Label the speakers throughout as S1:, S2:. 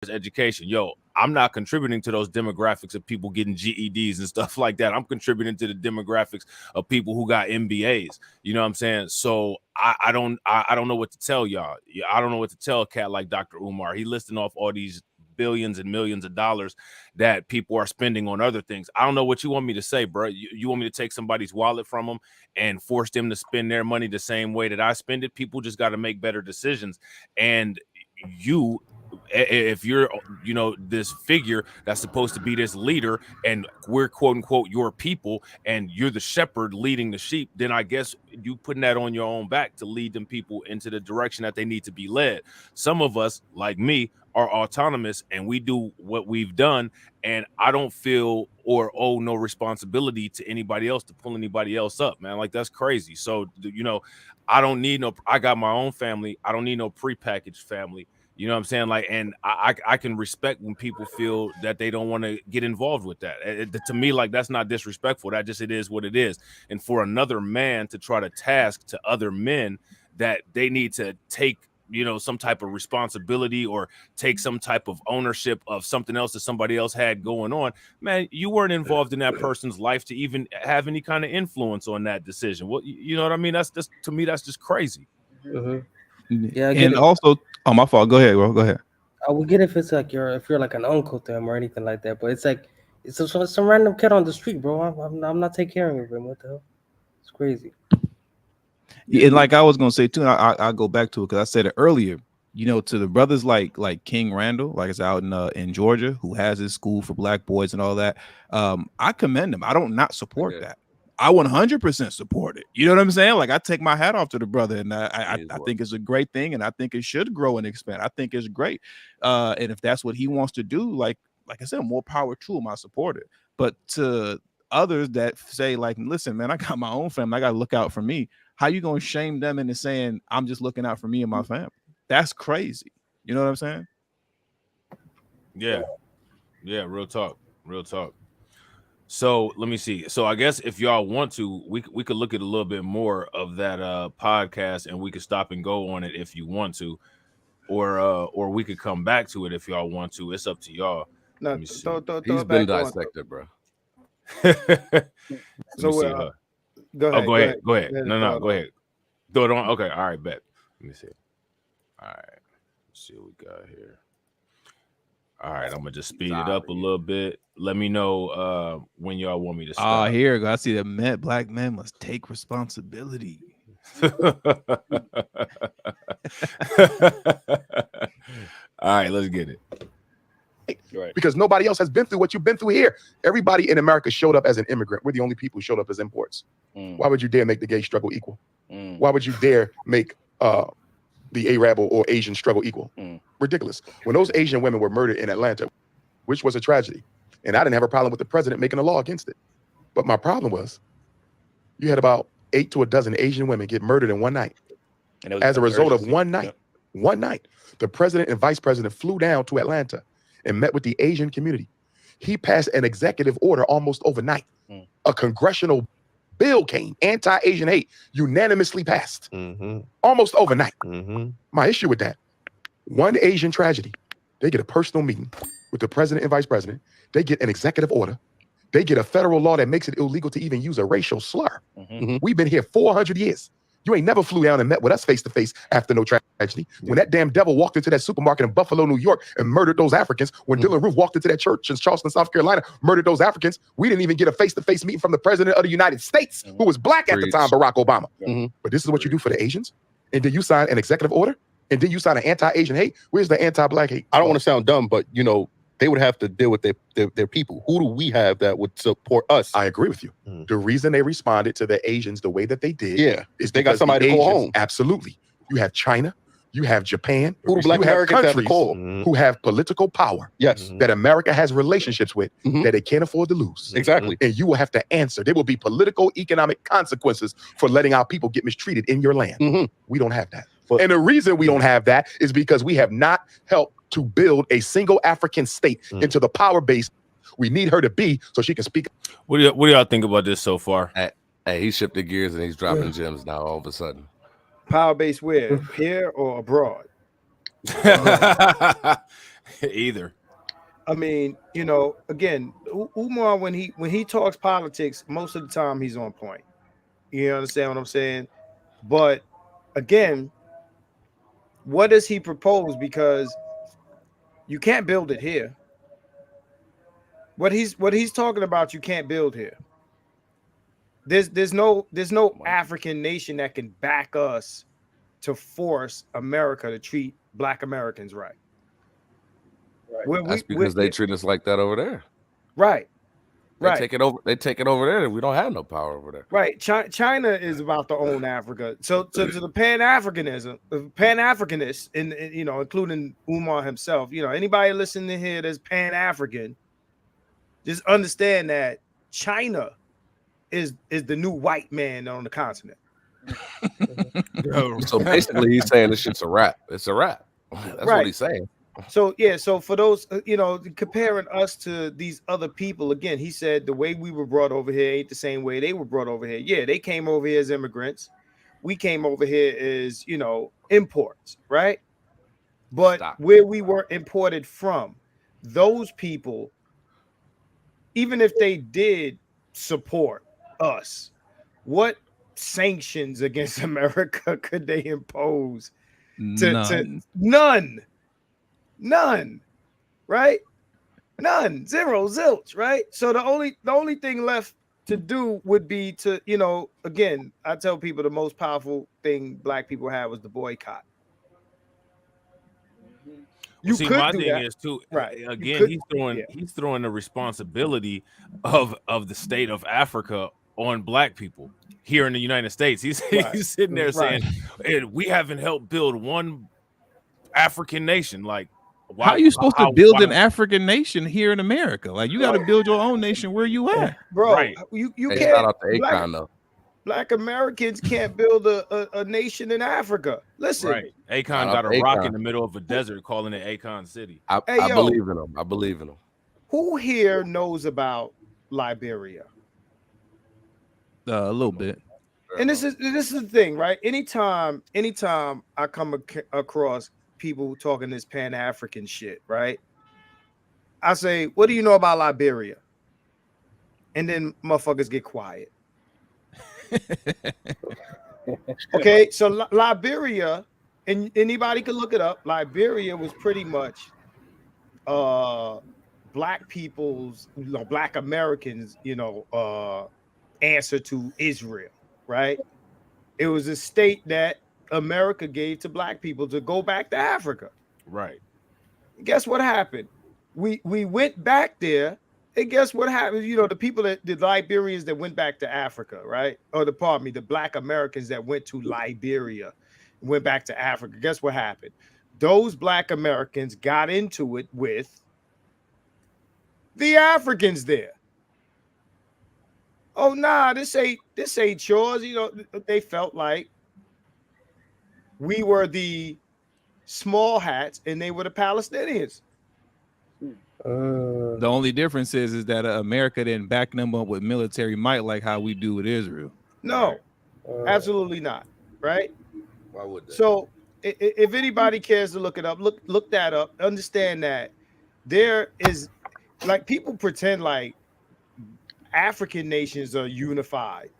S1: education. Yo, I'm not contributing to those demographics of people getting GEDs and stuff like that. I'm contributing to the demographics of people who got MBAs. You know what I'm saying? So I don't know what to tell y'all. I don't know what to tell a cat like Dr. Umar. He listing off all these billions and millions of dollars that people are spending on other things. I don't know what you want me to say, bro. You want me to take somebody's wallet from them and force them to spend their money the same way that I spend it? People just got to make better decisions. And you, if you're, you know, this figure that's supposed to be this leader and we're quote unquote your people and you're the shepherd leading the sheep, then I guess you putting that on your own back to lead them people into the direction that they need to be led. Some of us, like me, are autonomous and we do what we've done, and I don't feel or owe no responsibility to anybody else to pull anybody else up, man. Like, that's crazy. So, you know, I don't need no, I got my own family. I don't need no prepackaged family. You know what I'm saying? Like, and I can respect when people feel that they don't want to get involved with that. To me, like, that's not disrespectful. That just, it is what it is. And for another man to try to task to other men that they need to take, you know, some type of responsibility or take some type of ownership of something else that somebody else had going on, man, you weren't involved in that person's life to even have any kind of influence on that decision. Well, you know what I mean? That's just, to me, that's just crazy.
S2: Yeah,
S3: and also, oh, my fault. Go ahead, bro. Go ahead.
S2: I would get if it's like if you're like an uncle to him or anything like that, but it's like it's some random kid on the street, bro. I'm not taking care of him. What the hell? It's crazy.
S3: Yeah, and like I was gonna say too, I go back to it because I said it earlier. You know, to the brothers like King Randall, like it's out in Georgia, who has his school for black boys and all that. I commend him. I don't not support that. I 100% support it. You know what I'm saying? Like, I take my hat off to the brother, and I think it's a great thing, and I think it should grow and expand. I think it's great. And if that's what he wants to do, like I said, more power to him. I support it. But to others that say, like, listen, man, I got my own family. I got to look out for me. How you gonna shame them into saying I'm just looking out for me and my family? That's crazy. You know what I'm saying?
S1: Yeah, real talk. So let me see. So I guess if y'all want to, we could look at a little bit more of that podcast, and we could stop and go on it if you want to, or we could come back to it if y'all want to. It's up to y'all.
S4: No,
S1: he's
S4: been
S5: dissected, bro.
S4: So
S1: go ahead. Go ahead. No, go ahead. Throw it on. Okay, all right, bet. Let me see. All right, let's see what we got here. All right, I'm gonna just speed it up a little bit. Let me know when y'all want me to stop.
S3: Oh, here we go. I see that black men must take responsibility.
S1: All right, let's get it.
S5: Right.
S6: Because nobody else has been through what you've been through here. Everybody in America showed up as an immigrant. We're the only people who showed up as imports. Why would you dare make the gay struggle equal? Why would you dare make the Arab or Asian struggle equal? Ridiculous. When those Asian women were murdered in Atlanta, which was a tragedy, and I didn't have a problem with the president making a law against it. But my problem was you had about 8 to a dozen Asian women get murdered in one night. And as a result of one night, the president and vice president flew down to Atlanta and met with the Asian community. He passed an executive order almost overnight. A congressional bill came, anti-Asian hate, unanimously passed, almost overnight. My issue with that, one Asian tragedy, they get a personal meeting with the president and vice president. They get an executive order. They get a federal law that makes it illegal to even use a racial slur. We've been here 400 years. You ain't never flew down and met with us face to face after no tragedy. When that damn devil walked into that supermarket in Buffalo, New York and murdered those Africans, when Dylann Roof walked into that church in Charleston, South Carolina, murdered those Africans, we didn't even get a face-to-face meeting from the president of the United States, who was black at the time, Barack Obama. But this is what you do for the Asians? And then you sign an executive order? And then you sign an anti-Asian hate? Where's the anti-black hate?
S5: I don't want to sound dumb, but, you know, they would have to deal with their people. Who do we have that would support us?
S6: I agree with you. The reason they responded to the Asians the way that they did is
S5: they got somebody to call home.
S6: Absolutely. You have China, you have Japan,
S5: who do black Americans have to call?
S6: Who have political power that America has relationships with that they can't afford to lose.
S5: Exactly.
S6: And you will have to answer. There will be political, economic consequences for letting our people get mistreated in your land. We don't have that. And the reason we don't have that is because we have not helped to build a single African state into the power base we need her to be so she can speak.
S1: What do y'all think about this so far?
S7: Hey, he shifted gears and he's dropping gems now all of a sudden.
S4: Power base where? Here or abroad?
S1: Either.
S4: I mean, you know, again, Umar, when he talks politics, most of the time he's on point. You understand what I'm saying? But again, what does he propose? Because you can't build it here. What he's talking about, you can't build here. There's no African nation that can back us to force America to treat Black Americans right.
S7: That's because they treat us like that over there.
S4: Right.
S7: They take it over. They take it over there, and we don't have no power over there.
S4: Right. China is about to own Africa. So to the Pan-Africanists, and you know, including Umar himself, you know, anybody listening to here that's Pan-African, just understand that China is the new white man on the continent.
S7: So basically, he's saying this shit's a wrap. It's a wrap. That's what he's saying.
S4: So yeah, so for those, you know, comparing us to these other people, again, he said the way we were brought over here ain't the same way they were brought over here. Yeah, they came over here as immigrants. We came over here as, you know, imports, right? But where we were imported from, those people, even if they did support us, what sanctions against America could they impose? None, right? None, zero, zilch, right? So the only thing left to do would be to, you know, again, I tell people the most powerful thing Black people had was the boycott.
S1: You see, my thing is too, right? Again, he's throwing the responsibility of the state of Africa on Black people here in the United States. He's sitting there saying, we haven't helped build one African nation. Like, why,
S3: how are you supposed to build an African nation here in America? Like, you got to build your own nation where you at,
S4: bro. Right. You can't. Shout out to
S7: Akon, though.
S4: Black Americans can't build a nation in Africa. Listen,
S1: right? Akon got a rock in the middle of a desert, calling it Akon City.
S7: I believe in him. I believe in him.
S4: Who here knows about Liberia?
S3: A little bit.
S4: And this is the thing, right? Anytime I come across people talking this Pan-African shit, right? I say, what do you know about Liberia? And then motherfuckers get quiet. Okay, so Liberia, and anybody can look it up. Liberia was pretty much Black people's, you know, Black Americans, you know, answer to Israel, right? It was a state that America gave to Black people to go back to Africa.
S1: Right.
S4: Guess what happened? We went back there, and guess what happened? You know, the people the Liberians that went back to Africa, right? Or the Black Americans that went to Liberia, went back to Africa. Guess what happened? Those Black Americans got into it with the Africans there. Oh nah, this ain't yours. You know, they felt like we were the small hats and they were the Palestinians.
S3: The only difference is that America didn't back them up with military might like how we do with Israel.
S4: No, absolutely not. Right?
S7: Why would they?
S4: So if anybody cares to look it up, look that up. Understand that there is, like, people pretend like African nations are unified.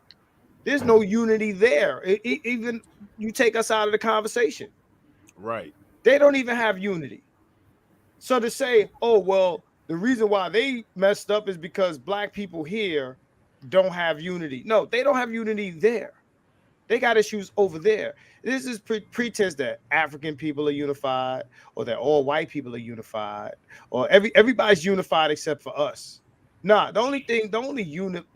S4: There's no unity there. Even you take us out of the conversation.
S1: Right.
S4: They don't even have unity. So to say, oh, well, the reason why they messed up is because Black people here don't have unity. No, they don't have unity there. They got issues over there. This is pretense that African people are unified, or that all white people are unified, or everybody's unified except for us. Nah, the only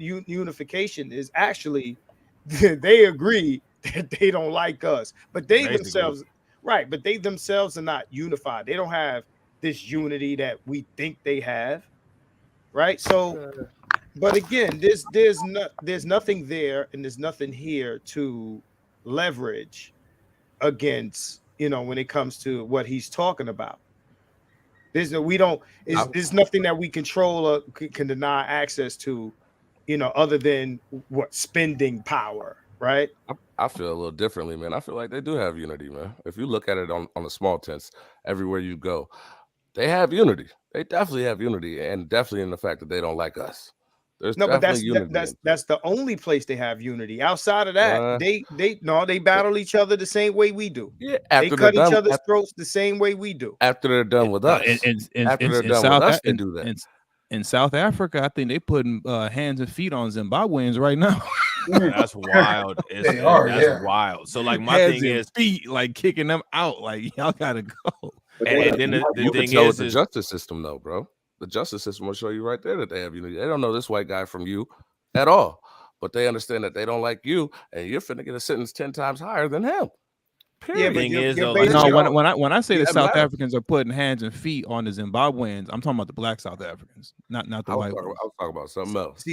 S4: unification is actually they agree that they don't like us, but they themselves, right? But they themselves are not unified. They don't have this unity that we think they have, right? So, but again, there's nothing there, and there's nothing here to leverage against, you know, when it comes to what he's talking about. There's nothing that we control or can deny access to, you know, other than what spending power, right?
S7: I feel a little differently, man. I feel like they do have unity, man. If you look at it on a small sense, everywhere you go, They have unity. They definitely have unity, and definitely in the fact that they don't like us. There's
S4: No, but
S7: definitely unity.
S4: that's the only place they have unity. Outside of that, they battle each other the same way we do.
S7: Yeah,
S4: they cut each other's throats the same way we do.
S7: After they're done with us, after they're done with us, they do that.
S3: In South Africa, I think they putting hands and feet on Zimbabweans right now.
S1: That's wild. That's wild. So like my thing is
S3: feet, like kicking them out. Like y'all gotta go.
S1: And then the thing is
S7: the justice system, though, bro. The justice system will show you right there that they have unity. They don't know this white guy from you at all, but they understand that they don't like you, and you're finna get a sentence 10 times higher than him. Period.
S3: When I say the South Africans are putting hands and feet on the Zimbabweans, I'm talking about the black South Africans, not the white ones.
S7: I was talking about something else.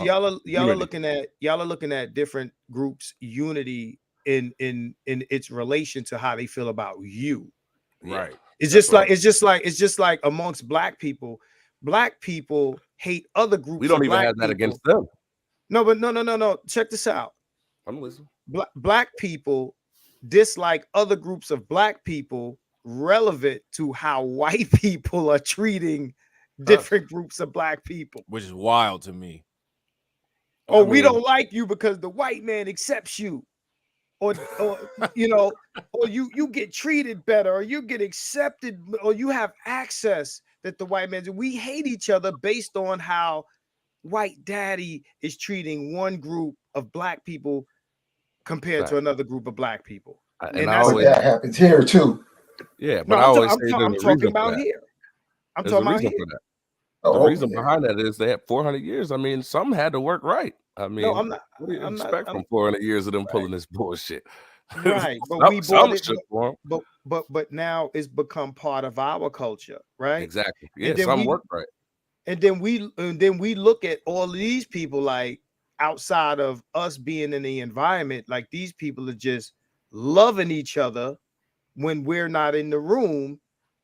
S4: Y'all are looking at different groups' unity in its relation to how they feel about you.
S1: Right.
S4: It's just like amongst black people hate other groups.
S7: We don't even have that against them.
S4: No, but no. Check this out.
S7: I'm listening.
S4: Black people dislike other groups of black people relevant to how white people are treating different groups of black people,
S1: which is wild to me.
S4: We don't like you because the white man accepts you, or you get treated better, or you get accepted, or you have access that the white man. We hate each other based on how white daddy is treating one group of black people compared to another group of black people.
S8: And that happens here too.
S7: Yeah, but I'm
S4: talking about here. I'm talking about here.
S7: The reason behind that is they had 400 years. I mean, some had to work right. I mean,
S4: no, I'm not.
S7: What do you expect from 400 years of them pulling this bullshit?
S4: Right, but we bought it. But now it's become part of our culture, right?
S7: Exactly. Yeah, some work right.
S4: And then we look at all of these people like outside of us being in the environment, like these people are just loving each other when we're not in the room,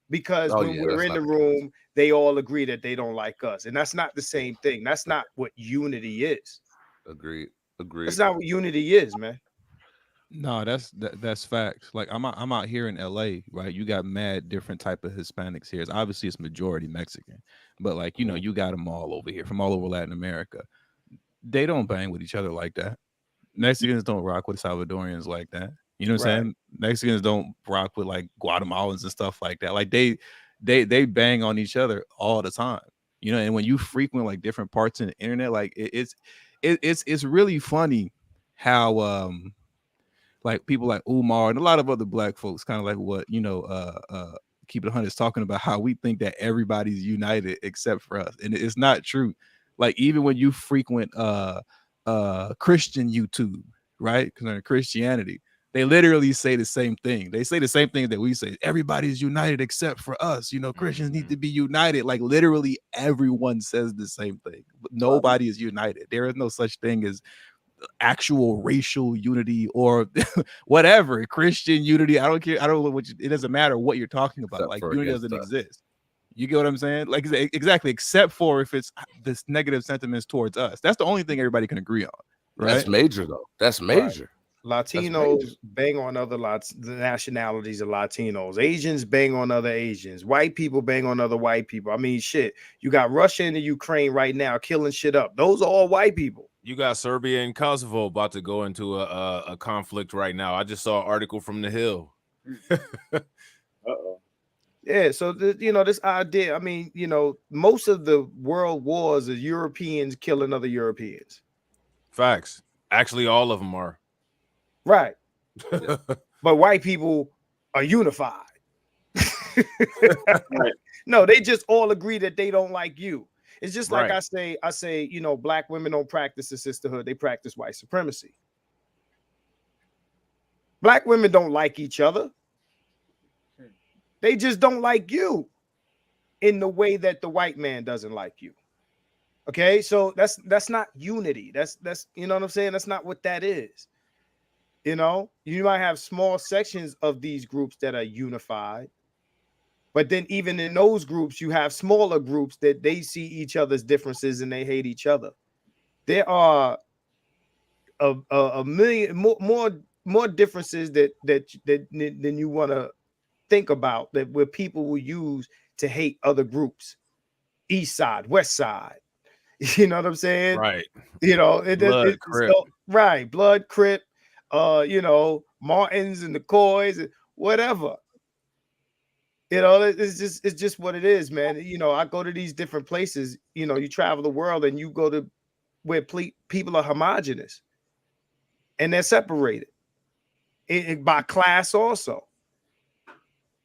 S4: because when we're in the room, they all agree that they don't like us, and that's not the same thing. That's not what unity is.
S7: Agreed.
S4: That's not what unity is, man.
S3: No, that's facts. Like I'm out here in LA, right? You got mad different type of Hispanics here. Obviously, it's majority Mexican, but like you got them all over here from all over Latin America. They don't bang with each other like that. Mexicans don't rock with Salvadorians like that. You know what I'm saying? Mexicans don't rock with like Guatemalans and stuff like that. Like they bang on each other all the time. You know, and when you frequent like different parts of the internet, like it's really funny how like people like Umar and a lot of other black folks, kind of like what KeepItOneHunned is talking about, how we think that everybody's united except for us, and it's not true. Like even when you frequent Christian YouTube, right? Because Christianity, they literally say the same thing. They say the same thing that we say. Everybody's united except for us. You know, Christians need to be united. Like literally everyone says the same thing. But nobody is united. There is no such thing as actual racial unity or whatever. Christian unity. I don't care. I don't know what it doesn't matter what you're talking about. Like unity doesn't exist. You get what I'm saying? Like exactly, except for if it's this negative sentiments towards us. That's the only thing everybody can agree on. Right?
S7: That's major though. That's major.
S4: Right. Latinos bang on other nationalities of Latinos. Asians bang on other Asians. White people bang on other white people. I mean, shit. You got Russia and the Ukraine right now killing shit up. Those are all white people.
S1: You got Serbia and Kosovo about to go into a conflict right now. I just saw an article from The Hill.
S4: Yeah, so this idea, I mean, most of the world wars are Europeans killing other Europeans.
S1: Facts. Actually, all of them are.
S4: Right. But white people are unified. No, they just all agree that they don't like you. It's just like I say, black women don't practice the sisterhood. They practice white supremacy. Black women don't like each other. They just don't like you in the way that the white man doesn't like you. Okay, so that's not unity. That's you know what I'm saying? That's not what that is. You might have small sections of these groups that are unified, but then even in those groups, you have smaller groups that they see each other's differences and they hate each other. There are a million more differences than you want to think about that where people will use to hate other groups, East Side, West Side. You know what I'm saying?
S1: Right.
S4: You know,
S1: Blood, Crip.
S4: right, Blood, Crip, you know, Martins and the Coys, whatever. You know, it's just what it is, man. You know, I go to these different places. You know, you travel the world and you go to where people are homogenous and they're separated by class also.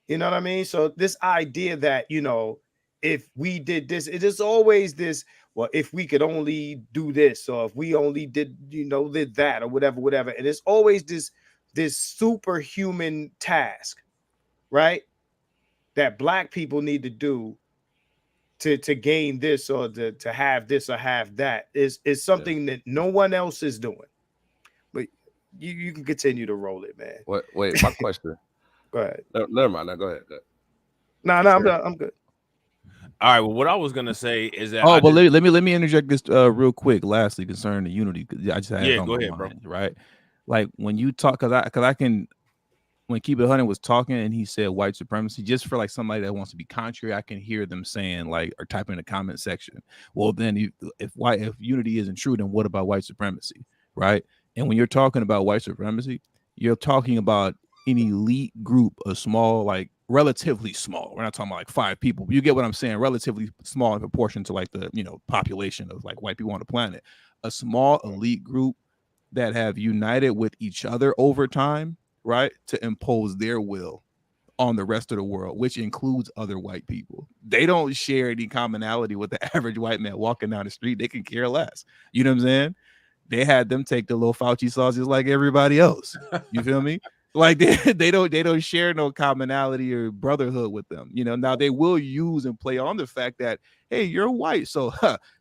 S4: You know what I mean? So this idea that, you know, if we did this, it is always this, well, if we could only do this, or if we only did, you know, did that, or whatever. And it's always this superhuman task, right? That Black people need to do to gain this, or to have this or have that is something that no one else is doing. But you can continue to roll it, man.
S7: Wait, my question.
S4: Go ahead.
S7: No, never mind. Now go ahead.
S4: No, I'm good.
S1: All right. Well, what I was gonna say is that.
S3: Let me interject this real quick. Lastly, concerning the unity, I just had
S1: go ahead, bro.
S3: Right, like when you talk, because I can. When KeepItOneHunned was talking and he said white supremacy, just for like somebody that wants to be contrary, I can hear them saying, like, or typing in the comment section, well, then if unity isn't true, then what about white supremacy, right? And when you're talking about white supremacy, you're talking about an elite group, a small, like relatively small. We're not talking about like 5 people. But you get what I'm saying? Relatively small in proportion to like the, you know, population of like white people on the planet. A small elite group that have united with each other over time, right, to impose their will on the rest of the world, which includes other white people. They don't share any commonality with the average white man walking down the street. They can care less. You know what I'm saying? They had them take the little Fauci sauces like everybody else. You feel me? Like they don't share no commonality or brotherhood with them. You know, now they will use and play on the fact that, hey, you're white, so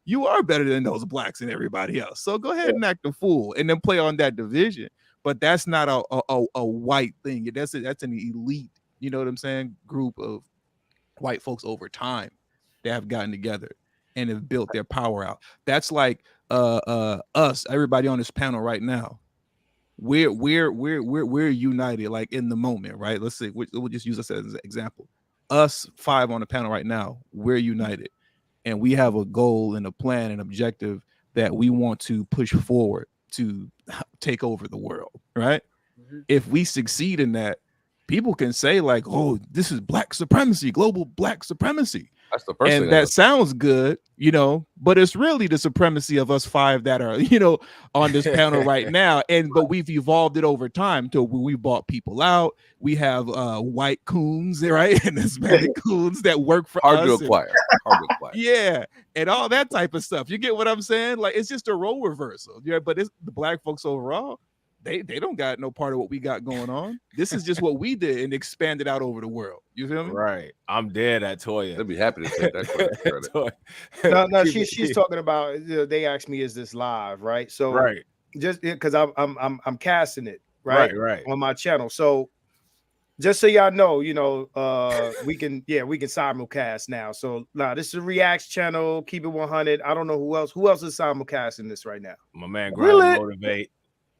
S3: you are better than those blacks and everybody else. So go ahead and act a fool, and then play on that division. But that's not a white thing. That's an elite, you know what I'm saying, group of white folks over time that have gotten together and have built their power out. That's like us, everybody on this panel right now. We're united, like in the moment, right? Let's say we'll just use us as an example. Us 5 on the panel right now, we're united, and we have a goal and a plan and objective that we want to push forward to take over the world, right? Mm-hmm. If we succeed in that, people can say like, oh, this is black supremacy, global black supremacy.
S7: That's the first thing.
S3: And that sounds good, you know, but it's really the supremacy of us 5 that are, you know, on this panel right now. But we've evolved it over time to we bought people out. We have white coons, right? And Hispanic coons that work for us.
S7: Hard to acquire.
S3: Yeah. And all that type of stuff. You get what I'm saying? Like, it's just a role reversal. Yeah. But it's the black folks overall. They don't got no part of what we got going on. This is just what we did and expanded out over the world. You feel me?
S1: Right. I'm dead at Toya.
S7: They'd be happy to take that credit.
S4: No, she's talking about. You know, they asked me, "Is this live?" Right. So
S1: right.
S4: Just because I'm casting it right on my channel. So just so y'all know, you know, we can simulcast now. So now this is a Reactz channel. Keep it 100. I don't know who else is simulcasting this right now.
S1: My man, Grind Motivate.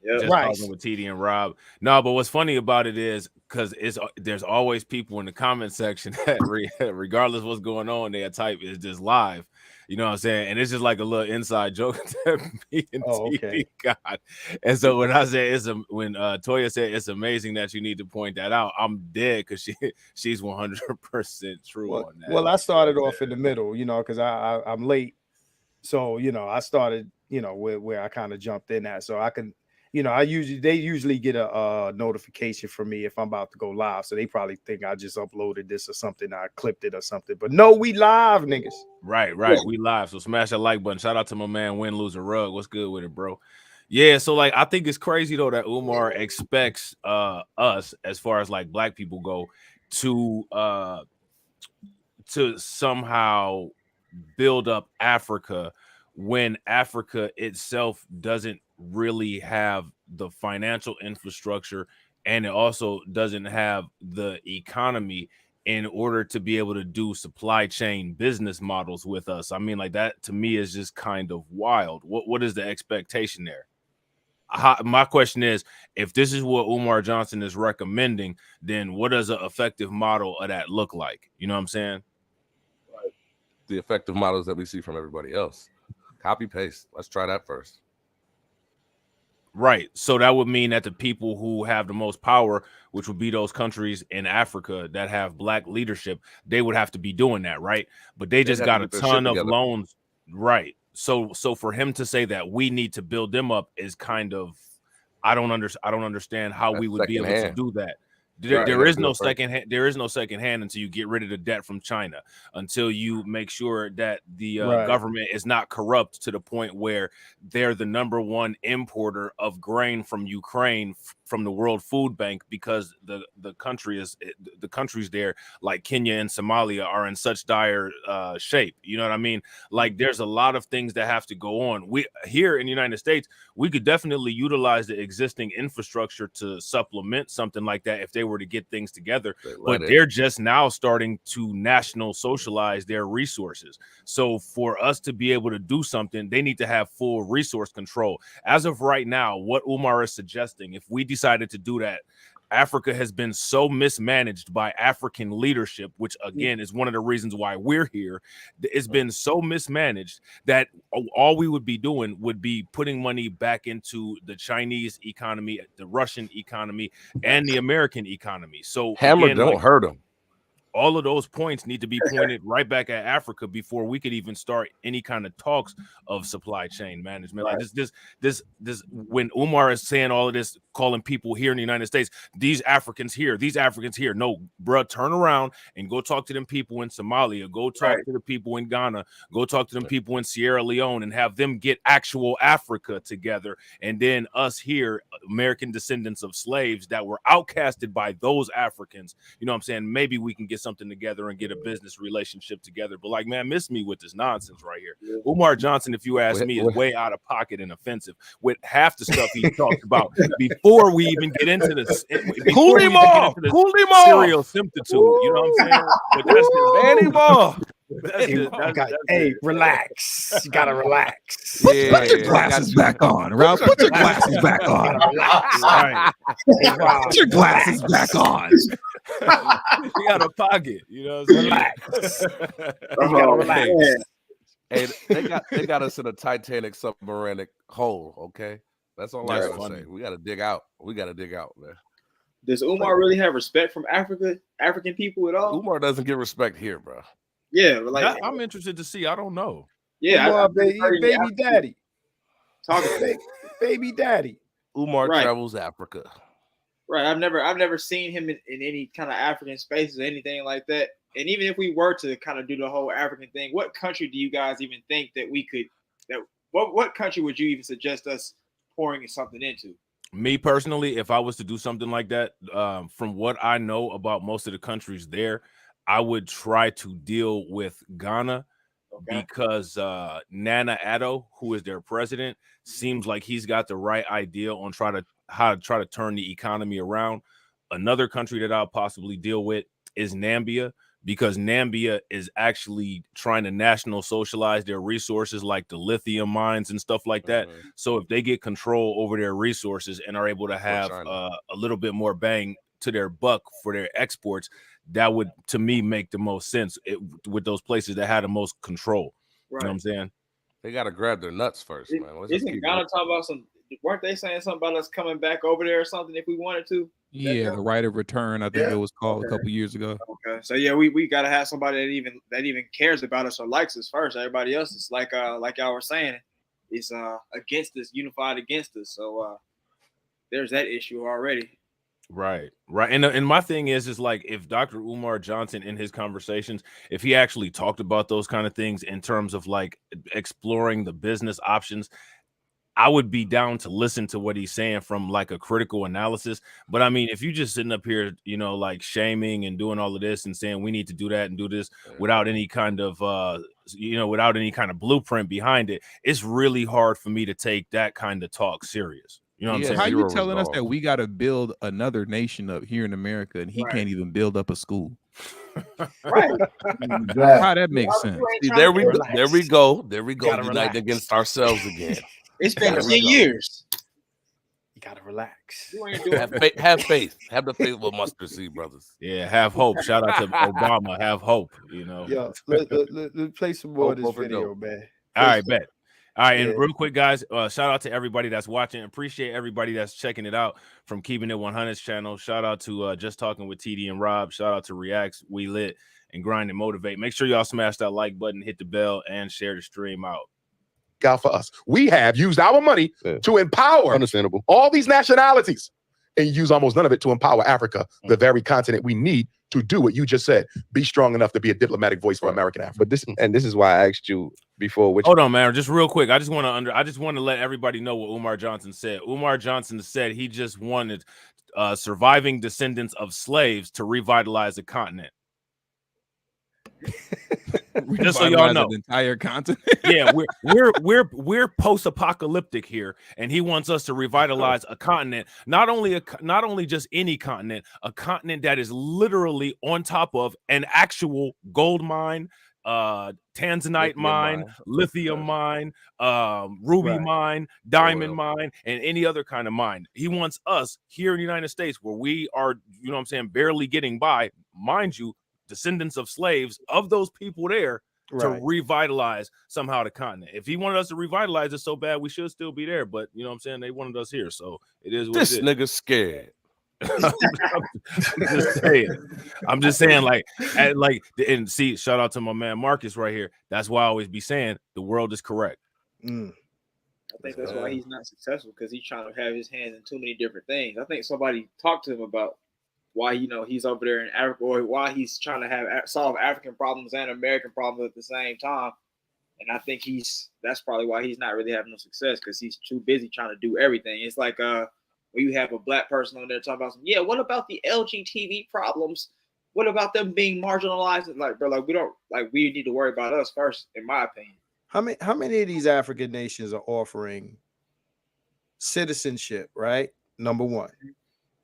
S4: Yeah,
S1: just talking with TD and Rob. No, but what's funny about it is because there's always people in the comment section that regardless what's going on, their type is just live. You know what I'm saying? And it's just like a little inside joke that me and TD got. And so when I say when Toya said it's amazing that you need to point that out, I'm dead because she's 100% true on that.
S4: Well, I started off in the middle, you know, because I'm late. So, you know, I started, you know, where I kind of jumped in at. So I can. You know, they usually get a notification from me if I'm about to go live. So they probably think I just uploaded this or something. I clipped it or something. But no, we live, niggas.
S1: Right. We live. So smash that like button. Shout out to my man, Win Loser Rug. What's good with it, bro? Yeah. So like, I think it's crazy though that Umar expects us, as far as like black people go, to somehow build up Africa when Africa itself doesn't really have the financial infrastructure, and it also doesn't have the economy in order to be able to do supply chain business models with us. I mean, like, that to me is just kind of wild. What is the expectation there? my question is, if this is what Umar Johnson is recommending, then what does an effective model of that look like? You know what I'm saying?
S7: Right. The effective models that we see from everybody else. Copy paste. Let's try that first.
S1: Right. So that would mean that the people who have the most power, which would be those countries in Africa that have black leadership, they would have to be doing that, right? But they just got a ton of loans. Right. So for him to say that we need to build them up is kind of, I don't understand how we would be able to do that. There is no second hand. There is no second hand until you get rid of the debt from China, until you make sure that the government is not corrupt to the point where they're the #1 importer of grain from Ukraine from the World Food Bank, because the countries there like Kenya and Somalia are in such dire shape. You know what I mean? Like, there's a lot of things that have to go on. We here in the United States, we could definitely utilize the existing infrastructure to supplement something like that if they were to get things together, but they're just now starting to national socialize their resources. So for us to be able to do something, they need to have full resource control. As of right now, what Umar is suggesting, if we decided to do that, Africa has been so mismanaged by African leadership, which again is one of the reasons why we're here. It's been so mismanaged that all we would be doing would be putting money back into the Chinese economy, the Russian economy, and the American economy. So
S7: hammer again, don't hurt them.
S1: All of those points need to be pointed right back at Africa before we could even start any kind of talks of supply chain management. Like this when Umar is saying all of this, calling people here in the United States, these Africans here. No, bruh, turn around and go talk to them people in Somalia. Go talk to the people in Ghana. Go talk to them people in Sierra Leone and have them get actual Africa together. And then us here, American descendants of slaves that were outcasted by those Africans, you know what I'm saying? Maybe we can get something together and get a business relationship together. But like, man, miss me with this nonsense right here. Umar Johnson, if you ask me, is way out of pocket and offensive with half the stuff he talked about before we even get into this.
S7: Cool him off.
S1: Serial symptitude. You know what I'm saying? But that's
S4: hey, relax. You gotta relax.
S3: Put your glasses back on, Ralph. Put your glasses back on.
S1: Right.
S3: Put your glasses back on.
S1: You got a pocket, you know what I'm saying?
S4: Relax. You gotta relax.
S7: Hey, they got us in a Titanic submarine hole, okay? That's all I gotta say. We gotta dig out. Man.
S9: Does Umar really have respect from African people at all?
S7: Umar doesn't get respect here, bro.
S9: Yeah, but like
S1: I'm interested to see. I don't know.
S4: Yeah, Umar, baby daddy.
S9: Talking
S4: baby daddy.
S7: Umar travels Africa.
S9: Right. I've never seen him in any kind of African spaces or anything like that. And even if we were to kind of do the whole African thing, what country do you guys even think that we could? What country would you even suggest us pouring something into?
S1: Me personally, if I was to do something like that, from what I know about most of the countries there, I would try to deal with Ghana because Nana Addo, who is their president, seems like he's got the right idea on how to try to turn the economy around. Another country that I'll possibly deal with is Namibia, because Namibia is actually trying to national socialize their resources like the lithium mines and stuff like that. So if they get control over their resources and are able to have a little bit more bang to their buck for their exports, that would, to me, make the most sense with those places that had the most control. You know what I'm saying?
S7: They got to grab their nuts first, man.
S9: Isn't Ghana talking about some? Weren't they saying something about us coming back over there or something if we wanted to?
S3: Yeah, the right of return, I think it was called a couple years ago.
S9: Okay, so yeah, we got to have somebody that even cares about us or likes us first. Everybody else is like y'all were saying, is against us, unified against us. So there's that issue already.
S1: Right. And my thing is like, if Dr. Umar Johnson in his conversations, if he actually talked about those kind of things in terms of like exploring the business options, I would be down to listen to what he's saying from like a critical analysis. But I mean, if you just sitting up here, you know, like shaming and doing all of this and saying we need to do that and do this without any kind of without any kind of blueprint behind it, it's really hard for me to take that kind of talk serious. You know what I'm saying?
S3: How you telling us that we got to build another nation up here in America and he can't even build up a school?
S9: Right.
S3: How that makes sense?
S7: See, there we go. United against ourselves again.
S9: It's been 10 years.
S4: You gotta relax.
S9: You ain't doing
S7: Have faith. Have the faith of a mustard seed, brothers.
S1: Yeah, have hope. Shout out to Obama. Have hope. You know.
S4: Yo, let's play some more of this
S7: Hope for
S4: video,
S7: dope.
S4: man.
S1: All right, bet. All right, and
S4: Yeah.
S1: real quick, guys, shout out to everybody that's watching. Appreciate everybody that's checking it out from Keeping It 100's channel. Shout out to Just Talking with TD and Rob. Shout out to Reactz, We Lit, and Grind and Motivate. Make sure y'all smash that like button, hit the bell, and share the stream out.
S6: God for us. We have used our money to empower
S5: Understandable.
S6: all these nationalities and use almost none of it to empower Africa, the very continent we need to do what you just said. Be strong enough to be a diplomatic voice for American Africa.
S10: But this is why I asked you before. Which
S1: Hold on, man. Just real quick. I just want to let everybody know what Umar Johnson said. Umar Johnson said he just wanted surviving descendants of slaves to revitalize the continent. Just so y'all know,
S3: the entire continent.
S1: Yeah, we're post-apocalyptic here, and he wants us to revitalize a continent, not only just any continent, a continent that is literally on top of an actual gold mine, tanzanite mine, lithium mine, ruby mine, diamond mine, and any other kind of mine. He wants us here in the United States, where we are, you know what I'm saying, barely getting by, mind you, descendants of slaves, of those people there, to revitalize somehow the continent. If he wanted us to revitalize it so bad, we should still be there. But you know what I'm saying? They wanted us here. So it is what
S7: This
S1: it is.
S7: nigga scared.
S1: I'm just saying, like, and see, shout out to my man Marcus right here. That's why I always be saying the world is correct.
S9: I think that's why he's not successful, because he's trying to have his hands in too many different things. I think somebody talked to him about why, you know, he's over there in Africa, or why he's trying to solve African problems and American problems at the same time. And I think that's probably why he's not really having no success, because he's too busy trying to do everything. It's like when you have a black person on there talking about what about the LGBT problems? What about them being marginalized? Like, bro, we need to worry about us first, in my opinion.
S4: How many of these African nations are offering citizenship, right? Number one,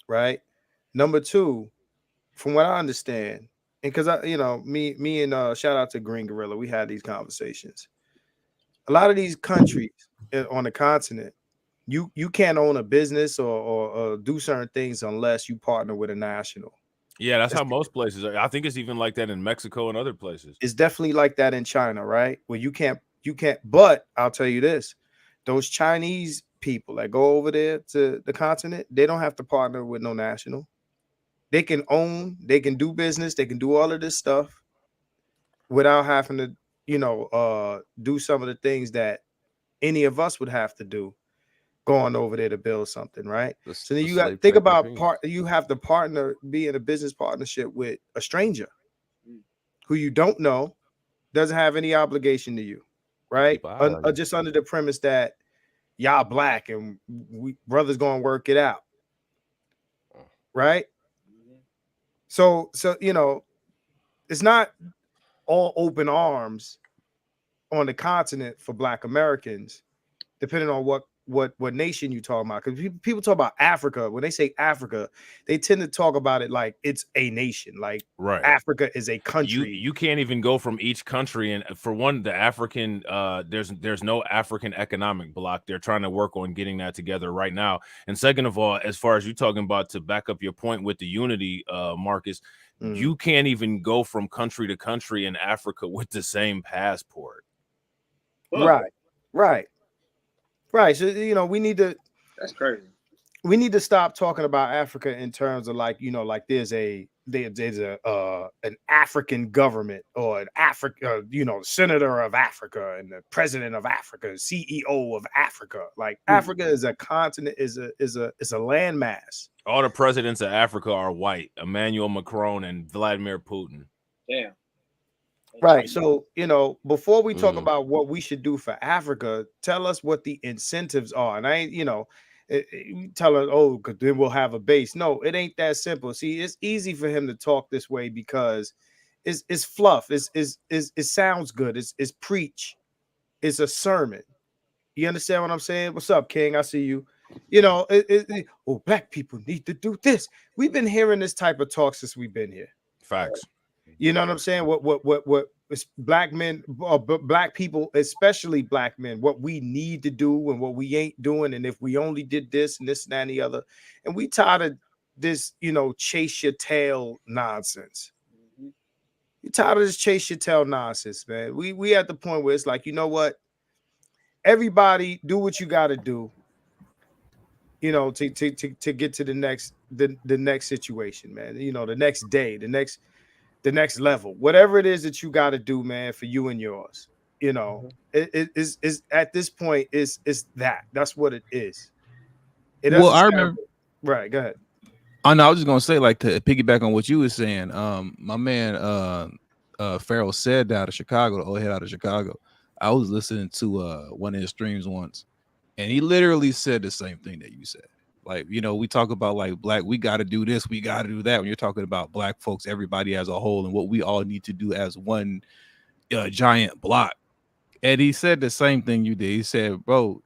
S4: right? Number two, from what I understand, and because me and shout out to Green Gorilla, we had these conversations. A lot of these countries on the continent, you can't own a business or do certain things unless you partner with a national.
S1: Yeah, that's how most places are. I think it's even like that in Mexico and other places.
S4: It's definitely like that in China, right? Where you can't. But I'll tell you this: those Chinese people that go over there to the continent, they don't have to partner with no national. They can own, they can do business, they can do all of this stuff without having to, do some of the things that any of us would have to do going over there to build something, right? So then you got to think about you have to be in a business partnership with a stranger who you don't know, doesn't have any obligation to you, right? Just under the premise that y'all black and we brothers gonna work it out, right? So it's not all open arms on the continent for Black Americans, depending on what nation you talk about. Because people talk about Africa. When they say Africa, they tend to talk about it like it's a nation. Like Africa is a country.
S1: You can't even go from each country. And for one, the African there's no African economic bloc. They're trying to work on getting that together right now. And second of all, as far as you talking about, to back up your point with the unity, Marcus, you can't even go from country to country in Africa with the same passport.
S4: Right. So, we need to.
S9: That's crazy.
S4: We need to stop talking about Africa in terms of like there's an African government or an Africa, senator of Africa and the president of Africa, CEO of Africa. Like Africa is a continent, is a landmass.
S1: All the presidents of Africa are white: Emmanuel Macron and Vladimir Putin.
S9: Damn.
S4: Right. So, before we talk about what we should do for Africa, tell us what the incentives are. And I ain't, tell us, because then we'll have a base. No, it ain't that simple. See, it's easy for him to talk this way because it's fluff. It sounds good. It's preach. It's a sermon. You understand what I'm saying? What's up, King? I see you. Black people need to do this. We've been hearing this type of talk since we've been here.
S1: Facts.
S4: You know what I'm saying? What black men, black people, especially black men, what we need to do and what we ain't doing, and if we only did this and this and that and the other, and we tired of this, chase your tail nonsense. You tired of this chase your tail nonsense, man. We at the point where it's like, you know what? Everybody do what you got to do, to get to the next situation, man. The next day, the next level, whatever it is that you got to do, man, for you and yours. It is at this point is that's what it is.
S3: Well, I remember.
S4: Right, go ahead.
S3: I know. I was just gonna say, like, to piggyback on what you were saying. My man, Farrell said out of Chicago, the old head out of Chicago. I was listening to one of his streams once, and he literally said the same thing that you said. Like, we talk about like black, we got to do this, we got to do that. When you're talking about black folks, everybody as a whole, and what we all need to do as one giant block. And he said the same thing you did. He said, bro,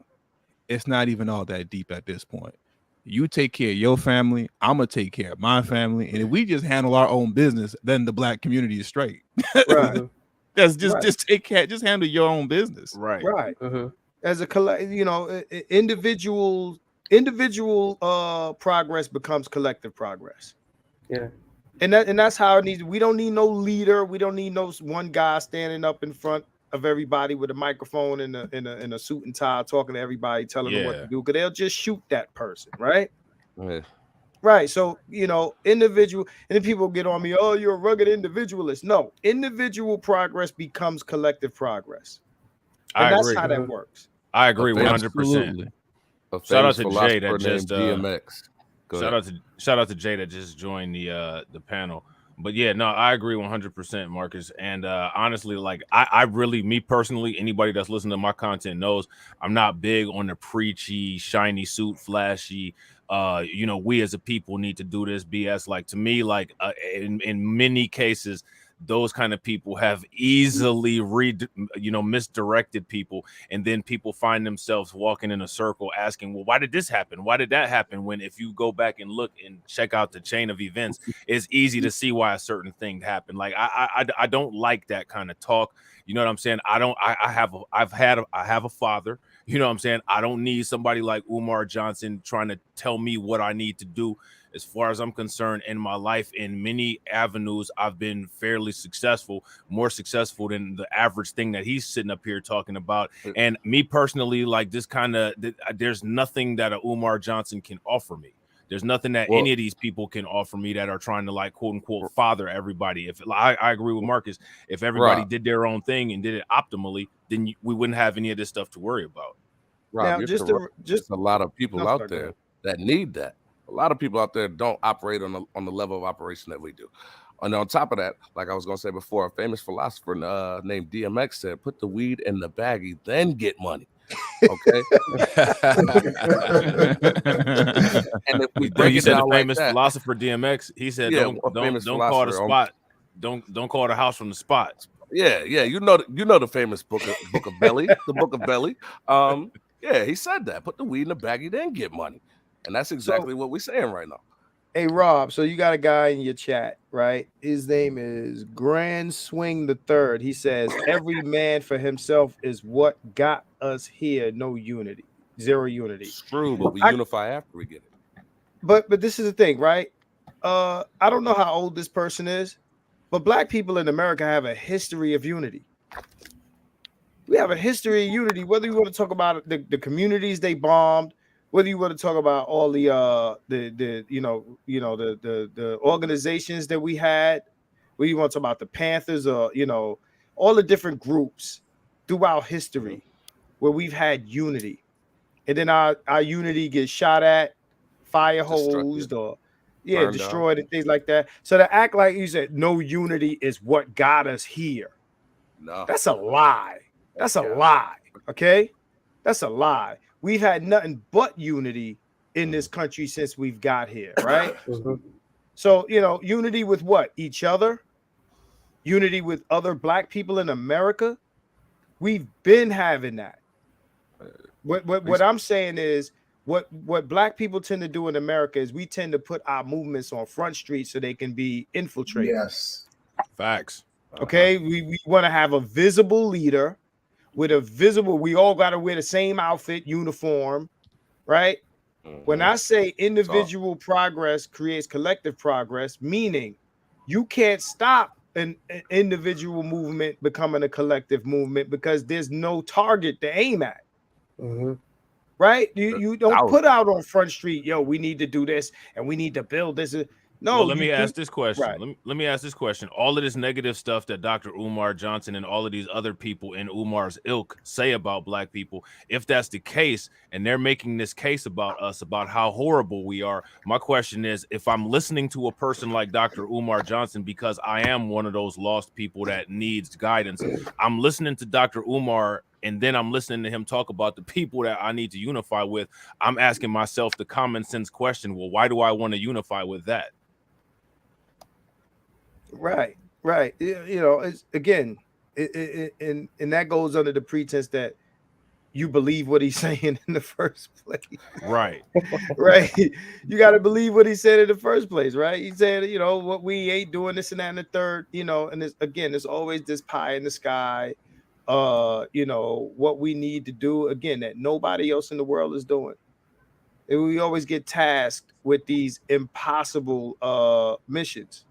S3: it's not even all that deep at this point. You take care of your family, I'm gonna take care of my family, and if we just handle our own business, then the black community is straight.
S4: Right.
S3: just take care, just handle your own business.
S1: Right.
S4: As a individual progress becomes collective progress.
S2: Yeah.
S4: And that's how it needs. We don't need no leader. We don't need no one guy standing up in front of everybody with a microphone in a suit and tie, talking to everybody, telling them what to do, because they'll just shoot that person, right?
S7: Yeah.
S4: Right. So, individual, and then people get on me, oh, you're a rugged individualist. No, individual progress becomes collective progress. And that's how that works.
S1: I agree 100%. Shout out to Jay that just
S7: DMX.
S1: Shout out to Jay that just joined the panel. But yeah, no, I agree 100%, Marcus. And honestly, like I really, me personally, anybody that's listening to my content knows I'm not big on the preachy, shiny suit, flashy. We as a people need to do this BS. Like, to me, like in many cases, those kind of people have easily misdirected people, and then people find themselves walking in a circle asking, well, why did this happen? Why did that happen? When if you go back and look and check out the chain of events, it's easy to see why a certain thing happened. Like I don't like that kind of talk. You know what I'm saying? I have a father. You know what I'm saying? I don't need somebody like Umar Johnson trying to tell me what I need to do. As far as I'm concerned, in my life, in many avenues, I've been fairly successful, more successful than the average thing that he's sitting up here talking about. And me personally, like this kind of, there's nothing that a Umar Johnson can offer me. There's nothing that any of these people can offer me that are trying to, like, quote unquote, father everybody. If I agree with Marcus, if everybody did their own thing and did it optimally, then we wouldn't have any of this stuff to worry about.
S7: Rob, now, just a lot of people out there that need that. A lot of people out there don't operate on the level of operation that we do. And on top of that, like I was going to say before, a famous philosopher named DMX said, put the weed in the baggie, then get money. Okay.
S1: And if we break it down, the famous philosopher DMX, he said, don't call the spot. Don't call the house from the spot.
S7: Yeah. You know the famous book of Belly, the book of Belly. Yeah, he said that. Put the weed in the baggie, then get money. And that's exactly what we're saying right now.
S4: Hey, Rob, so you got a guy in your chat, right? His name is Grand Swing the Third. He says, every man for himself is what got us here. No unity. Zero unity.
S7: It's true, but we unify after we get it.
S4: But this is the thing, right? I don't know how old this person is, but black people in America have a history of unity. We have a history of unity, whether you want to talk about the communities they bombed, whether you want to talk about all the organizations that we had, whether you want to talk about the Panthers or all the different groups throughout history where we've had unity, and then our unity gets shot at, fire hosed, or destroyed and things like that. So to act like you said no unity is what got us here,
S7: no,
S4: that's a lie. That's a lie. Okay, that's a lie. We've had nothing but unity in this country since we've got here, right? So, unity with what? Each other? Unity with other black people in America? We've been having that. What I'm saying is, what black people tend to do in America is we tend to put our movements on Front Street so they can be infiltrated.
S8: Yes.
S1: Facts.
S4: Okay, we want to have a visible leader with a visible. We all got to wear the same outfit, uniform, right? When I say individual progress creates collective progress, meaning you can't stop an individual movement becoming a collective movement because there's no target to aim at. Right? You don't put out on Front Street, yo, we need to do this and we need to build this. No,
S1: well, let me ask this question. Let me ask this question. All of this negative stuff that Dr. Umar Johnson and all of these other people in Umar's ilk say about black people, if that's the case, and they're making this case about us, about how horrible we are, my question is, if I'm listening to a person like Dr. Umar Johnson, because I am one of those lost people that needs guidance, I'm listening to Dr. Umar, and then I'm listening to him talk about the people that I need to unify with, I'm asking myself the common sense question, well, why do I want to unify with that?
S4: Right. You know, it's again, and that goes under the pretense that you believe what he's saying in the first place.
S1: Right.
S4: Right. You got to believe what he said in the first place, right? He said, you know, what we ain't doing this and that and the third, you know, and there's always this pie in the sky, you know, what we need to do again that nobody else in the world is doing. And we always get tasked with these impossible missions.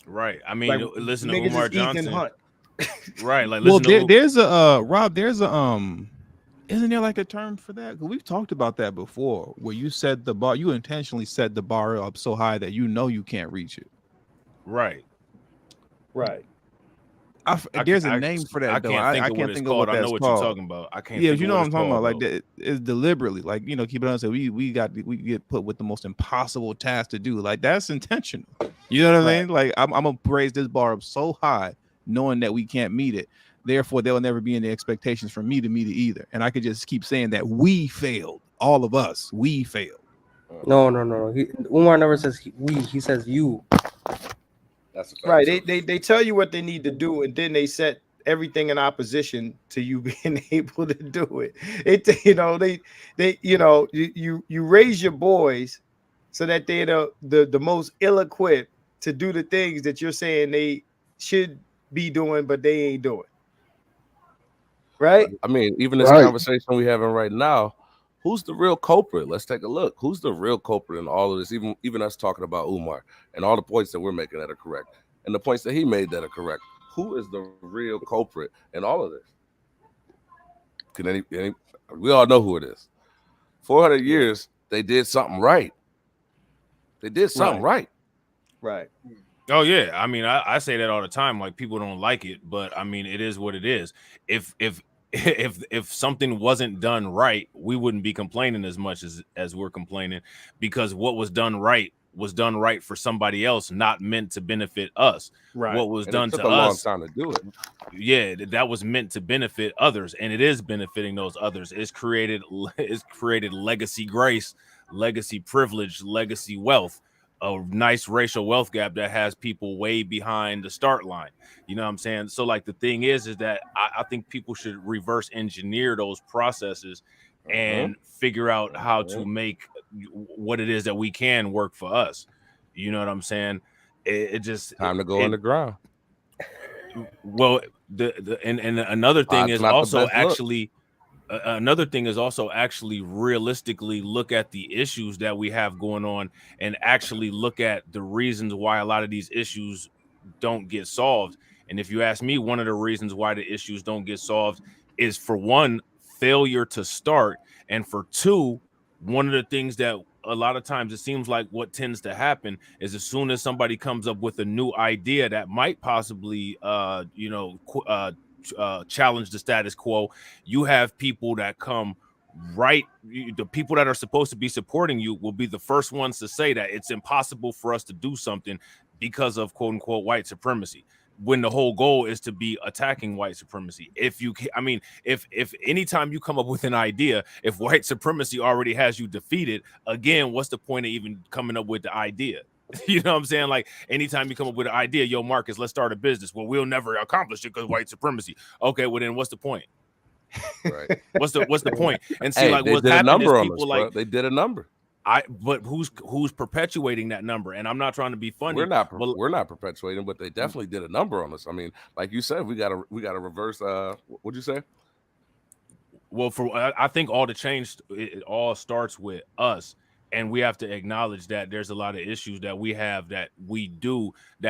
S1: Right. I mean, like, listen to Umar Johnson. Right. Like,
S3: well, there's a Rob. There's a isn't there like a term for that? We've talked about that before, where you set the bar. You intentionally set the bar up so high that you know you can't reach it.
S1: Right.
S4: Right.
S3: There's a name for that. I can't think of what that's called. I know what you're talking
S1: about. I can't.
S3: Yeah, you know what I'm talking about. Like that, it's deliberately, like, you know, keep it on. So we get put with the most impossible task to do. Like, that's intentional. You know what I mean? Like, I'm gonna raise this bar up so high, knowing that we can't meet it. Therefore, there will never be any expectations from me to meet it either. And I could just keep saying that we failed. All of us, we failed.
S2: No. Umar never says we. He says you.
S4: That's right. They tell you what they need to do, and then they set everything in opposition to you being able to do it. You raise your boys so that they're the most ill-equipped to do the things that you're saying they should be doing, but they ain't doing. Right?
S7: I mean, even this conversation we're having right now, who's the real culprit? Let's take a look. Who's the real culprit in all of this? Even us talking about Umar and all the points that we're making that are correct, and the points that he made that are correct. Who is the real culprit in all of this? We all know who it is. 400 years, they did something right. They did something right.
S4: Right.
S1: Oh yeah. I mean, I say that all the time. Like, people don't like it, but I mean, it is what it is. If something wasn't done right, we wouldn't be complaining as much as we're complaining, because what was done right for somebody else, not meant to benefit us.
S7: Right.
S1: What was done
S7: took
S1: to
S7: a
S1: us,
S7: long time to do it.
S1: Yeah, that was meant to benefit others, and it is benefiting those others. It's created legacy grace, legacy privilege, legacy wealth, a nice racial wealth gap that has people way behind the start line. You know what I'm saying? So, like, the thing is that I think people should reverse engineer those processes and figure out how to make what it is that we can work for us. You know what I'm saying? It just
S7: time to go underground.
S1: Well, and another thing is also actually realistically look at the issues that we have going on, and actually look at the reasons why a lot of these issues don't get solved. And if you ask me, one of the reasons why the issues don't get solved is, for one, failure to start, and for two, one of the things that a lot of times it seems like what tends to happen is, as soon as somebody comes up with a new idea that might possibly challenge the status quo, you have people that come right. The people that are supposed to be supporting you will be the first ones to say that it's impossible for us to do something because of quote unquote white supremacy, when the whole goal is to be attacking white supremacy. If anytime you come up with an idea, if white supremacy already has you defeated, again, what's the point of even coming up with the idea? You know what I'm saying? Like, anytime you come up with an idea, yo, Marcus, let's start a business. Well, we'll never accomplish it because white supremacy. Okay, well then what's the point?
S7: Right.
S1: What's the point? And see,
S7: hey,
S1: like,
S7: what's happening is people like,
S1: bro.
S7: They did a number.
S1: But who's perpetuating that number? And I'm not trying to be funny.
S7: We're not perpetuating, but they definitely did a number on us. I mean, like you said, we got to reverse. What'd you say?
S1: Well, I think all the change, it all starts with us, and we have to acknowledge that there's a lot of issues that we have that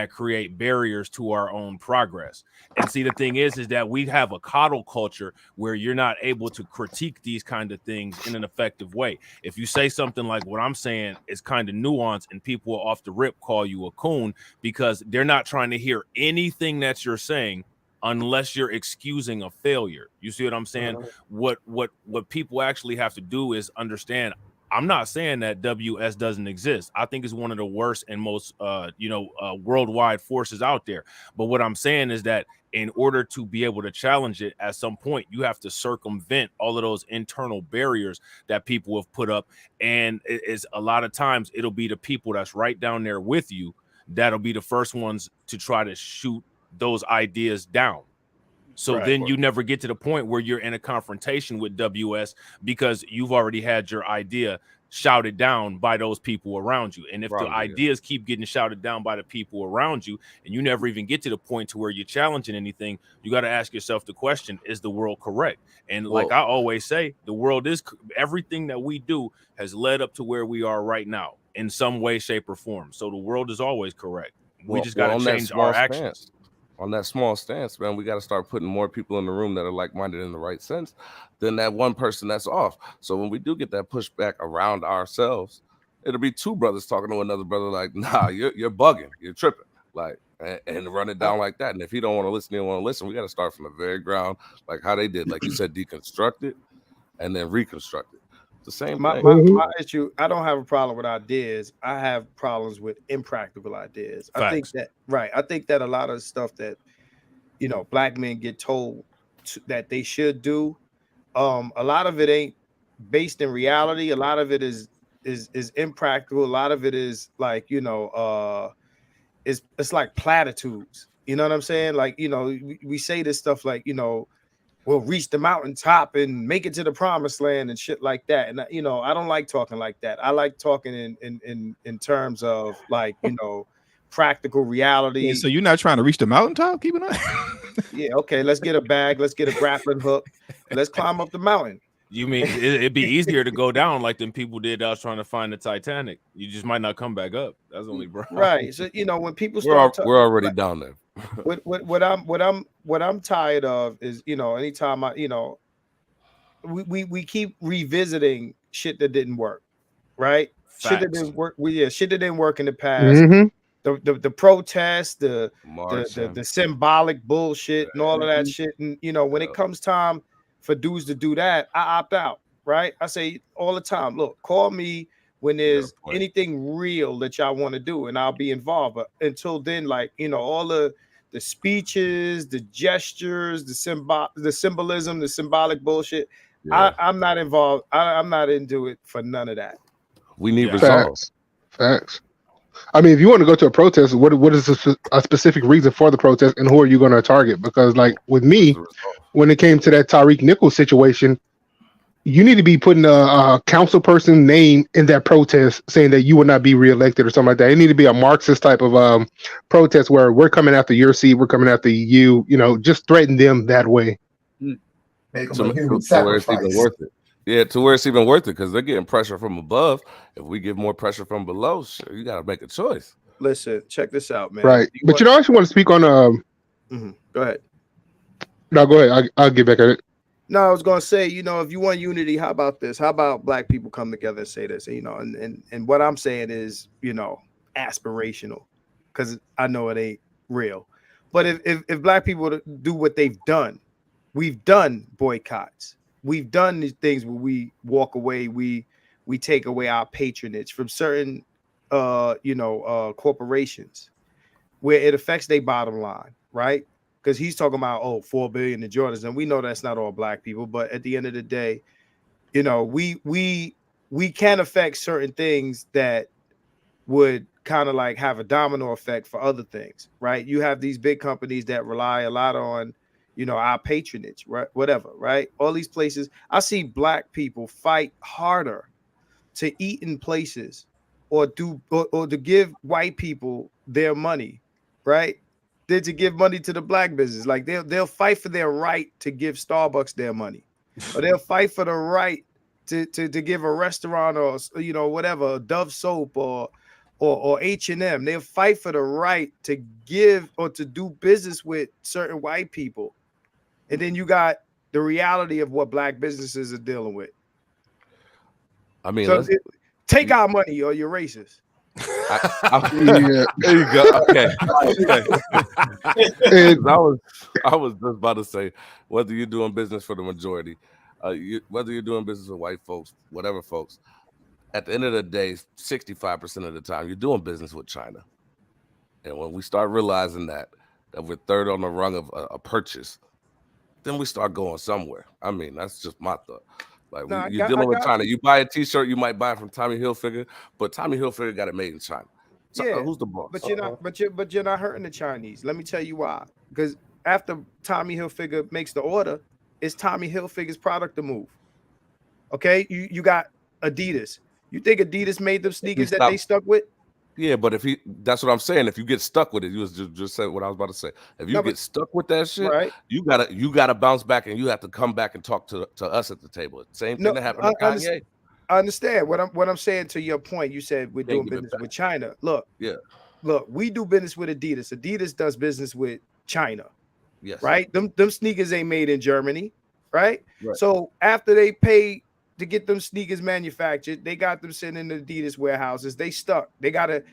S1: create barriers to our own progress. And see, the thing is that we have a coddle culture where you're not able to critique these kind of things in an effective way. If you say something like what I'm saying is kind of nuanced, and people will off the rip call you a coon because they're not trying to hear anything that you're saying unless you're excusing a failure. You see what I'm saying? What people actually have to do is understand, I'm not saying that WS doesn't exist. I think it's one of the worst and most worldwide forces out there. But what I'm saying is that in order to be able to challenge it at some point, you have to circumvent all of those internal barriers that people have put up. And it's a lot of times it'll be the people that's right down there with you that'll be the first ones to try to shoot those ideas down. So then you never get to the point where you're in a confrontation with WS because you've already had your idea shouted down by those people around you. And if the ideas keep getting shouted down by the people around you and you never even get to the point to where you're challenging anything, you got to ask yourself the question, is the world correct? And like I always say, the world is, everything that we do has led up to where we are right now in some way, shape, or form. So the world is always correct. We just got to change our actions.
S7: On that small stance, man, we got to start putting more people in the room that are like-minded in the right sense than that one person that's off. So when we do get that pushback around ourselves, it'll be two brothers talking to another brother like, nah, you're bugging, you're tripping, like, and run it down like that. And if he don't want to listen, he don't want to listen. We got to start from the very ground, like how they did, like you said, deconstruct it and then reconstruct it. The same thing.
S4: My issue, I don't have a problem with ideas. I have problems with impractical ideas.
S1: Facts.
S4: I think that a lot of stuff that black men get told that they should do, a lot of it ain't based in reality. A lot of it is impractical. A lot of it is like it's like platitudes. You know what I'm saying? Like we say this stuff like we'll reach the mountaintop and make it to the promised land and shit like that. And I don't like talking like that. I like talking in terms of like practical reality.
S3: Yeah, so you're not trying to reach the mountaintop? Keep it on.
S4: Yeah, okay. Let's get a bag. Let's get a grappling hook. Let's climb up the mountain.
S1: You mean it'd be easier to go down like them people did that was trying to find the Titanic? You just might not come back up. That's only
S4: right. So when people
S7: start, we're already down there.
S4: What I'm tired of is anytime we keep revisiting shit that didn't work, right?
S1: Facts.
S4: Shit that didn't work. Shit that didn't work in the past. The protests, the symbolic bullshit and all of that shit. And when it comes time for dudes to do that, I opt out, right? I say all the time, look, call me when there's anything real that y'all want to do, and I'll be involved. But until then, like all the speeches, the gestures, the symbolism, the symbolic bullshit, I'm not involved. I'm not into it for none of that.
S7: We need results.
S6: Facts. I mean, if you want to go to a protest, what is a specific reason for the protest, and who are you going to target? Because, like with me, when it came to that Tariq Nichols situation, you need to be putting a council person name in that protest, saying that you will not be reelected or something like that. It need to be a Marxist type of protest where we're coming after your seat, we're coming after you. Just threaten them that way.
S8: Make
S7: to
S8: them a human
S7: where it's
S8: sacrifice.
S7: even worth it. Yeah, to where it's even worth it, because they're getting pressure from above. If we get more pressure from below, sure, you got to make a choice.
S4: Listen, check this out, man.
S6: Right. But I actually want to speak on
S4: Go ahead.
S6: No, go ahead. I'll get back at it.
S4: No, I was gonna say, if you want unity, how about this? How about black people come together and say this? And what I'm saying is, aspirational, because I know it ain't real. But if black people do what they've done, we've done boycotts. We've done these things where we walk away, we take away our patronage from certain corporations where it affects their bottom line, right? Because he's talking about 4 billion in Jordans, and we know that's not all black people, but at the end of the day, we can affect certain things that would kind of like have a domino effect for other things, right? You have these big companies that rely a lot on our patronage, right? Whatever, right? All these places, I see black people fight harder to eat in places or to give white people their money, right? Than to give money to the black business. Like they'll fight for their right to give Starbucks their money, or they'll fight for the right to give a restaurant or whatever, Dove soap or H&M. They'll fight for the right to give or to do business with certain white people. And then you got the reality of what black businesses are dealing with.
S7: I mean,
S4: so take our money or you're racist.
S7: Yeah. There you go. Okay. I was just about to say, whether you're doing business for the majority, whether you're doing business with white folks, whatever folks, at the end of the day, 65% of the time, you're doing business with China. And when we start realizing that we're third on the rung of a purchase, then we start going somewhere. I mean, that's just my thought. Like you're dealing with China. You buy a T-shirt, you might buy it from Tommy Hilfiger, but Tommy Hilfiger got it made in China. So,
S4: yeah,
S7: who's the boss?
S4: But you're not hurting the Chinese. Let me tell you why. Because after Tommy Hilfiger makes the order, it's Tommy Hilfiger's product to move. Okay, you got Adidas. You think Adidas made them sneakers that they stuck with?
S7: Yeah, but that's what I'm saying. If you get stuck with it, you was just said what I was about to say. If you get stuck with that shit,
S4: right,
S7: you gotta bounce back and you have to come back and talk to us at the table. Same thing that happened to Kanye.
S4: I understand what I'm saying. To your point, you said we're doing business with China. Look, we do business with Adidas. Adidas does business with China.
S7: Yes,
S4: right. Them sneakers ain't made in Germany, right? So after they pay to get them sneakers manufactured, they got them sitting in the Adidas warehouses. They stuck. They gotta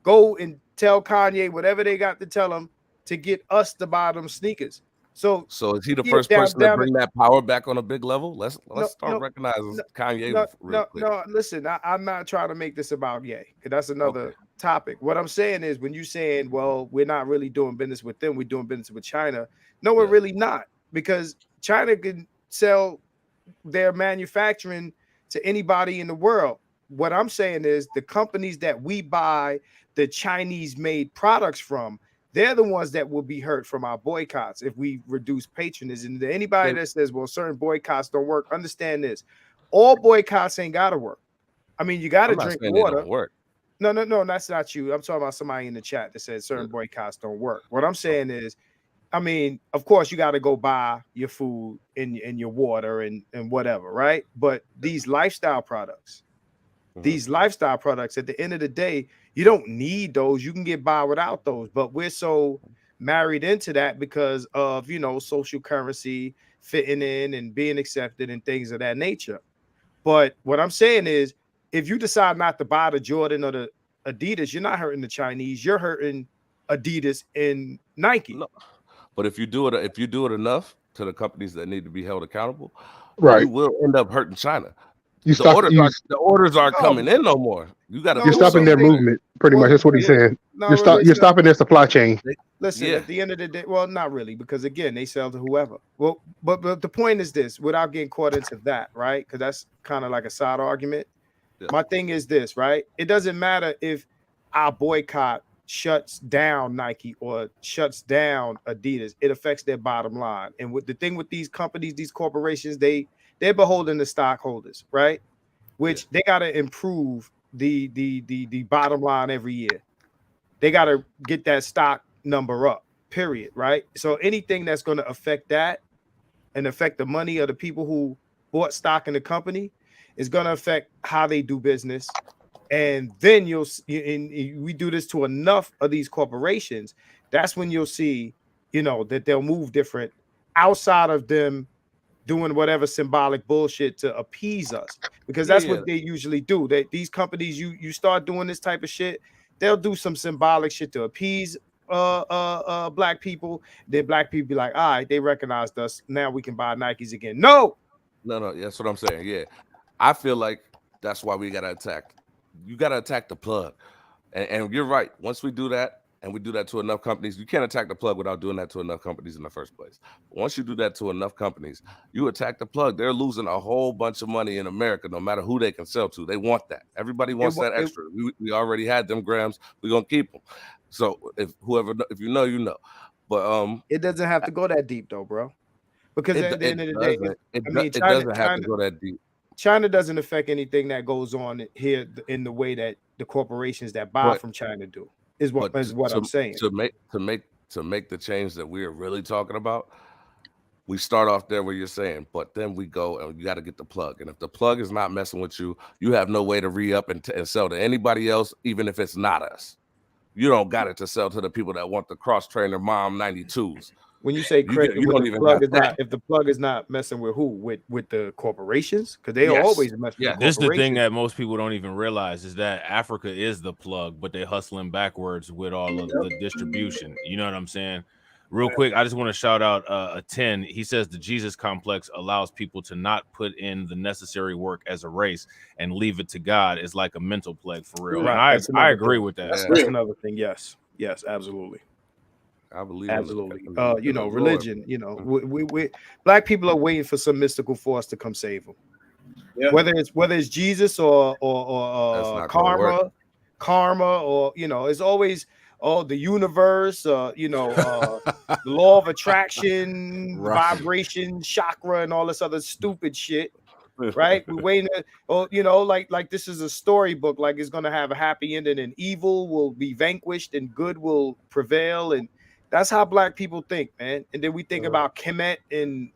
S4: go and tell Kanye whatever they got to tell him to get us to buy them sneakers. So
S7: is he the first person to bring that power back on a big level? Let's start recognizing Kanye.
S4: No, listen, I'm not trying to make this about Ye, because that's another topic. What I'm saying is, when you're saying, well, we're not really doing business with them, we're doing business with China. No, we're really not, because China can sell their manufacturing to anybody in the world. What I'm saying is the companies that we buy the Chinese made products from, they're the ones that will be hurt from our boycotts if we reduce patronism. And anybody that says, well, certain boycotts don't work, understand this. All boycotts ain't got to work. I mean, you got to drink water. No, that's not you. I'm talking about somebody in the chat that says certain boycotts don't work. What I'm saying is, I mean, of course, you got to go buy your food and your water and whatever, right? But these lifestyle products, at the end of the day, you don't need those. You can get by without those. But we're so married into that because of, social currency, fitting in and being accepted and things of that nature. But what I'm saying is, if you decide not to buy the Jordan or the Adidas, you're not hurting the Chinese. You're hurting Adidas and Nike.
S7: No. But if you do it enough to the companies that need to be held accountable, you will end up hurting China. The orders aren't coming in no more.
S6: You're stopping their movement, pretty much. That's what he's saying. You're stopping their supply chain.
S4: Listen, at the end of the day, well, not really, because again, they sell to whoever. Well, but the point is this, without getting caught into that, right? Because that's kind of like a side argument. My thing is this, right? It doesn't matter if our boycott shuts down Nike or shuts down Adidas. It affects their bottom line. And with the thing with these companies, these corporations, they're beholden to stockholders, right? Which they got to improve the bottom line every year. They got to get that stock number up, period, right? So anything that's going to affect that and affect the money of the people who bought stock in the company is going to affect how they do business. And then we do this to enough of these corporations, that's when you'll see, that they'll move different outside of them doing whatever symbolic bullshit to appease us, because that's what they usually do. These companies, you start doing this type of shit, they'll do some symbolic shit to appease black people. Then black people be like, all right, they recognized us. Now we can buy Nikes again. No,
S7: that's what I'm saying. Yeah, I feel like that's why we gotta attack. You gotta attack the plug, and you're right. Once we do that, and we do that to enough companies, you can't attack the plug without doing that to enough companies in the first place. Once you do that to enough companies, you attack the plug. They're losing a whole bunch of money in America, no matter who they can sell to. They want that. Everybody wants that extra. We already had them grams. We're gonna keep them. So if you know, you know. But
S4: it doesn't have to go that deep though, bro. Because at the end of the day,
S7: it doesn't have to go that deep.
S4: China doesn't affect anything that goes on here in the way that the corporations that buy from China do. Is what I'm saying.
S7: To make the change that we're really talking about, we start off there where you're saying, but then we go and you got to get the plug. And if the plug is not messing with you, you have no way to re-up and sell to anybody else, even if it's not us. You don't got it to sell to the people that want the cross-trainer mom 92s.
S4: When you say credit,
S7: you don't even have that.
S4: If the plug is not messing with who? With the corporations? Because they always mess with the
S1: This is the thing
S4: corporations.
S1: that most people don't even realize is that Africa is the plug, but they're hustling backwards with all of the distribution. You know what I'm saying? Real quick, I just want to shout out a 10. He says the Jesus complex allows people to not put in the necessary work as a race and leave it to God is like a mental plague for real.
S4: Right.
S1: And I agree with that.
S4: That's another thing. Yes, absolutely.
S7: I believe
S4: absolutely. Religion. We black people are waiting for some mystical force to come save them. Yeah. Whether it's Jesus or karma, or it's always the universe, the law of attraction, vibration, chakra, and all this other stupid shit. Right? We're waiting like this is a storybook, like it's gonna have a happy ending and evil will be vanquished and good will prevail, and that's how black people think, man. And then we think about Kemet in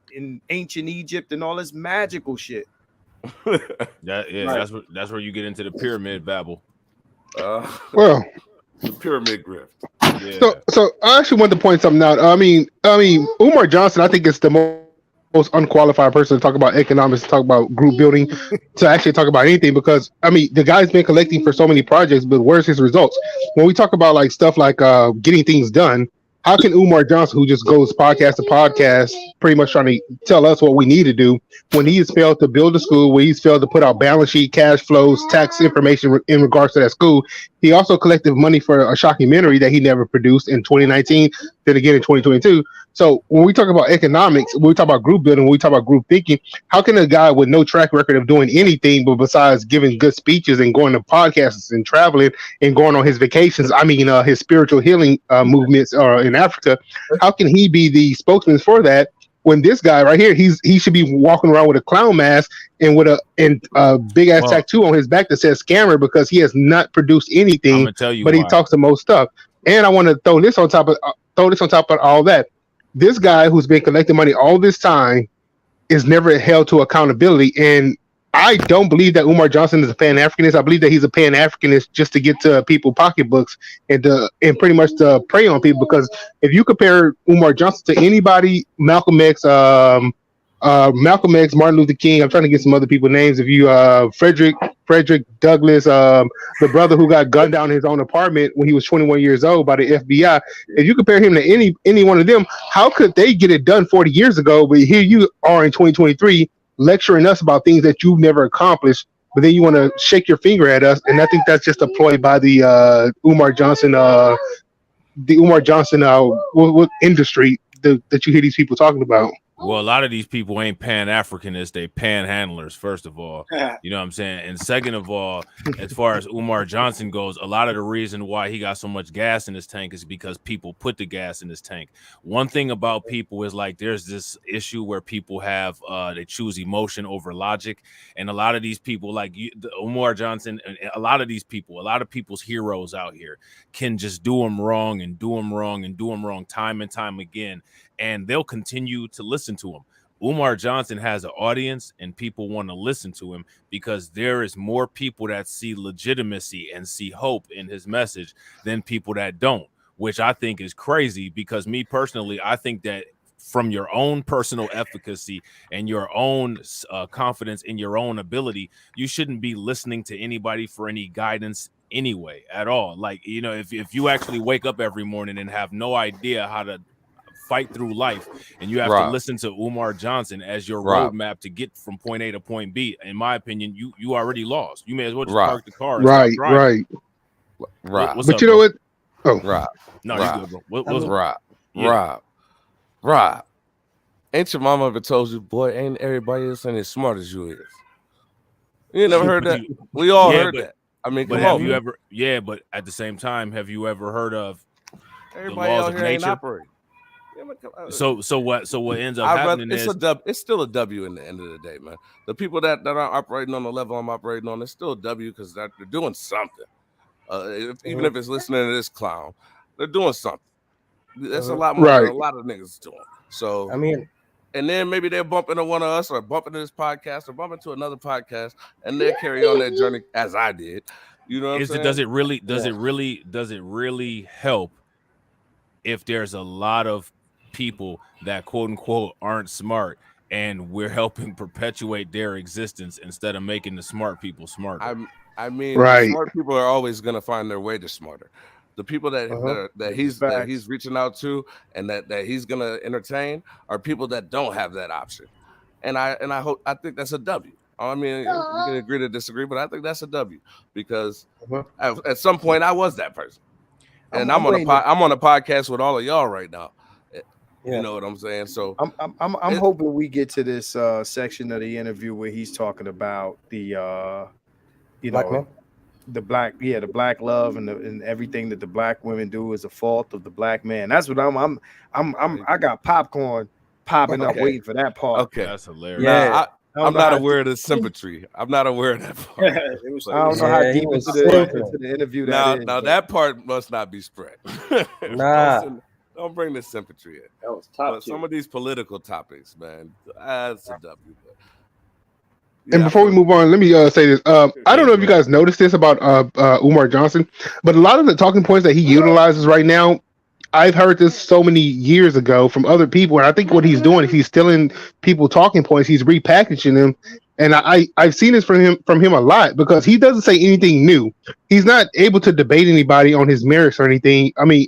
S4: ancient Egypt and all this magical shit.
S1: That's where you get into the pyramid babble.
S11: Well,
S7: the pyramid grift.
S11: Yeah. So I actually want to point something out. I mean, Umar Johnson, I think is the most unqualified person to talk about economics, to talk about group building, to actually talk about anything, because the guy's been collecting for so many projects, but where's his results? When we talk about like stuff like getting things done, how can Umar Johnson, who just goes podcast to podcast, pretty much trying to tell us what we need to do, when he has failed to build a school, when he's failed to put out balance sheet, cash flows, tax information in regards to that school? He also collected money for a shockumentary that he never produced in 2019, then again in 2022. So when we talk about economics, when we talk about group building, when we talk about group thinking, how can a guy with no track record of doing anything but besides giving good speeches and going to podcasts and traveling and going on his vacations, his spiritual healing movements in Africa, how can he be the spokesman for that when this guy right here, he should be walking around with a clown mask and with a big ass tattoo on his back that says scammer, because he has not produced anything, but he talks the most stuff. And I want to throw this on top of all that. This guy who's been collecting money all this time is never held to accountability. And I don't believe that Umar Johnson is a Pan-Africanist. I believe that he's a Pan-Africanist just to get to people's pocketbooks and pretty much to prey on people. Because if you compare Umar Johnson to anybody, Malcolm X, Martin Luther King, I'm trying to get some other people's names. If you Frederick Douglass, the brother who got gunned down in his own apartment when he was 21 years old by the FBI. If you compare him to any one of them, how could they get it done 40 years ago? But here you are in 2023 lecturing us about things that you've never accomplished, but then you want to shake your finger at us. And I think that's just a ploy by the Umar Johnson industry that you hear these people talking about.
S1: Well, a lot of these people ain't Pan-Africanists, they panhandlers, first of all. You know what I'm saying? And second of all, as far as Umar Johnson goes, a lot of the reason why he got so much gas in his tank is because people put the gas in his tank. One thing about people is like there's this issue where people have they choose emotion over logic. And a lot of these people, like Umar Johnson, and a lot of people's heroes out here can just do them wrong and do them wrong and do them wrong time and time again. And they'll continue to listen to him. Umar Johnson has an audience and people want to listen to him because there is more people that see legitimacy and see hope in his message than people that don't, which I think is crazy, because me personally, I think that from your own personal efficacy and your own confidence in your own ability, you shouldn't be listening to anybody for any guidance anyway at all. Like, if you actually wake up every morning and have no idea how to fight through life and you have to listen to Umar Johnson as your roadmap to get from point A to point B, in my opinion, you already lost. You may as well just park the car and stop driving.
S11: Right.
S1: What's
S11: but
S1: up,
S11: you know
S1: bro?
S11: what?
S7: Rob.
S1: No, you good, bro. What's
S7: Rob. Ain't your mama ever told you, boy, ain't everybody else ain't as smart as you is? You never heard that? We all heard that. I mean,
S1: but have you ever? Yeah, but at the same time, have you ever heard of
S7: everybody
S1: the laws
S7: out
S1: of
S7: here ain't
S1: nature?
S7: operating?
S1: So what ends up happening is
S7: it's still a W in the end of the day, man. The people that are operating on the level I'm operating on, it's still a W because they're doing something. Even if it's listening to this clown, they're doing something. That's a lot more than a lot of niggas doing. So
S2: I mean,
S7: and then maybe they'll bump into one of us or bump into this podcast or bump into another podcast and they'll carry on their journey as I did. You know what I'm saying?
S1: Does it really help if there's a lot of people that quote unquote aren't smart and we're helping perpetuate their existence instead of making the smart people smarter?
S7: I mean, the smart people are always going to find their way to smarter. The people that he's reaching out to and that he's going to entertain are people that don't have that option. And I think that's a W. I mean, we can agree to disagree, but I think that's a W because at some point I was that person. And I'm on a podcast with all of y'all right now. You know what I'm saying? So
S4: I'm hoping we get to this section of the interview where he's talking about the the black love and everything that the black women do is a fault of the black man. That's what I got popcorn popping up waiting for that part.
S7: Okay,
S1: that's hilarious.
S7: Yeah. I'm not aware of the symmetry. I'm not aware of that part.
S4: I don't know how deep into the interview that is.
S7: Now that part must not be spread. Don't bring the symmetry in.
S9: That was top.
S7: Some of these political topics, man, that's a W.
S11: And before we move on, let me say this. I don't know if you guys noticed this about Umar Johnson, but a lot of the talking points that he utilizes right now, I've heard this so many years ago from other people, and I think what he's doing is he's stealing people talking points, he's repackaging them, and I've seen this from him a lot because he doesn't say anything new. He's not able to debate anybody on his merits or anything. I mean,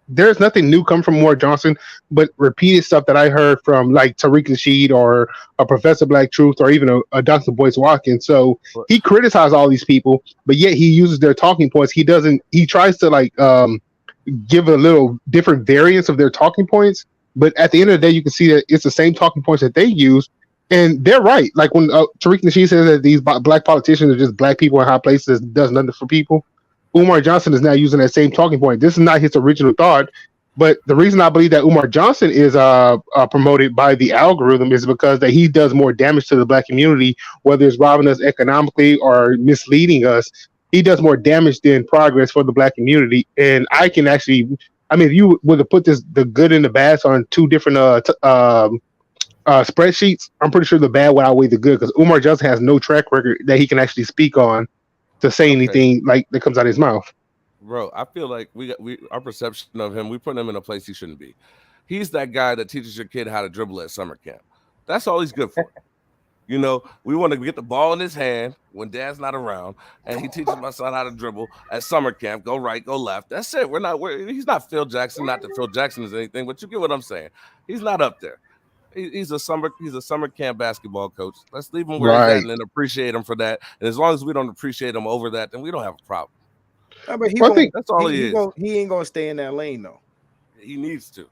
S11: there's nothing new come from Umar Johnson, but repeated stuff that I heard from like Tariq Nasheed or a Professor Black Truth or even a Dr. Boyce Watkins. So he criticizes all these people, but yet he uses their talking points. He tries to like give a little different variance of their talking points, but at the end of the day, you can see that it's the same talking points that they use, and they're right. Like when Tariq Nasheed says that these black politicians are just black people in high places, does nothing for people. Umar Johnson is now using that same talking point. This is not his original thought, but the reason I believe that Umar Johnson is promoted by the algorithm is because that he does more damage to the black community, whether it's robbing us economically or misleading us. He does more damage than progress for the black community. And I can actually, I mean, if you were to put the good and the bad on two different spreadsheets, I'm pretty sure the bad would outweigh the good because Umar Johnson has no track record that he can actually speak on to say anything like that comes out of his mouth.
S7: Bro, I feel like our perception of him, we put him in a place he shouldn't be. He's that guy that teaches your kid how to dribble at summer camp. That's all he's good for. You know, we want to get the ball in his hand when dad's not around, and he teaches my son how to dribble at summer camp, go right, go left. That's it. He's not Phil Jackson, not that Phil Jackson is anything, but you get what I'm saying. He's not up there. He's a summer camp basketball coach. Let's leave him where he's at and appreciate him for that. And as long as we don't appreciate him over that, then we don't have a problem.
S4: But that's all he is. He ain't gonna stay in that lane though.
S7: He needs to.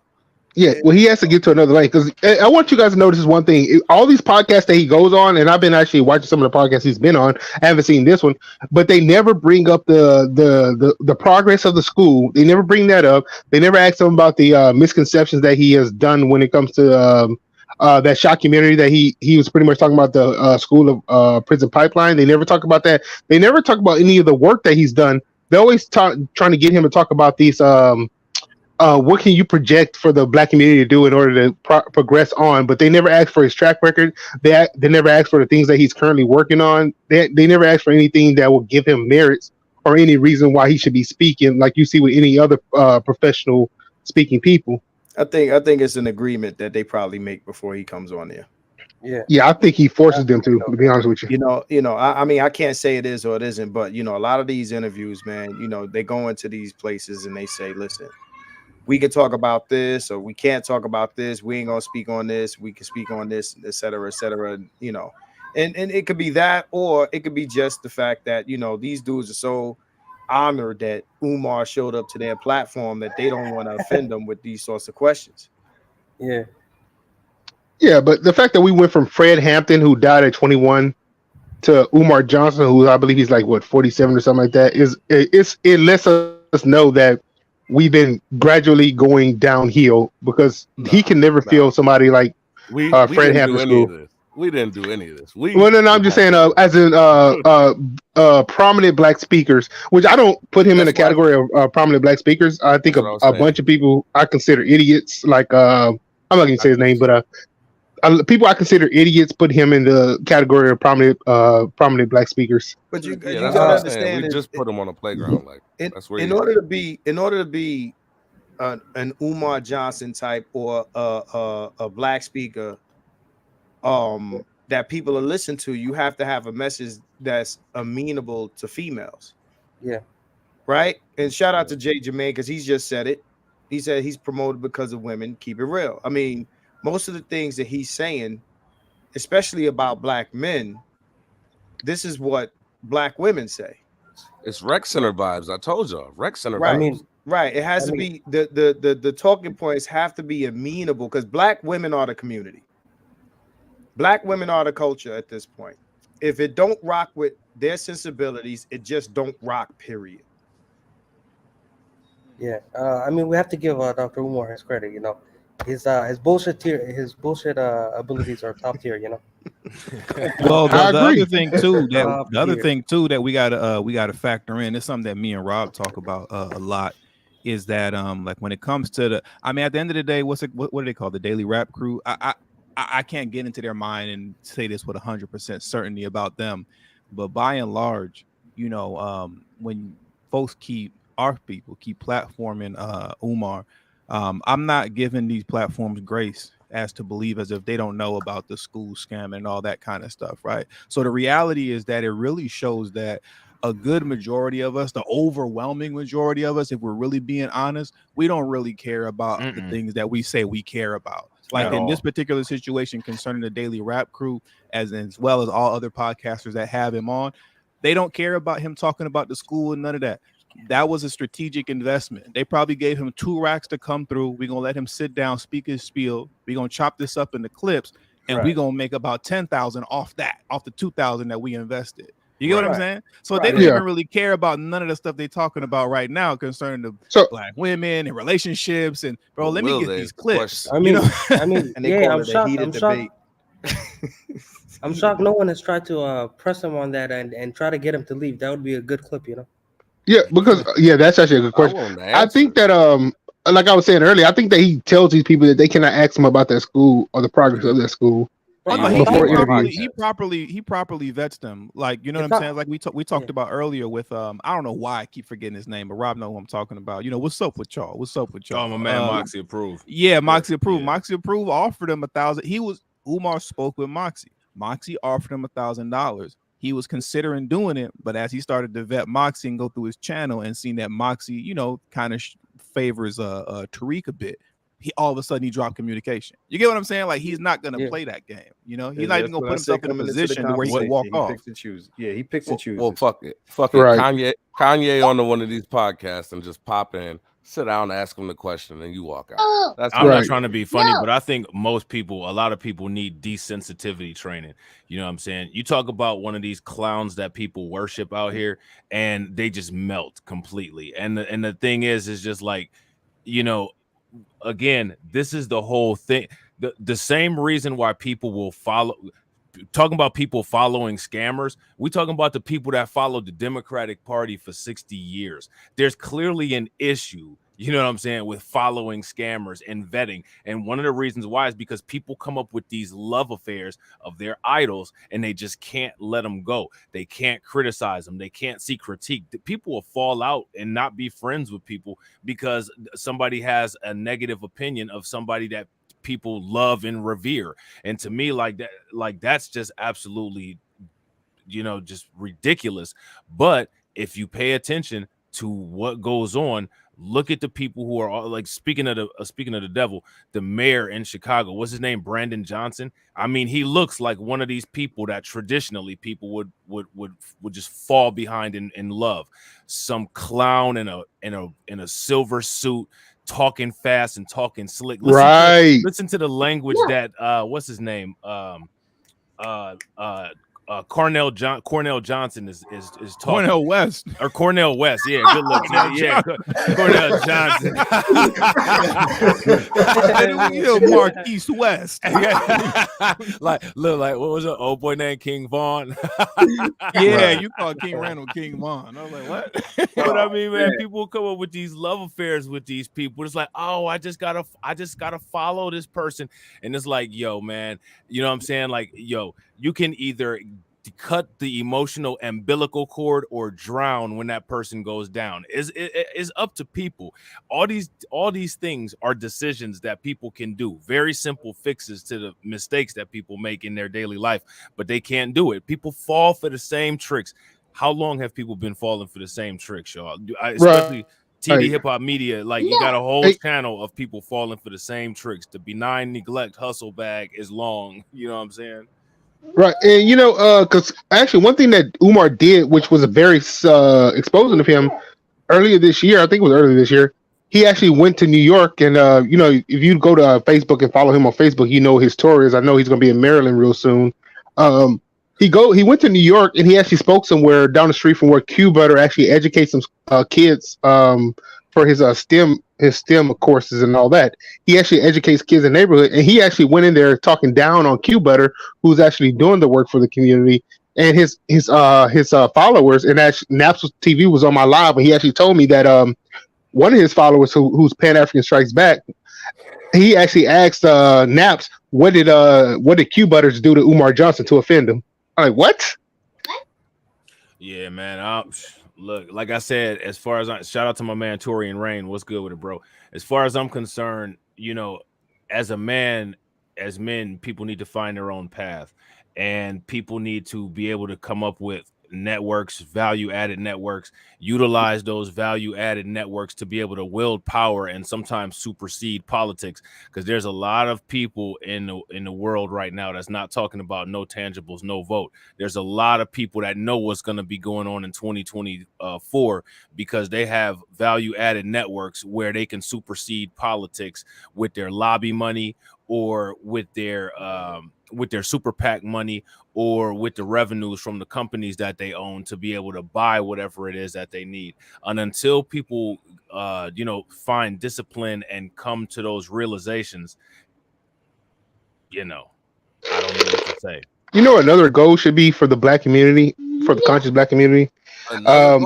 S11: Yeah, well, he has to get to another lane because I want you guys to notice one thing. All these podcasts that he goes on, and I've been actually watching some of the podcasts he's been on. I haven't seen this one, but they never bring up the progress of the school. They never bring that up. They never ask him about the misconceptions that he has done when it comes to that shockumentary that he was pretty much talking about the school of prison pipeline. They never talk about that. They never talk about any of the work that he's done. They always trying to get him to talk about these. What can you project for the black community to do in order to progress on? But they never ask for his track record. They never ask for the things that he's currently working on. They never ask for anything that will give him merits or any reason why he should be speaking like you see with any other professional speaking people.
S4: I think it's an agreement that they probably make before he comes on there.
S11: Yeah, I think he forces them to be honest with you.
S4: You know, I mean, I can't say it is or it isn't, but you know, a lot of these interviews, man, you know, they go into these places and they say, listen, we can talk about this or we can't talk about this. We ain't gonna speak on this. We can speak on this, et cetera, you know. And it could be that, or it could be just the fact that, you know, these dudes are so honored that Umar showed up to their platform that they don't want to offend them with these sorts of questions.
S11: Yeah, but the fact that we went from Fred Hampton, who died at 21, to Umar Johnson, who I believe he's like 47 or something like that, it lets us know that we've been gradually going downhill because he can never feel somebody like
S7: we
S11: Fred
S7: didn't
S11: Hampton
S7: do any
S11: School.
S7: of this. We didn't do any of this.
S11: Well, no, I'm just saying, as in prominent black speakers, which I don't put him in the category of prominent black speakers. I think a bunch of people I consider idiots. Like I'm not gonna say his name, but people I consider idiots put him in the category of prominent black speakers.
S4: But you
S7: that's
S4: gotta
S7: what I'm
S4: understand,
S7: saying. We just put him on a playground. Like that's where
S4: in order to be an Umar Johnson type or a black speaker that people are listening to, you have to have a message that's amenable to females.
S2: Yeah.
S4: Right. And shout out to Jay Jermaine, because he's just said it. He said he's promoted because of women. Keep it real. I mean, most of the things that he's saying, especially about black men, this is what black women say.
S7: It's rec center vibes. I told y'all, rec center
S4: Right.
S7: vibes.
S4: Right. It has to be the talking points have to be amenable, because black women are the community. Black women are the culture at this point. If it don't rock with their sensibilities, it just don't rock, period.
S2: Yeah. I mean, we have to give Dr. Umar his credit, you know. His bullshit abilities are top tier, you know.
S3: Well, the other thing too that we gotta factor in, is something that me and Rob talk about a lot, is that like when it comes to I mean, at the end of the day, what do they call the Daily Rap Crew? I can't get into their mind and say this with 100% certainty about them, but by and large, you know, when folks our people keep platforming Umar, I'm not giving these platforms grace as to believe as if they don't know about the school scam and all that kind of stuff, right? So the reality is that it really shows that a good majority of us, the overwhelming majority of us, if we're really being honest, we don't really care about the things that we say we care about. Like in this particular situation concerning the Daily Rap Crew, as well as all other podcasters that have him on, they don't care about him talking about the school and none of that. That was a strategic investment. They probably gave him 2 racks to come through. We're going to let him sit down, speak his spiel. We're going to chop this up into clips, and we're going to make about 10,000 off the 2,000 that we invested. You get what I'm saying? So they don't even really care about none of the stuff they're talking about right now concerning the black women and relationships. And bro, let me get these clips.
S2: I mean,
S4: yeah,
S2: I'm shocked. I'm shocked no one has tried to press him on that and try to get him to leave. That would be a good clip, you know.
S11: Yeah, because that's actually a good question. I think that like I was saying earlier, I think that he tells these people that they cannot ask him about their school or the progress of their school.
S3: He properly vets them, like, you know what I'm saying? Like we talked about earlier with I don't know why I keep forgetting his name, but Rob knows who I'm talking about. You know, what's up with y'all?
S1: Oh, my man, Moxie approved.
S3: Yeah, Moxie approved. Yeah. Moxie approved offered him $1,000. Umar spoke with Moxie. Moxie offered him $1,000. He was considering doing it, but as he started to vet Moxie and go through his channel and seen that Moxie, you know, kind of favors Tariq a bit, all of a sudden he dropped communication. You get what I'm saying? Like, he's not gonna play that game. You know, he's not even gonna put himself in a position where he can walk off.
S4: Picks and choose. Yeah, he picks and chooses.
S7: Well, fuck it.
S11: Right.
S7: Kanye on one of these podcasts and just pop in, sit down, ask him the question, and you walk out.
S1: I'm not trying to be funny, but I think a lot of people need desensitivity training. You know what I'm saying? You talk about one of these clowns that people worship out here, and they just melt completely. And the thing is just like, you know, again, this is the whole thing. The same reason why people will follow. Talking about people following scammers, we talking about the people that followed the Democratic Party for 60 years. There's clearly an issue, you know what I'm saying, with following scammers and vetting. And one of the reasons why is because people come up with these love affairs of their idols and they just can't let them go. They can't criticize them. They can't see critique. People will fall out and not be friends with people because somebody has a negative opinion of somebody that people love and revere. And to me, that's just absolutely, you know, just ridiculous. But if you pay attention to what goes on, look at the people who are like, speaking of the devil, the mayor in Chicago, what's his name? Brandon Johnson. I mean, he looks like one of these people that traditionally people would just fall behind in love. Some clown in a silver suit, talking fast and talking slick. Listen to the language that what's his name? Cornell Johnson is talking.
S3: Cornell West
S1: or Cornell West, yeah, good looks, yeah, Cornell Johnson.
S3: Marquise West.
S1: like look like what was it? Old boy named King Vaughn.
S3: Yeah, you call King Randall King Vaughn. I was like, what?
S1: But I mean, man, people come up with these love affairs with these people. It's like, oh, I just gotta follow this person, and it's like, yo, man, you know what I'm saying? Like, yo, you can either cut the emotional umbilical cord or drown when that person goes down. Is up to people. All these things are decisions that people can do. Very simple fixes to the mistakes that people make in their daily life, but they can't do it. People fall for the same tricks. How long have people been falling for the same tricks, y'all? Especially TV hip hop media, like you got a whole channel of people falling for the same tricks. The benign neglect hustle bag is long. You know what I'm saying?
S11: Right, and you know, because actually one thing that Umar did, which was a very exposing of him earlier this year, I think it was earlier this year, he actually went to New York, and you know, if you go to Facebook and follow him on Facebook, you know his story is. I know he's going to be in Maryland real soon. He went to New York, and he actually spoke somewhere down the street from where Q Butter actually educates some kids for his STEM courses and all that. He actually educates kids in the neighborhood, and he actually went in there talking down on Q Butter, who's actually doing the work for the community, and his followers. And actually, Naps TV was on my live, and he actually told me that one of his followers, who's Pan-African Strikes Back, he actually asked Naps, what did Q Butters do to Umar Johnson to offend him? I'm like, what?
S1: Yeah, man. Look, like I said, as far as shout out to my man Torian Rain. What's good with it, bro? As far as I'm concerned, you know, as men, people need to find their own path, and people need to be able to come up with networks, value-added networks, utilize those value-added networks to be able to wield power and sometimes supersede politics. Because there's a lot of people in the world right now that's not talking about no tangibles, no vote. There's a lot of people that know what's going to be going on in 2024 because they have value-added networks where they can supersede politics with their lobby money or with their super PAC money or with the revenues from the companies that they own to be able to buy whatever it is that they need. And until people, find discipline and come to those realizations, I don't know what to say.
S11: You know, another goal should be for the Black community, for the conscious Black community. A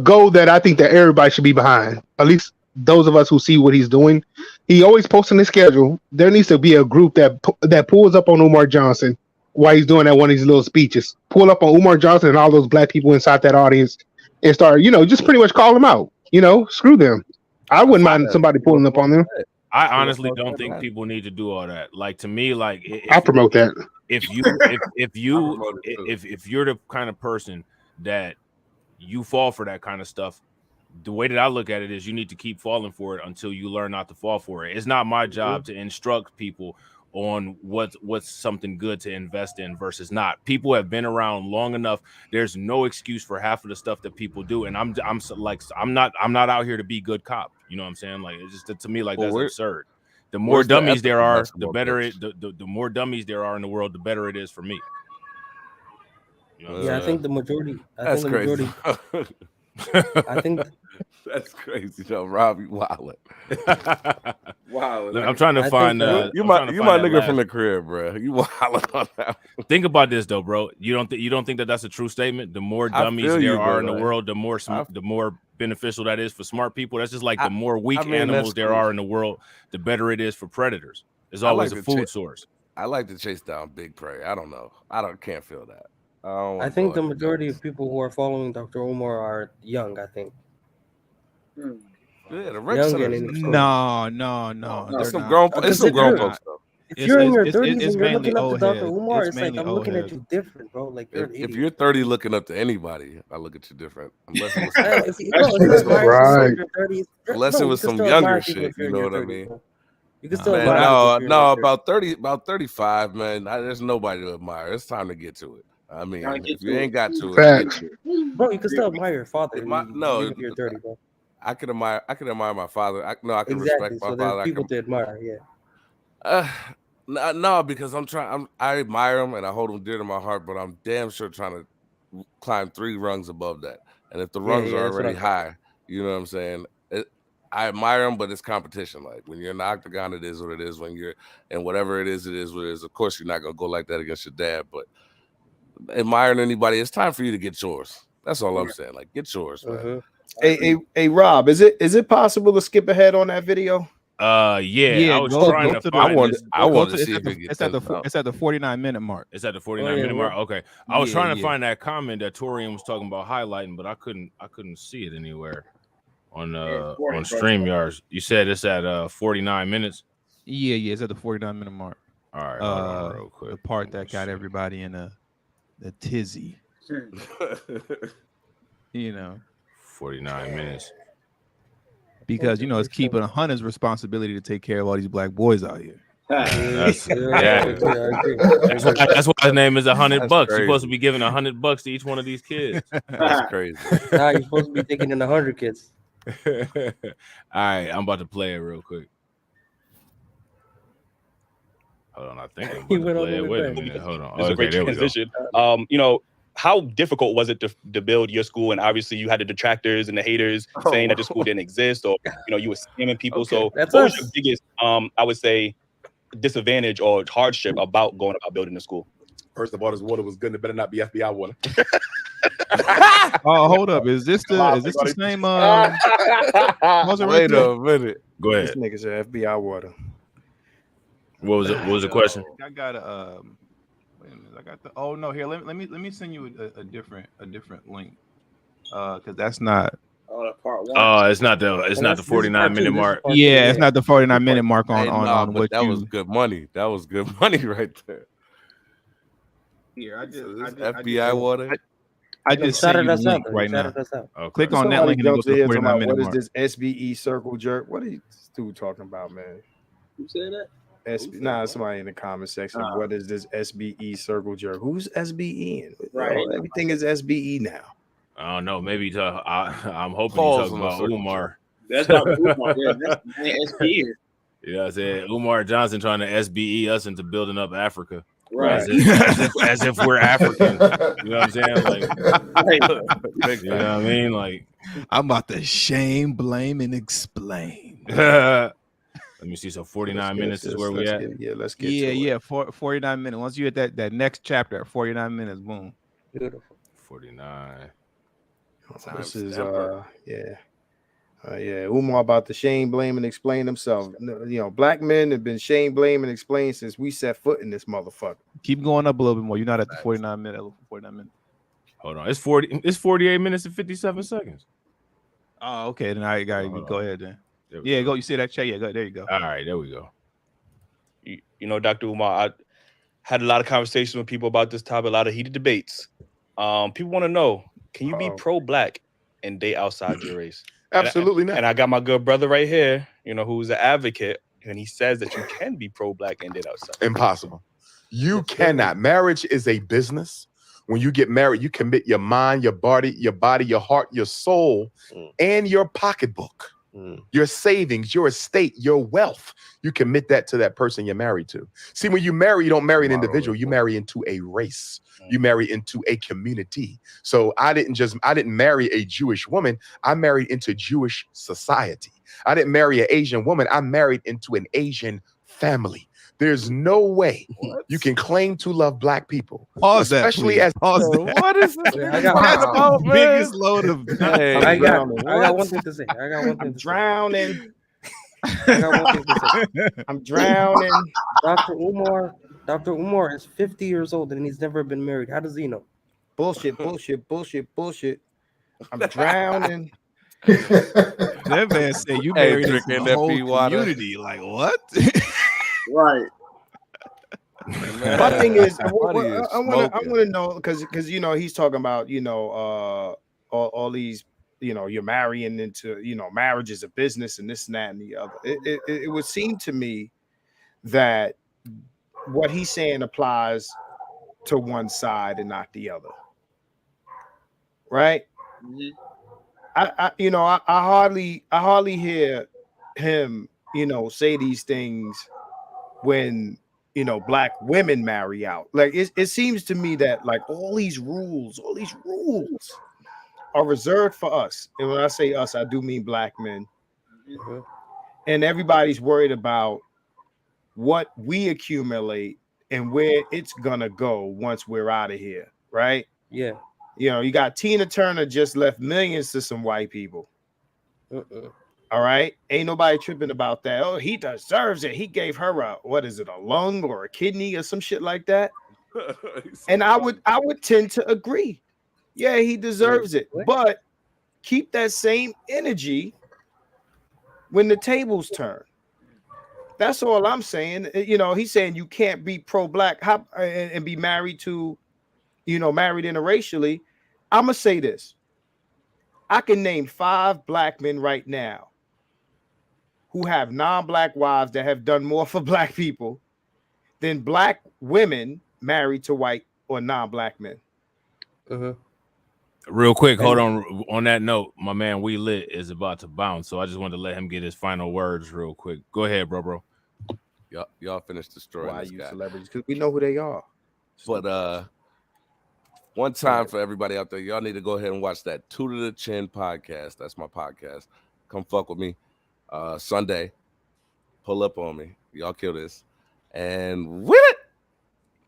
S11: goal that I think that everybody should be behind, at least those of us who see what he's doing. He always posts on his schedule. There needs to be a group that pulls up on Umar Johnson while he's doing that one of these little speeches. Pull up on Umar Johnson and all those Black people inside that audience and start, just pretty much call them out. Screw them. I wouldn't mind somebody pulling up on them.
S1: I honestly don't think people need to do all that. Like, to me, like
S11: I promote that.
S1: If you're the kind of person that you fall for that kind of stuff, the way that I look at it is you need to keep falling for it until you learn not to fall for it. It's not my job to instruct people on what's something good to invest in versus not. People have been around long enough. There's no excuse for half of the stuff that people do. And I'm not out here to be good cop. You know what I'm saying? Like, it's just, to me, like, that's absurd. The more dummies there are, the better the more dummies there are in the world, the better it is for me.
S2: I think the majority.
S7: That's crazy.
S2: I think
S7: that's crazy, though. Rob, you wildin'. Wow.
S1: I'm trying to find.
S7: You my nigga from the crib, bro. You wildin' on that.
S1: Think about this, though, bro. You don't think that that's a true statement? The more dummies there are in the world, the more beneficial that is for smart people. That's just like the more weak animals there are in the world, the better it is for predators. It's always a food source.
S7: I like to chase down big prey. I don't know. Can't feel that.
S2: I think the majority of people who are following Dr. Umar are young, I think.
S7: Yeah, the rich
S3: No.
S7: There's some grown folks though.
S2: If you're in your 30s and you're looking up to Dr. Umar, it's like I'm looking at you different, bro. Like,
S7: if you're 30 looking up to anybody, I look at you different. Unless it was some younger shit, you know what I mean?
S2: You can still
S7: about 35, man. There's nobody to admire. It's time to get to it. I mean, if you ain't got to it,
S2: bro, you can still admire your father.
S7: If
S2: you're 30, bro.
S7: I could admire my father. I can
S2: respect my
S7: father.
S2: People to admire, yeah.
S7: No, because I admire him and I hold him dear to my heart, but I'm damn sure trying to climb 3 rungs above that. And if the rungs are already high, you know what I'm saying? I admire him, but it's competition. Like when you're in the octagon, it is what it is. When you're in whatever it is what it is. Of course, you're not gonna go like that against your dad, but admiring anybody, it's time for you to get yours. That's all I'm saying. Like, get yours, man.
S4: Hey, Rob, is it possible to skip ahead on that video?
S1: Yeah, I was trying to find this.
S7: I wanted to see if
S3: it's at the 49-minute mark.
S1: It's at the 49-minute mark. Okay, I was trying to find that comment that Torian was talking about highlighting, but I couldn't see it anywhere on StreamYard. You said it's at 49 minutes.
S3: Yeah, it's at the 49-minute mark.
S1: All right, hold on real quick.
S3: The part that got everybody in a tizzy.
S1: 49 minutes.
S3: Because it's KeepItOneHunned's responsibility to take care of all these black boys out here.
S1: That's why his name is $100. You're supposed to be giving $100 to each one of these kids.
S7: That's crazy.
S2: Nah, you're supposed to be taking in 100 kids.
S1: All right, I'm about to play it real quick. Hold on, I think I'm about to play it. Wait a minute, hold on.
S12: It's a great transition. How difficult was it to build your school? And obviously, you had the detractors and the haters saying that the school didn't exist, or you were scamming people. Okay, so, what was your biggest, I would say, disadvantage or hardship about going about building the school?
S6: First of all, this water was good. It better not be FBI water.
S3: Oh, hold up! Is this the same?
S7: Wait a minute.
S1: Go ahead.
S4: This nigga said FBI water.
S1: What was it? What was the question?
S3: I got a. Wait a minute. I got the. Oh no! Here, let me send you a different link. Because that's not.
S9: Oh, part 1.
S1: Oh, it's not the 49-minute mark.
S3: Yeah, it's not the 49-minute mark on
S7: what that was good money. That was good money right there.
S3: Here, I just
S7: FBI water.
S3: I just sent you the link right now.
S1: Okay.
S3: Click on that link and go to the 49-minute mark.
S4: What is this SBE circle jerk? What are you dude talking about, man?
S9: Who said that?
S4: Somebody in the comment section. What is this SBE circle jerk? Who's SBE?
S9: Right.
S4: Everything is SBE now.
S1: I don't know. Maybe I'm hoping you're talking about Umar.
S9: That's not Umar. Yeah, that's SBE.
S1: Yeah, I said Umar Johnson trying to SBE us into building up Africa.
S9: Right.
S1: As if we're African. You know what I'm saying? Like, you know what I mean? Like,
S3: I'm about to shame, blame, and explain.
S1: Let me see. So 49 minutes is where we at.
S4: Let's get to it.
S3: 49 minutes. Once you hit that next chapter at 49 minutes, boom.
S2: Beautiful.
S1: 49.
S4: This is Umar about to shame, blame, and explain himself. Black men have been shame, blame, and explain since we set foot in this motherfucker.
S3: Keep going up a little bit more. You're not at the 49 minute. 49 minutes.
S1: Hold on. It's 48 minutes and 57 seconds.
S3: Oh, okay. Then I got to go ahead then. Yeah, go. You see that chat? Yeah, go. There you go.
S1: All right, there we go.
S12: Dr. Umar, I had a lot of conversations with people about this topic, a lot of heated debates. People want to know, can you be pro-black and date outside your race?
S6: Absolutely not.
S12: And I got my good brother right here, who's an advocate, and he says that you can be pro-black and date outside.
S6: Impossible. You cannot. Marriage is a business. When you get married, you commit your mind, your body, your heart, your soul, and your pocketbook. Your savings, your estate, your wealth. You commit that to that person you're married to. See, when you marry, you don't marry an individual. You marry into a race. You marry into a community. So I didn't marry a Jewish woman. I married into Jewish society. I didn't marry an Asian woman. I married into an Asian family. There's no way you can claim to love black people.
S3: Pause
S6: especially
S3: that,
S6: as
S7: what is this?
S3: I got the biggest load of.
S2: I got one thing to say.
S4: I'm drowning. I'm drowning.
S2: Dr. Umar is 50 years old and he's never been married. How does he know?
S4: Bullshit. I'm drowning.
S3: That man said you married
S7: drinking
S3: the whole
S7: that
S3: community. Like what?
S9: Right.
S4: My thing is, I want to know because he's talking about all these you're marrying into marriage is a business and this and that and the other. It would seem to me that what he's saying applies to one side and not the other, right?
S9: Mm-hmm.
S4: I hardly hear him say these things when black women marry out. Like it seems to me that like all these rules are reserved for us. And when I say us, I do mean black men. And everybody's worried about what we accumulate and where it's gonna go once we're out of here, right?
S2: Yeah.
S4: You got Tina Turner just left millions to some white people. All right, ain't nobody tripping about that. Oh, he deserves it. He gave her a lung or a kidney or some shit like that. And I would tend to agree. Yeah, he deserves it. But keep that same energy when the tables turn. That's all I'm saying. He's saying you can't be pro-black and be married to, married interracially. I'm gonna say this. I can name 5 black men right now who have non-black wives that have done more for black people than black women married to white or non-black men.
S1: Real quick, hold on that note. My man We Lit is about to bounce, so I just wanted to let him get his final words real quick. Go ahead, bro.
S7: Y'all finish destroying
S4: Why
S7: this
S4: you
S7: guy.
S4: celebrities? Because we know who they are.
S7: But one time for everybody out there, y'all need to go ahead and watch that Two to the Chin podcast. That's my podcast. Come fuck with me. Sunday. Pull up on me. Y'all kill this. And with it.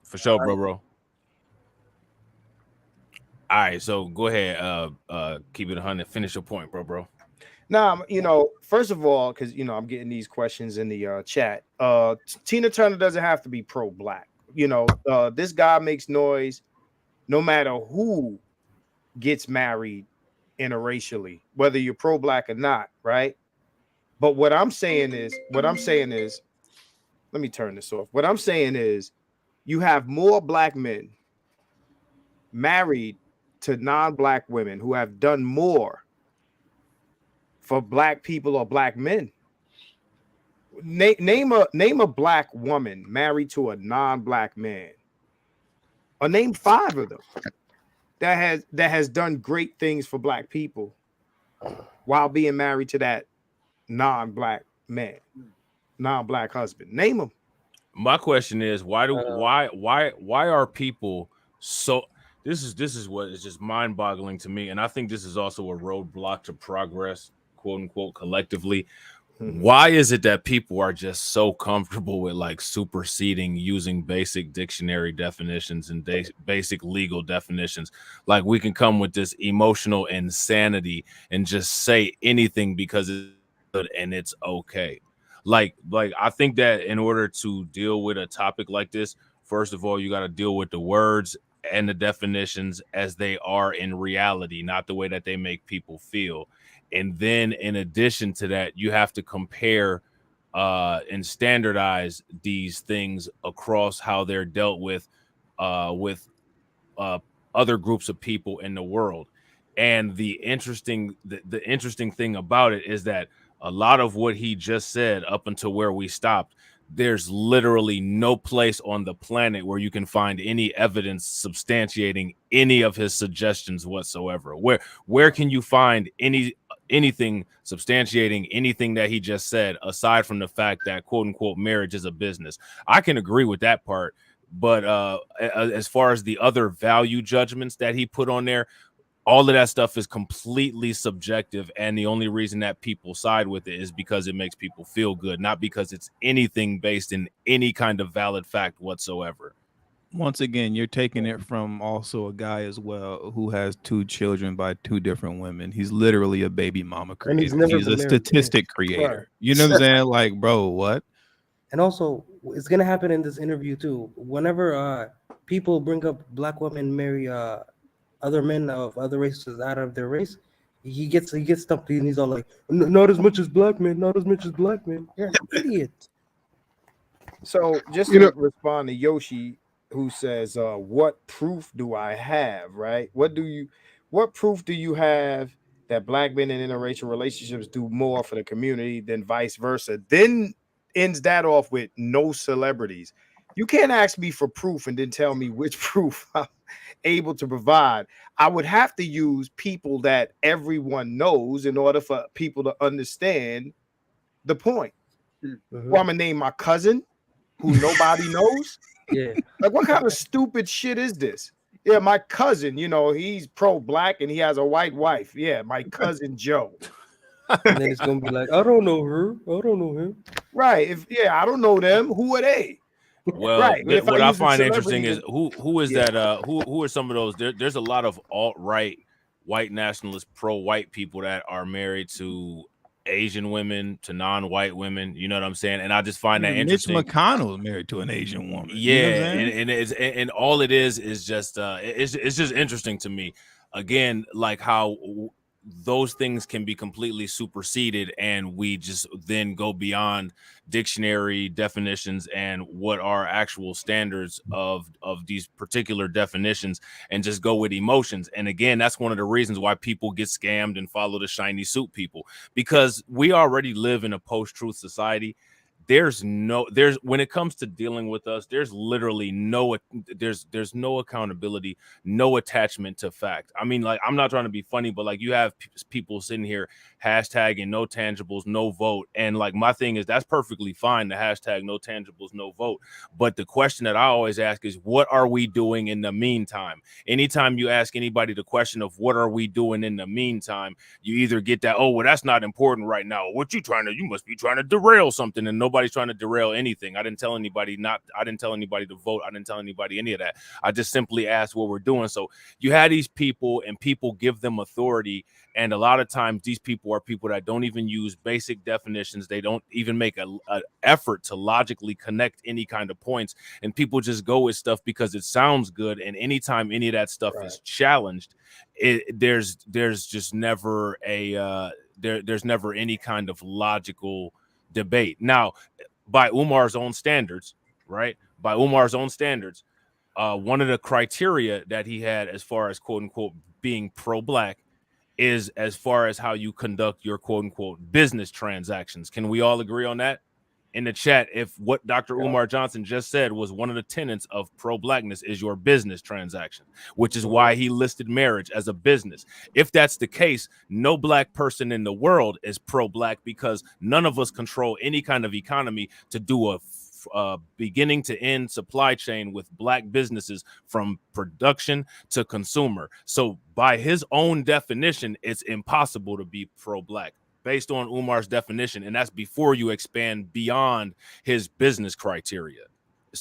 S1: For sure, bro. All right, so go ahead. Keep it 100. Finish your point, bro.
S4: Now, first of all, because I'm getting these questions in the chat. Tina Turner doesn't have to be pro-black. This guy makes noise no matter who gets married interracially, whether you're pro-black or not, right? But what I'm saying is, let me turn this off. What I'm saying is, you have more black men married to non-black women who have done more for black people or black men. Name a black woman married to a non-black man, or name 5 of them that has done great things for black people while being married to that non-black man, non-black husband. Name them.
S1: My question is, why are people so? This is what is just mind-boggling to me, and I think this is also a roadblock to progress, quote unquote, collectively. Why is it that people are just so comfortable with like superseding using basic dictionary definitions and basic legal definitions? Like we can come with this emotional insanity and just say anything because it's good and it's okay. Like I think that in order to deal with a topic like this, first of all, you got to deal with the words and the definitions as they are in reality, not the way that they make people feel. And then in addition to that, you have to compare and standardize these things across how they're dealt with other groups of people in the world. And the interesting thing about it is that a lot of what he just said up until where we stopped, there's literally no place on the planet where you can find any evidence substantiating any of his suggestions whatsoever. Where can you find anything substantiating anything that he just said, aside from the fact that quote unquote marriage is a business? I can agree with that part, but as far as the other value judgments that he put on there, all of that stuff is completely subjective, and the only reason that people side with it is because it makes people feel good, not because it's anything based in any kind of valid fact whatsoever.
S3: Once again, you're taking it from also a guy as well who has 2 children by 2 different women. He's literally a baby mama creator. He's a statistic creator. Right. You know what I'm saying? Like, bro, what?
S2: And also, it's gonna happen in this interview too. Whenever people bring up black women marry other men of other races out of their race, he gets stumped and he's all like, not as much as black men, not as much as black men. You're an idiot.
S4: So just to respond to Yoshi, who says, what proof do I have, right? What proof do you have that black men in interracial relationships do more for the community than vice versa? Then ends that off with no celebrities. You can't ask me for proof and then tell me which proof I'm able to provide. I would have to use people that everyone knows in order for people to understand the point. Well, I'm gonna name my cousin. who nobody knows?
S2: Yeah.
S4: Like, what kind of stupid shit is this? Yeah, my cousin, you know, he's pro-black and he has a white wife. Yeah, my cousin Joe.
S2: And then it's gonna be like, I don't know her. I don't know him.
S4: Right. I don't know them. Who are they?
S1: Well,
S4: right.
S1: what I find interesting is who is that? Who are some of those? There's a lot of alt-right white nationalist pro-white people that are married to Asian women, to non-white women. You know what I'm saying? And I just find that interesting.
S3: Mitch McConnell is married to an Asian woman.
S1: Yeah, you know and all it is just it's just interesting to me. Again, like how those things can be completely superseded, and we just then go beyond dictionary definitions and what are actual standards of these particular definitions, and just go with emotions. And again, that's one of the reasons why people get scammed and follow the shiny suit people, because we already live in a post-truth society. There's when it comes to dealing with us, there's literally no accountability, no attachment to fact. I mean, like, I'm not trying to be funny, but like, you have people sitting here hashtagging no tangibles, no vote. And like, my thing is, that's perfectly fine, the hashtag no tangibles, no vote. But the question that I always ask is, what are we doing in the meantime? Anytime you ask anybody the question of what are we doing in the meantime, you either get that, oh, well, that's not important right now. What you must be trying to derail something. And nobody's trying to derail anything. I didn't tell anybody to vote. I didn't tell anybody any of that. I just simply asked what we're doing. So you had these people, and people give them authority. And a lot of times these people are people that don't even use basic definitions. They don't even make an effort to logically connect any kind of points. And people just go with stuff because it sounds good. And anytime any of that stuff is challenged, there's just never there's never any kind of logical debate. Now, by Umar's own standards, right? By Umar's own standards, one of the criteria that he had as far as quote unquote being pro-black is as far as how you conduct your quote unquote business transactions. Can we all agree on that? In the chat, if what Dr. Umar Johnson just said was one of the tenets of pro-blackness is your business transaction, which is why he listed marriage as a business. If that's the case, no black person in the world is pro-black, because none of us control any kind of economy to do a beginning to end supply chain with black businesses from production to consumer. So by his own definition, it's impossible to be pro-black based on Umar's definition, and that's before you expand beyond his business criteria.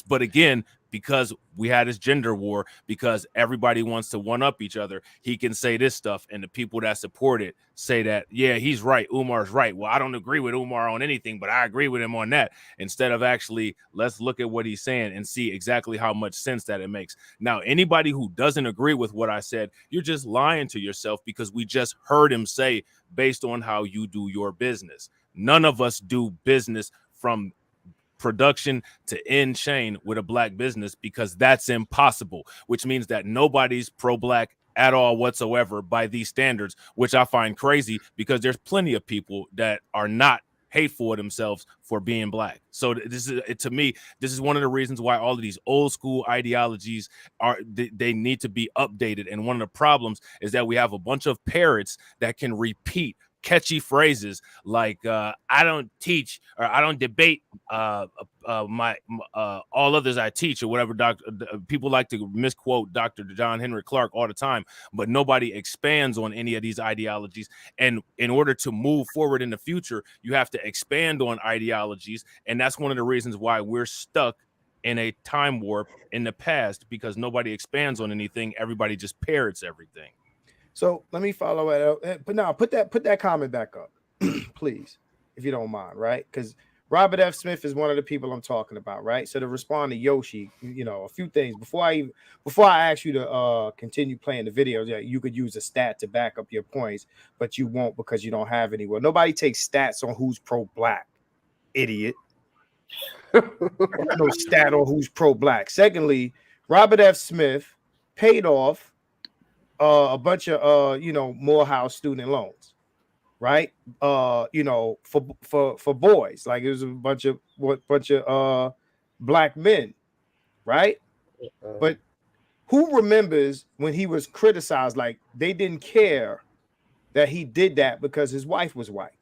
S1: But again, because we had this gender war, because everybody wants to one up each other, he can say this stuff, and the people that support it say that, yeah, he's right, Umar's right. Well, I don't agree with Umar on anything, but I agree with him on that. Instead of actually, let's look at what he's saying and see exactly how much sense that it makes. Now, anybody who doesn't agree with what I said, you're just lying to yourself, because we just heard him say, based on how you do your business. None of us do business from production to end chain with a black business, because that's impossible, which means that nobody's pro-black at all whatsoever by these standards, which I find crazy, because there's plenty of people that are not hateful of themselves for being black. So this is, to me, this is one of the reasons why all of these old school ideologies they need to be updated. And one of the problems is that we have a bunch of parrots that can repeat catchy phrases like I don't teach, or I don't debate all others I teach, or whatever. People like to misquote Dr. John Henry Clark all the time, but nobody expands on any of these ideologies. And in order to move forward in the future, you have to expand on ideologies. And that's one of the reasons why we're stuck in a time warp in the past, because nobody expands on anything. Everybody just parrots everything.
S4: So let me follow it up. But now put that comment back up, please, if you don't mind, right? Because Robert F. Smith is one of the people I'm talking about, right? So to respond to Yoshi, you know, a few things before I ask you to continue playing the videos. Yeah, you could use a stat to back up your points, but you won't, because you don't have any. Well, nobody takes stats on who's pro-black, idiot. No stat on who's pro-black. Secondly, Robert F. Smith paid off a bunch of Morehouse student loans, right? For boys, like it was a bunch of black men, right? But who remembers when he was criticized, like they didn't care that he did that because his wife was white?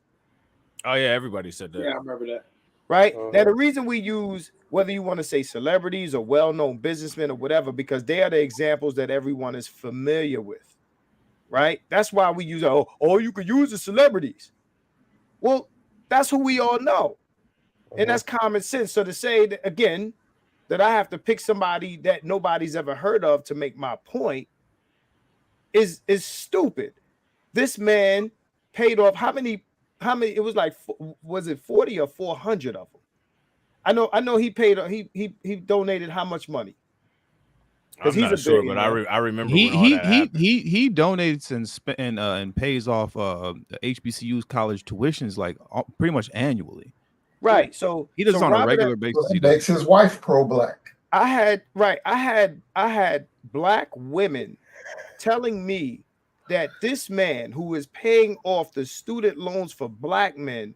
S1: Oh yeah, everybody said that.
S9: Yeah, I remember that.
S4: right? Now, the reason we use, whether you want to say celebrities or well-known businessmen or whatever, because they are the examples that everyone is familiar with, right? That's why we use, oh, you could use the celebrities. Well, that's who we all know. And that's common sense. So to say that, again, that I have to pick somebody that nobody's ever heard of to make my point is stupid. This man paid off how many, it was like, was it 40 or 400 of them? I know he paid, he donated how much money?
S1: I'm not sure, but I remember when all that happened.
S3: He donates and pays off the HBCU's college tuitions like pretty much annually.
S4: Right. So
S3: he does on a regular basis.
S8: He makes his wife pro-black.
S4: I had black women telling me that this man who is paying off the student loans for black men,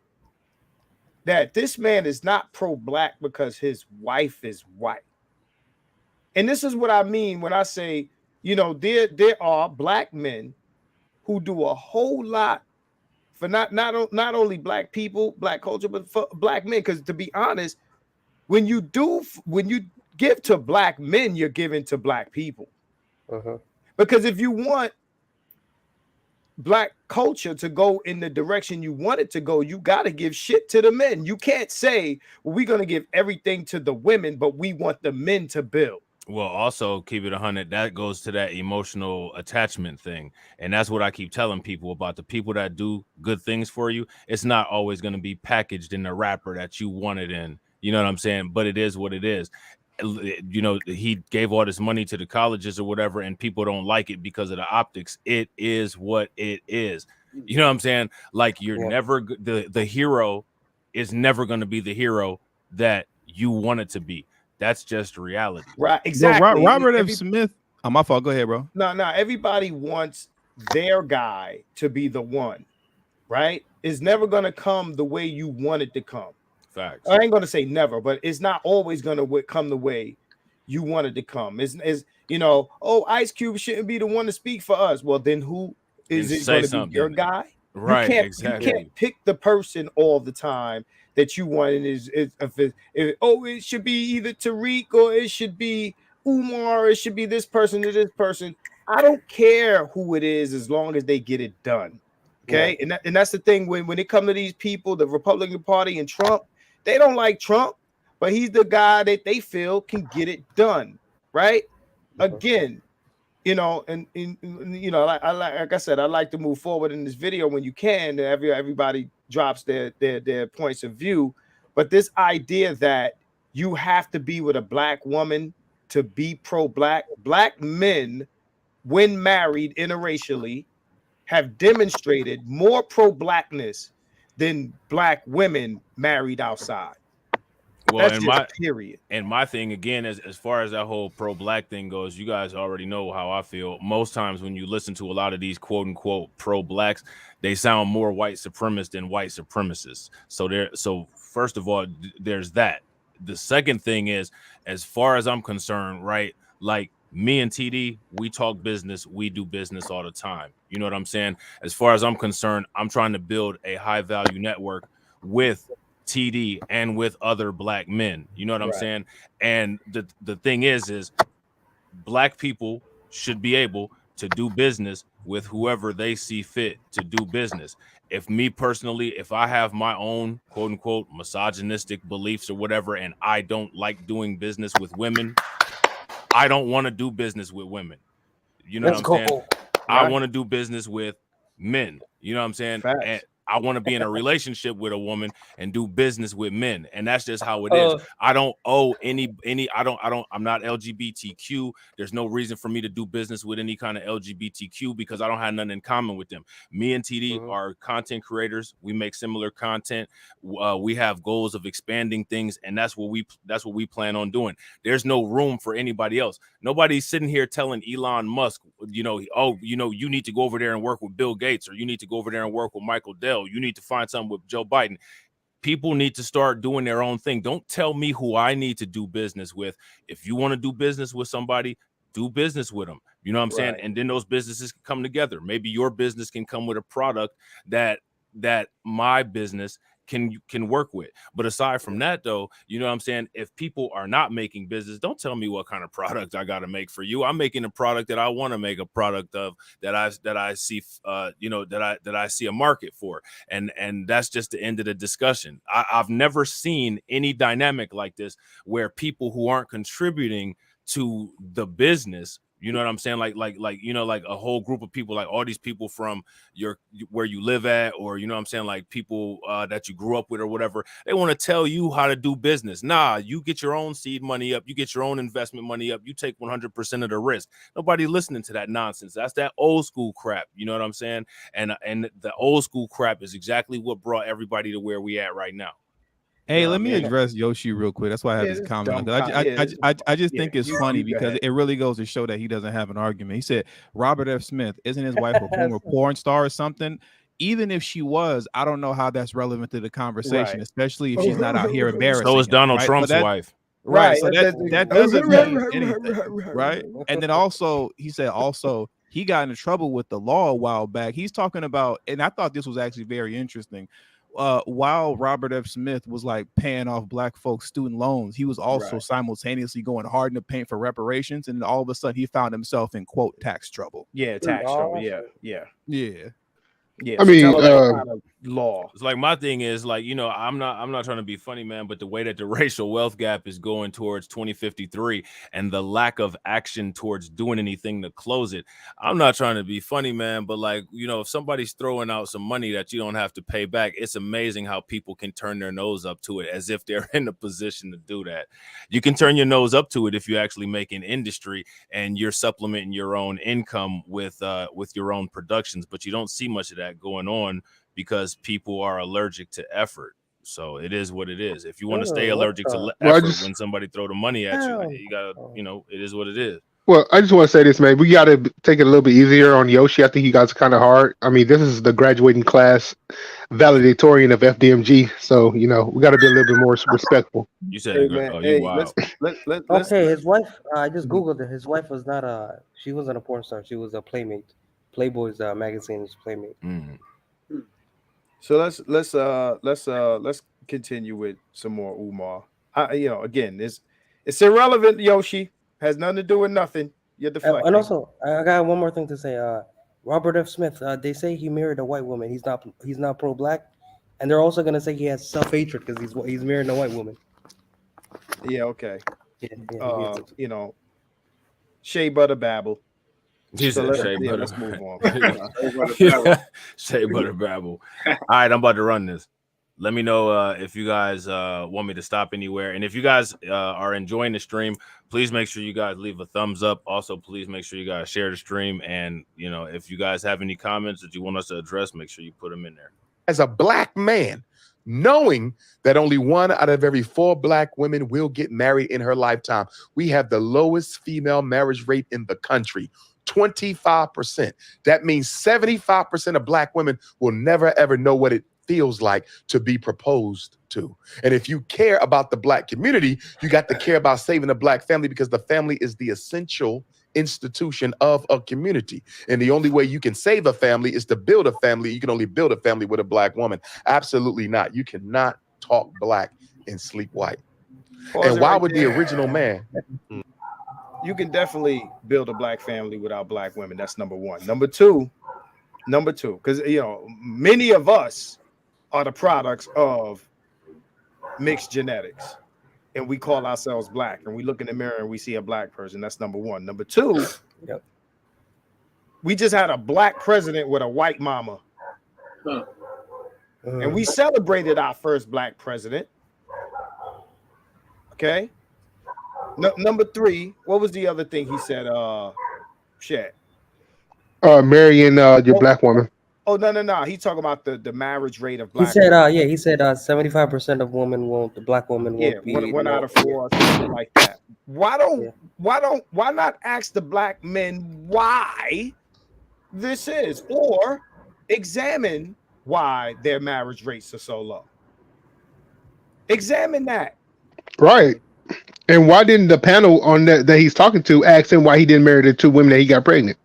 S4: that this man is not pro-black because his wife is white. And this is what I mean when I say, you know, there are black men who do a whole lot for not only black people, black culture, but for black men. Because to be honest, when you give to black men, you're giving to black people. Because if you want black culture to go in the direction you want it to go, you got to give shit to the men. You can't say, well, we're going to give everything to the women, but we want the men to build.
S1: Well, also keep it 100. That goes to that emotional attachment thing. And that's what I keep telling people about the people that do good things for you. It's not always going to be packaged in the wrapper that you want it in. You know what I'm saying? But it is what it is. You know, he gave all this money to the colleges or whatever, and people don't like it because of the optics. It is what it is. You know what I'm saying? Like you're never the hero is never going to be the hero that you want it to be. That's just reality.
S4: Right. Exactly.
S3: Robert F. Smith. Oh, my fault. Go ahead, bro.
S4: No, everybody wants their guy to be the one, right? It's never going to come the way you want it to come.
S1: Facts.
S4: I ain't going to say never, but it's not always going to come the way you want it to come. It's you know, oh, Ice Cube shouldn't be the one to speak for us. Well, then who is it going to be? Your guy?
S1: Right.
S4: You can't pick the person all the time that you want. And it should be either Tariq or it should be Umar, or it should be this person or this person. I don't care who it is as long as they get it done. Okay. Yeah. And that's the thing when it comes to these people, the Republican Party and Trump, they don't like Trump, but he's the guy that they feel can get it done. Right. Again, you know, and you know, like I said, I like to move forward in this video when you can. Everybody drops their points of view, but this idea that you have to be with a black woman to be pro-black, black men, when married interracially, have demonstrated more pro-blackness than black women married outside.
S1: Well, and my thing again, as far as that whole pro-black thing goes, you guys already know how I feel. Most times when you listen to a lot of these quote unquote pro-blacks, they sound more white supremacist than white supremacists. So first of all, there's that. The second thing is, as far as I'm concerned, right, like me and TD, we talk business, we do business all the time. You know what I'm saying? As far as I'm concerned, I'm trying to build a high value network with TD and with other black men. You know what I'm saying? And the thing is black people should be able to do business with whoever they see fit to do business. If me personally, if I have my own quote unquote misogynistic beliefs or whatever, and I don't like doing business with women, I don't want to do business with women. You know what I'm saying? I want to do business with men. You know what I'm saying? And I want to be in a relationship with a woman and do business with men. And that's just how it is. I don't owe I'm not LGBTQ. There's no reason for me to do business with any kind of LGBTQ because I don't have nothing in common with them. Me and TD are content creators. We make similar content. We have goals of expanding things, and that's what we plan on doing. There's no room for anybody else. Nobody's sitting here telling Elon Musk, you need to go over there and work with Bill Gates, or you need to go over there and work with Michael Dell. You need to find something with Joe Biden. People need to start doing their own thing. Don't tell me who I need to do business with. If you want to do business with somebody, do business with them. You know what I'm saying? And then those businesses can come together. Maybe your business can come with a product that my business can work with. But aside from that, though, you know what I'm saying? If people are not making business, don't tell me what kind of product I got to make for you. I'm making a product that I want to make a product of, that I see, that I see a market for, and that's just the end of the discussion. I've never seen any dynamic like this where people who aren't contributing to the business, you know what I'm saying, like a whole group of people, like all these people from where you live at, or you know what I'm saying, like people that you grew up with or whatever, they want to tell you how to do business. Nah, you get your own seed money up, you get your own investment money up, you take 100% of the risk. Nobody listening to that nonsense. That's that old school crap, you know what I'm saying? And the old school crap is exactly what brought everybody to where we at right now.
S3: Hey, let me address Yoshi real quick. That's why I have this comment. I just think it's funny because it really goes to show that he doesn't have an argument. He said, Robert F. Smith, isn't his wife a former porn star or something? Even if she was, I don't know how that's relevant to the conversation, especially if she's not out here embarrassing.
S1: So is Donald Trump's wife.
S3: Right. So that doesn't mean anything. Right. And then also, he said he got into trouble with the law a while back. He's talking about, and I thought this was actually very interesting. While Robert F. Smith was like paying off black folks' student loans, he was also simultaneously going hard in the paint for reparations, and all of a sudden he found himself in quote tax trouble.
S4: Yeah, tax trouble. Yeah.
S11: I mean,
S4: law.
S1: It's like, my thing is, like, you know, I'm not trying to be funny, man, but the way that the racial wealth gap is going towards 2053 and the lack of action towards doing anything to close it, I'm not trying to be funny, man, but like, you know, if somebody's throwing out some money that you don't have to pay back, it's amazing how people can turn their nose up to it as if they're in a position to do that. You can turn your nose up to it if you actually make an industry and you're supplementing your own income with your own productions, but you don't see much of that going on because people are allergic to effort. So it is what it is. If you want to stay allergic to effort when somebody throw the money at you, you gotta, you know, it is what it is.
S11: Well, I just want to say this, man. We got to take it a little bit easier on Yoshi. I think you guys are kind of hard. I mean, this is the graduating class valedictorian of FDMG. So, you know, we got to be a little bit more respectful.
S1: You said, you wild.
S2: Okay, his wife, I just Googled it. His wife was not she wasn't a porn star. She was a playmate. Playboy's magazine's playmate.
S1: Mm-hmm.
S4: So let's continue with some more Umar. You know, again, it's irrelevant, Yoshi. Has nothing to do with nothing. You're deflecting.
S2: And also, I got one more thing to say. Robert F. Smith, they say he married a white woman. He's not pro-black, and they're also gonna say he has self-hatred because he's marrying a white woman.
S4: Yeah. Okay. You know, Shea Butter Babble.
S1: Let's
S4: move on.
S1: Shea Butter Babble. All right, I'm about to run this. Let me know if you guys want me to stop anywhere. And if you guys are enjoying the stream, please make sure you guys leave a thumbs up. Also, please make sure you guys share the stream. And, you know, if you guys have any comments that you want us to address, make sure you put them in there.
S6: As a black man, knowing that only 1 out of every 4 black women will get married in her lifetime, we have the lowest female marriage rate in the country. 25%. That means 75% of black women will never, ever know what it feels like to be proposed to. And if you care about the black community, you got to care about saving the black family, because the family is the essential institution of a community. And the only way you can save a family is to build a family. You can only build a family with a black woman. Absolutely not. You cannot talk black and sleep white. And why would the original man?
S4: You can definitely build a black family without black women. That's number one. Number two, because, you know, many of us are the products of mixed genetics, and we call ourselves black, and we look in the mirror and we see a black person. That's number one. Number two, we just had a black president with a white mama, and we celebrated our first black president. Okay. Number three, what was the other thing he said? Shit.
S11: Marrying your black woman.
S4: Oh, no. He's talking about the marriage rate of black.
S2: He said, women. He said 75% of women won't. The black woman won't be.
S4: One out of 4, or something like that. Why not ask the black men why this is, or examine why their marriage rates are so low? Examine that.
S11: Right. And why didn't the panel on that he's talking to ask him why he didn't marry the 2 women that he got pregnant?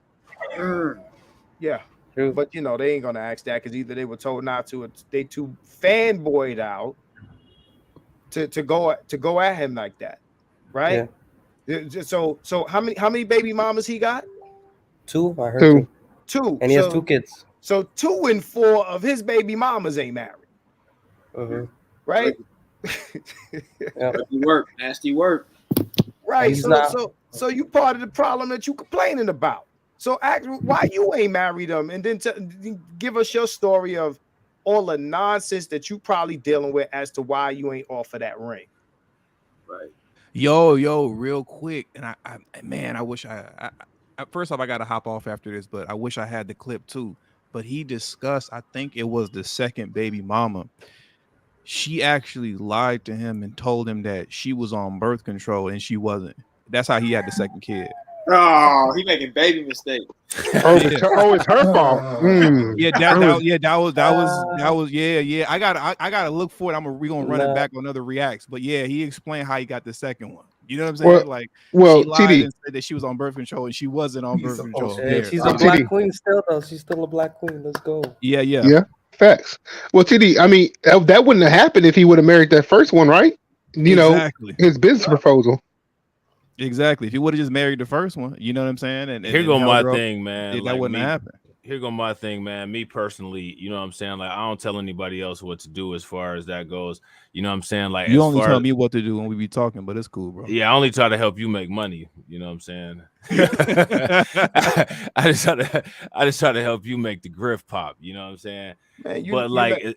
S4: Yeah.
S2: True.
S4: But they ain't gonna ask that because either they were told not to, or they too fanboyed out to go at him like that, right? Yeah. So how many baby mamas he got?
S2: 2. I heard
S4: 2.
S2: And he has 2 kids.
S4: So 2 and 4 of his baby mamas ain't married. Right?
S9: Nasty work.
S4: Right. So you part of the problem that you complaining about. So ask why you ain't married them, and then give us your story of all the nonsense that you probably dealing with as to why you ain't off of that ring.
S9: Right.
S3: Yo, real quick, and I wish I first off I gotta hop off after this, but I wish I had the clip too. But he discussed, I think it was the second baby mama. She actually lied to him and told him that she was on birth control and she wasn't. That's how he had the second kid.
S9: Oh, he making baby mistakes.
S11: It's her fault.
S3: Yeah, that was yeah. I gotta look for it. We gonna run it back on other reacts. But yeah, he explained how he got the second one. You know what I'm saying? She lied
S11: TD.
S3: and said that she was on birth control and she wasn't on birth control.
S2: She's a black queen still, though. She's still a black queen. Let's go.
S3: Yeah.
S11: Facts. Well, TD, I mean, that wouldn't have happened if he would have married that first one, right?
S3: Exactly.
S11: His business proposal.
S3: Exactly. If he would have just married the first one, you know what I'm saying? And
S1: here go my thing, man.
S3: That wouldn't happen.
S1: Here go my thing, man. Me personally, you know what I'm saying? Like, I don't tell anybody else what to do as far as that goes. You know what I'm saying? Like,
S3: you only tell me what to do when we be talking, but it's cool, bro.
S1: Yeah, I only try to help you make money. You know what I'm saying? I just try to help you make the griff pop. You know what I'm saying?
S4: Man,
S1: go ahead.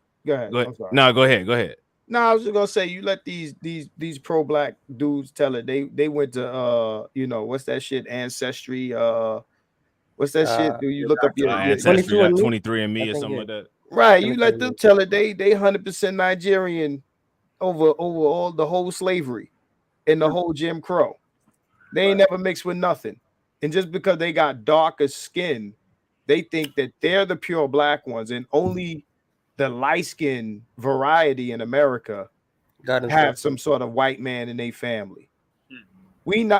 S4: No,
S1: go ahead.
S4: No, I was just gonna say, you let these pro-black dudes tell it. They went to what's that shit? Ancestry. What's that shit? Do you look up your
S1: Ancestry, 23andMe or something like that?
S4: Right. You let them tell it. They 100% Nigerian over all the whole slavery and the whole Jim Crow. They ain't never mixed with nothing. And just because they got darker skin, they think that they're the pure black ones, and only the light-skinned variety in America have some sort of white man in their family. We're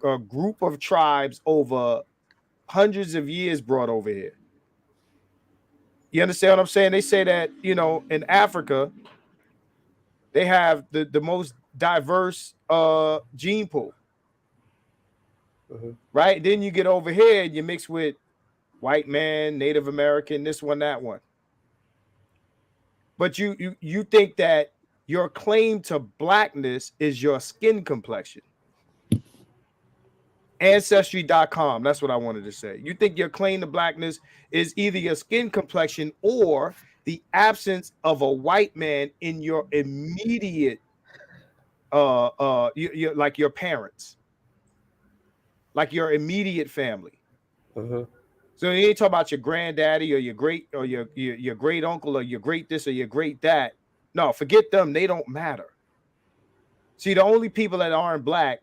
S4: a group of tribes over hundreds of years brought over here. You understand what I'm saying? They say that, in Africa, they have the most diverse gene pool. Right? Then you get over here and you mix with white man, Native American, this one, that one. But you think that your claim to blackness is your skin complexion. Ancestry.com. That's what I wanted to say. You think your claim to blackness is either your skin complexion or the absence of a white man in your immediate like your parents, like your immediate family. So you ain't talking about your granddaddy or your great or your great uncle or your great this or your great that. No, forget them. They don't matter. See, the only people that aren't black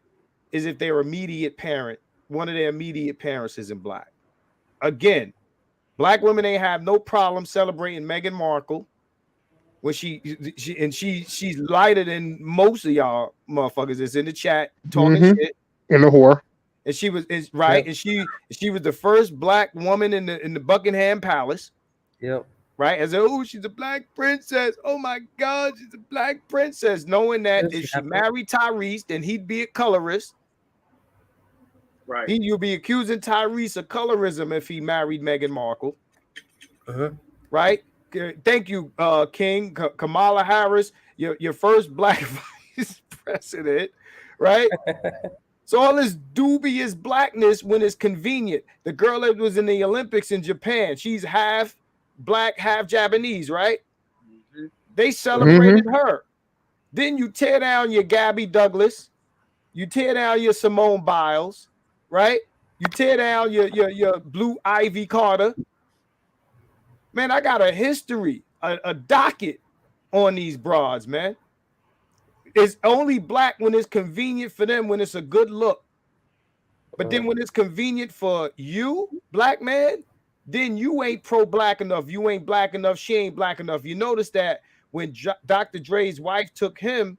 S4: is if their immediate parent, one of their immediate parents isn't black. Again, black women ain't have no problem celebrating Meghan Markle when she's lighter than most of y'all motherfuckers that's in the chat talking shit.
S11: In the whore.
S4: And she was right, and she was the first black woman in the Buckingham Palace.
S2: Yep.
S4: Right, as she's a black princess. Oh my God, she's a black princess. Knowing that if she married Tyrese, then he'd be a colorist.
S9: Right,
S4: you'll be accusing Tyrese of colorism if he married Meghan Markle. Right. Thank you, King. Kamala Harris, your first black vice president. Right. So all this dubious blackness when it's convenient. The girl that was in the Olympics in Japan, she's half black, half Japanese, right? They celebrated her. Then you tear down your Gabby Douglas, you tear down your Simone Biles, right? You tear down your Blue Ivy Carter. Man, I got a history, a docket on these broads, man. It's only black when it's convenient for them, when it's a good look. But then when it's convenient for you, black man, then you ain't pro-black enough. You ain't black enough. She ain't black enough. You notice that when Dr. Dre's wife took him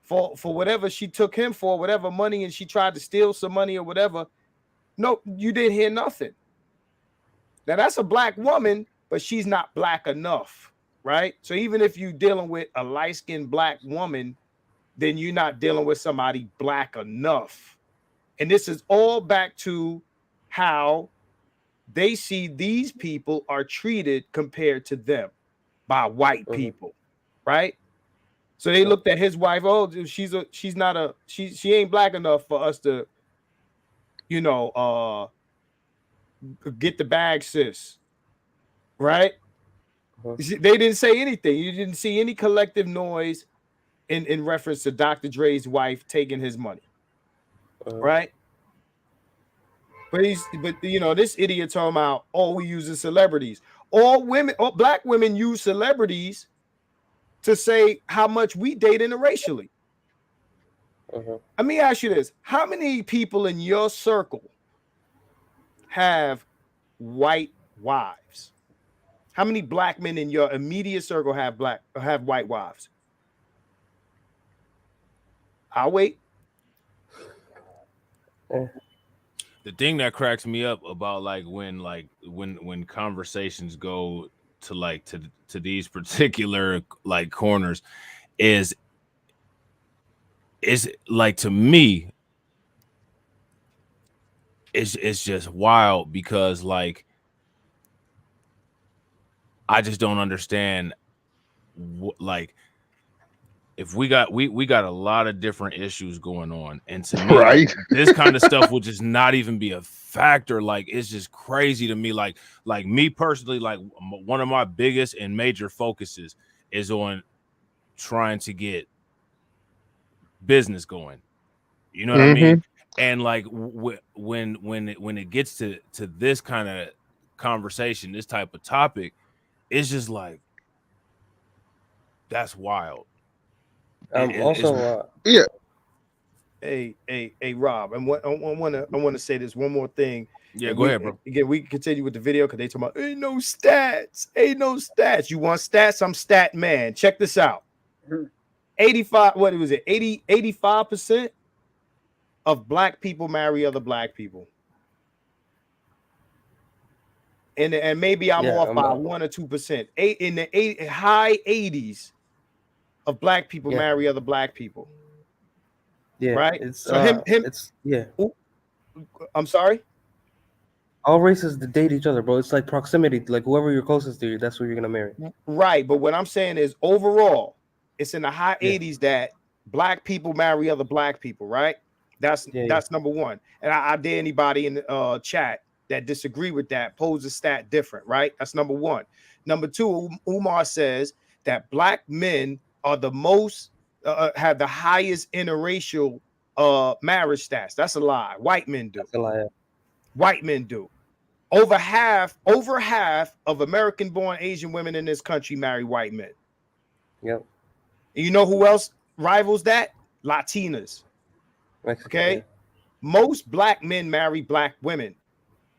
S4: for whatever she took him for, whatever money, and she tried to steal some money or whatever, no, you didn't hear nothing. Now that's a black woman, but she's not black enough, right? So even if you're dealing with a light-skinned black woman, then you're not dealing with somebody black enough. And this is all back to how they see these people are treated compared to them by white people, right? So they looked at his wife. Oh, she ain't black enough for us to, you know, get the bag, sis. Right? They didn't say anything. You didn't see any collective noise in reference to Dr. Dre's wife taking his money. Right? But you know, this idiot talking about, oh, we using celebrities. All black women use celebrities to say how much we date interracially. Let me ask you this. How many people in your circle have white wives? How many black men in your immediate circle have white wives? I'll wait.
S1: The thing that cracks me up about when conversations go to these particular like corners is like, to me, it's just wild, because like I just don't understand like if we got a lot of different issues going on, and to me,
S11: right,
S1: this kind of stuff would just not even be a factor. Like, it's just crazy to me. Like me personally, like one of my biggest and major focuses is on trying to get business going. You know what I mean? And like when it gets to this kind of conversation, this type of topic, it's just like, that's wild.
S11: Yeah.
S4: Hey, Rob, I want to say this one more thing.
S1: Yeah, go ahead, bro.
S4: Again, we can continue with the video because they talking about ain't no stats. You want stats? I'm stat man. Check this out. 85. What was it? 85% of black people marry other black people. And maybe I'm off by 1 or 2%. In the high 80s of black people marry other black people.
S2: Yeah,
S4: right.
S2: It's
S4: So I'm sorry.
S2: All races date each other, bro. It's like proximity. Like whoever you're closest to, that's who you're gonna marry.
S4: Right, but what I'm saying is overall, it's in the high 80s that black people marry other black people. Right. That's number one. And I dare anybody in the chat that disagree with that pose a stat different. Right. That's number one. Number two, Umar says that black men are the most have the highest interracial marriage stats. That's a lie. White men do.
S2: That's a lie.
S4: White men do. Over half of American-born Asian women in this country marry white men.
S2: Yep.
S4: And you know who else rivals that? Latinas.
S2: Mexico,
S4: okay.
S2: Yeah.
S4: Most black men marry black women.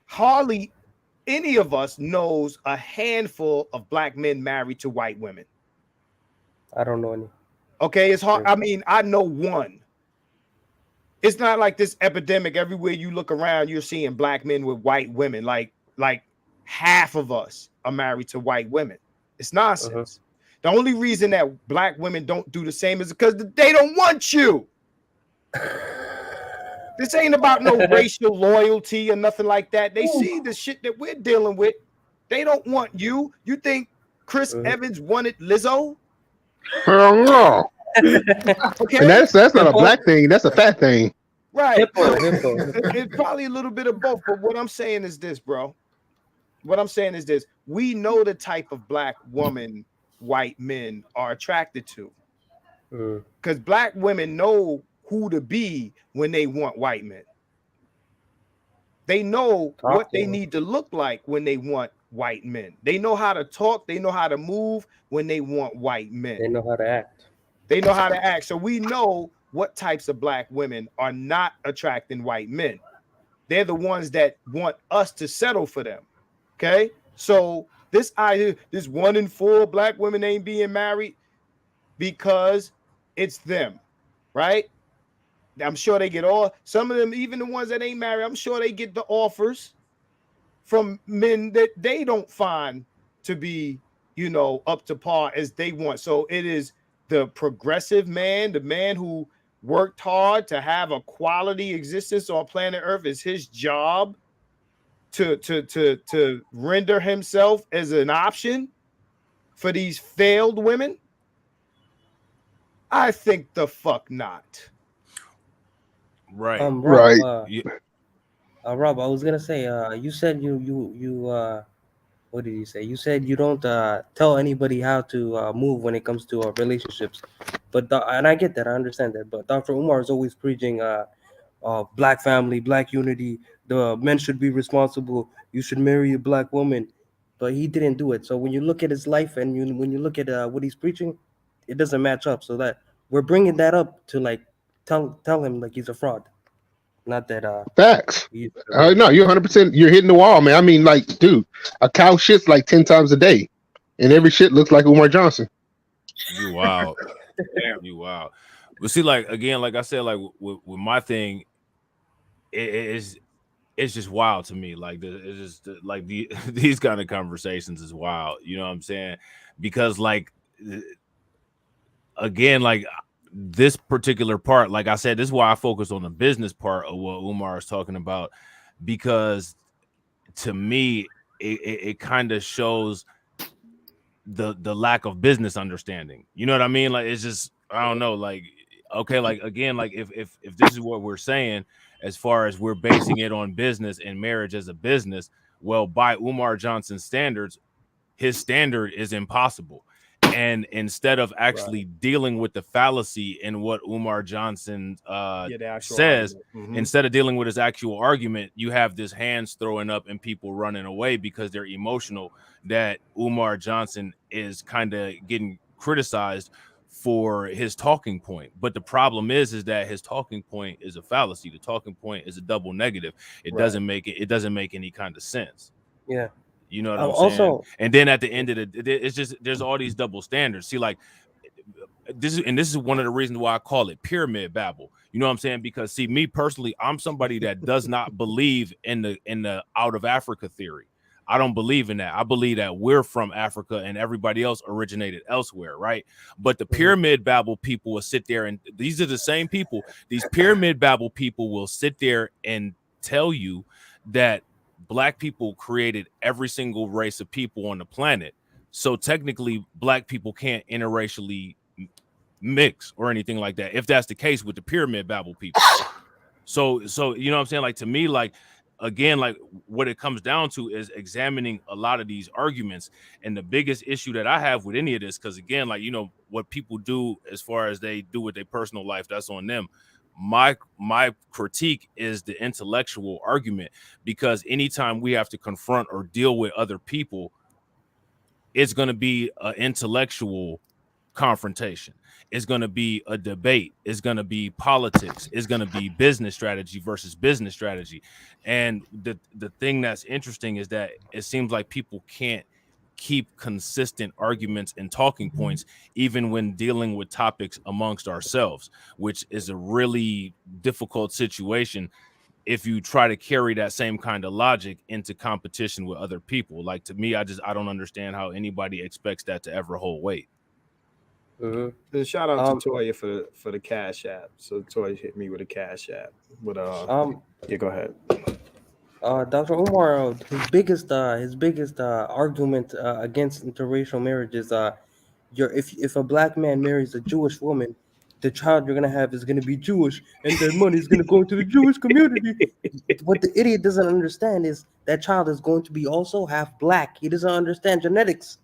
S4: Hardly any of us knows a handful of black men married to white women.
S2: I don't know any.
S4: Okay, it's hard. I mean, I know one. It's not like this epidemic. Everywhere you look around, you're seeing black men with white women. Like half of us are married to white women. It's nonsense. The only reason that black women don't do the same is because they don't want you. This ain't about no racial loyalty or nothing like that. They see the shit that we're dealing with. They don't want you. You think Chris Evans wanted Lizzo?
S11: Hell no.
S4: Okay.
S11: And that's not a black thing. That's a fat thing.
S4: Right. It's probably a little bit of both. But what I'm saying is this, bro. What I'm saying is this. We know the type of black woman white men are attracted to. Because black women know who to be when they want white men. They know what they need to look like when they want white men. They know how to talk. They know how to move when they want white men.
S2: They know how to act.
S4: They know how to act. So we know what types of black women are not attracting white men. They're the ones that want us to settle for them. Okay. So this idea, this 1 in 4 black women ain't being married because it's them. Right. I'm sure they get some of them, even the ones that ain't married, I'm sure they get the offers from men that they don't find to be, you know, up to par as they want. So it is the progressive man, the man who worked hard to have a quality existence on planet Earth. Is his job to render himself as an option for these failed women? I think the fuck not.
S1: Right.
S2: Rob,
S11: Right.
S2: Rob, I was gonna say, you said you what did you say? You said you don't tell anybody how to move when it comes to relationships, but and I get that, I understand that. But Dr. Umar is always preaching black family, black unity. The men should be responsible. You should marry a black woman, but he didn't do it. So when you look at his life and when you look at what he's preaching, it doesn't match up. So that we're bringing that up to like tell him like he's a fraud. Not that
S11: Facts. No, you're 100%. You're hitting the wall, man. I mean, like, dude, a cow shits like 10 times a day, and every shit looks like Umar Johnson.
S1: You wild. Damn, you wild. But see, like again, like I said, like with my thing, it's just wild to me. Like it's just like these kind of conversations is wild. You know what I'm saying? Because like again, like this particular part, like I said, this is why I focus on the business part of what Umar is talking about, because to me, it kind of shows the lack of business understanding. You know what I mean? Like it's just, I don't know, like okay, like again, like if this is what we're saying as far as we're basing it on business and marriage as a business, well, by Umar Johnson's standards, his standard is impossible. And instead of actually dealing with the fallacy in what Umar Johnson says, instead of dealing with his actual argument, you have this hands throwing up and people running away because they're emotional, that Umar Johnson is kind of getting criticized for his talking point. But the problem is that his talking point is a fallacy. The talking point is a double negative. It doesn't make any kind of sense.
S2: Yeah.
S1: You know what I'm saying? And then at the end of it's just, there's all these double standards. See, like this is one of the reasons why I call it pyramid babble. You know what I'm saying? Because see, me personally, I'm somebody that does not believe in the out of Africa theory. I don't believe in that. I believe that we're from Africa and everybody else originated elsewhere, right? But the pyramid babble people will sit there, and these are the same people. These pyramid babble people will sit there and tell you that Black people created every single race of people on the planet. So technically, Black people can't interracially mix or anything like that, if that's the case with the pyramid babble people. So you know what I'm saying? Like, to me, like, again, like what it comes down to is examining a lot of these arguments. And the biggest issue that I have with any of this, because again, like, you know, what people do as far as they do with their personal life, that's on them. My critique is the intellectual argument, because anytime we have to confront or deal with other people, it's going to be an intellectual confrontation. It's going to be a debate. It's going to be politics. It's going to be business strategy versus business strategy. And the thing that's interesting is that it seems like people can't keep consistent arguments and talking points, even when dealing with topics amongst ourselves, which is a really difficult situation if you try to carry that same kind of logic into competition with other people. Like, to me, I don't understand how anybody expects that to ever hold weight.
S4: Shout out to Toya for the Cash App. So Toya hit me with a Cash App. But yeah, go ahead.
S2: Dr. Umar, his biggest argument against interracial marriage is if a black man marries a Jewish woman, the child you're gonna have is gonna be Jewish, and their money is gonna go to the Jewish community. What the idiot doesn't understand is that child is going to be also half black. He doesn't understand genetics.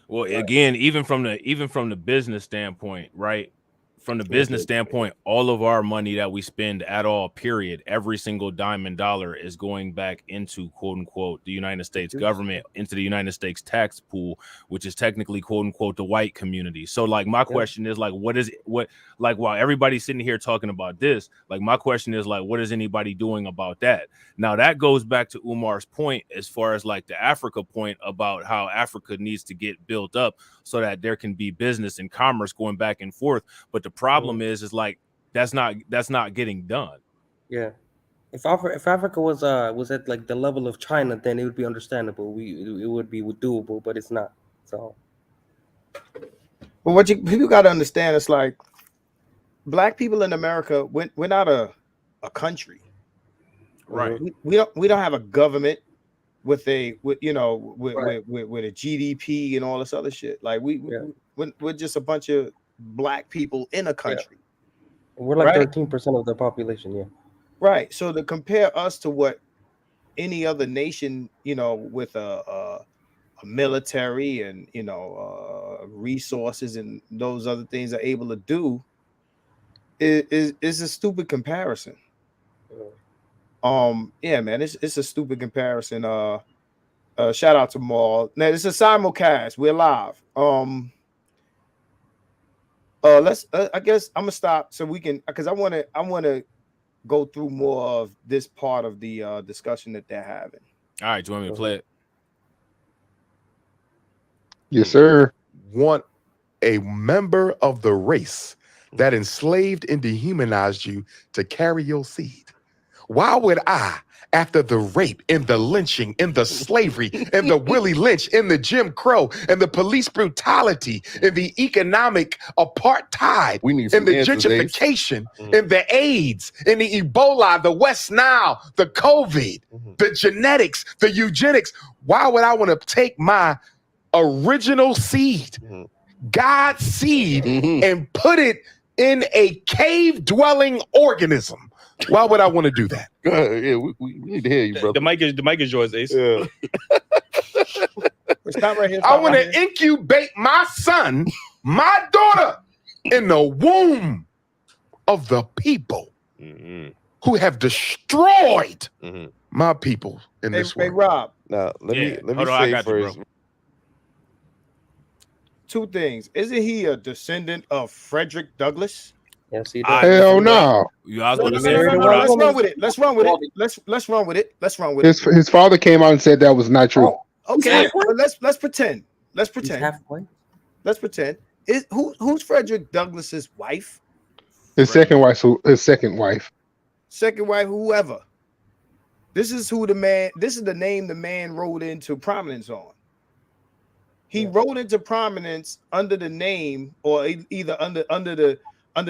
S1: Well, again, even from the business standpoint, right? From the business standpoint, all of our money that we spend at all, period, every single dime and dollar is going back into, quote unquote, the United States government, into the United States tax pool, which is technically, quote unquote, the white community. So, like, my question is, like, while everybody's sitting here talking about this, like, my question is, like, what is anybody doing about that? Now, that goes back to Umar's point as far as, like, the Africa point about how Africa needs to get built up so that there can be business and commerce going back and forth. But the problem is like that's not getting done.
S2: Yeah. If Africa was at like the level of China, then it would be understandable. It would be doable, but it's not. So,
S4: but what people got to understand is like black people in America, we're not a country,
S1: right?
S4: We don't have a government with a GDP and all this other shit. Like we're just a bunch of black people in a country.
S2: Yeah. We're like 13% of the population. Yeah.
S4: Right. So to compare us to what any other nation, with a military and resources and those other things are able to do, is a stupid comparison. Yeah, man, it's a stupid comparison. Shout out to Maul. Now it's a simulcast. We're live. Let's. I guess I'm gonna stop so we can, because I want to go through more of this part of the discussion that they're having.
S1: All right, do you want me to play it?
S11: Yes, sir.
S6: Want a member of the race that enslaved and dehumanized you to carry your seed? Why would I, after the rape and the lynching and the slavery and the Willie Lynch and the Jim Crow and the police brutality and the economic apartheid and the gentrification and the AIDS and the Ebola, the West Nile, the COVID, the genetics, the eugenics, why would I want to take my original seed, God's seed, and put it in a cave-dwelling organism? Why would I want to do that?
S5: Yeah, we need to hear you, brother.
S12: The mic is yours, Ace.
S5: Yeah.
S4: Stop right here.
S6: I want to incubate my son, my daughter, in the womb of the people who have destroyed my people in this world.
S4: Hey, Rob.
S5: Now, let me
S1: Hold on,
S5: say first.
S4: Two things. Isn't he a descendant of Frederick Douglass?
S2: Yes, he does.
S11: Hell no.
S1: Let's
S4: run with it. Let's run with it.
S11: His father came out and said that was not true.
S4: Oh, okay, let's pretend. Let's pretend. Who's Frederick Douglass's wife?
S11: His second wife.
S4: Second wife, whoever. This is the name the man rode into prominence on. He rode into prominence under the name, or either under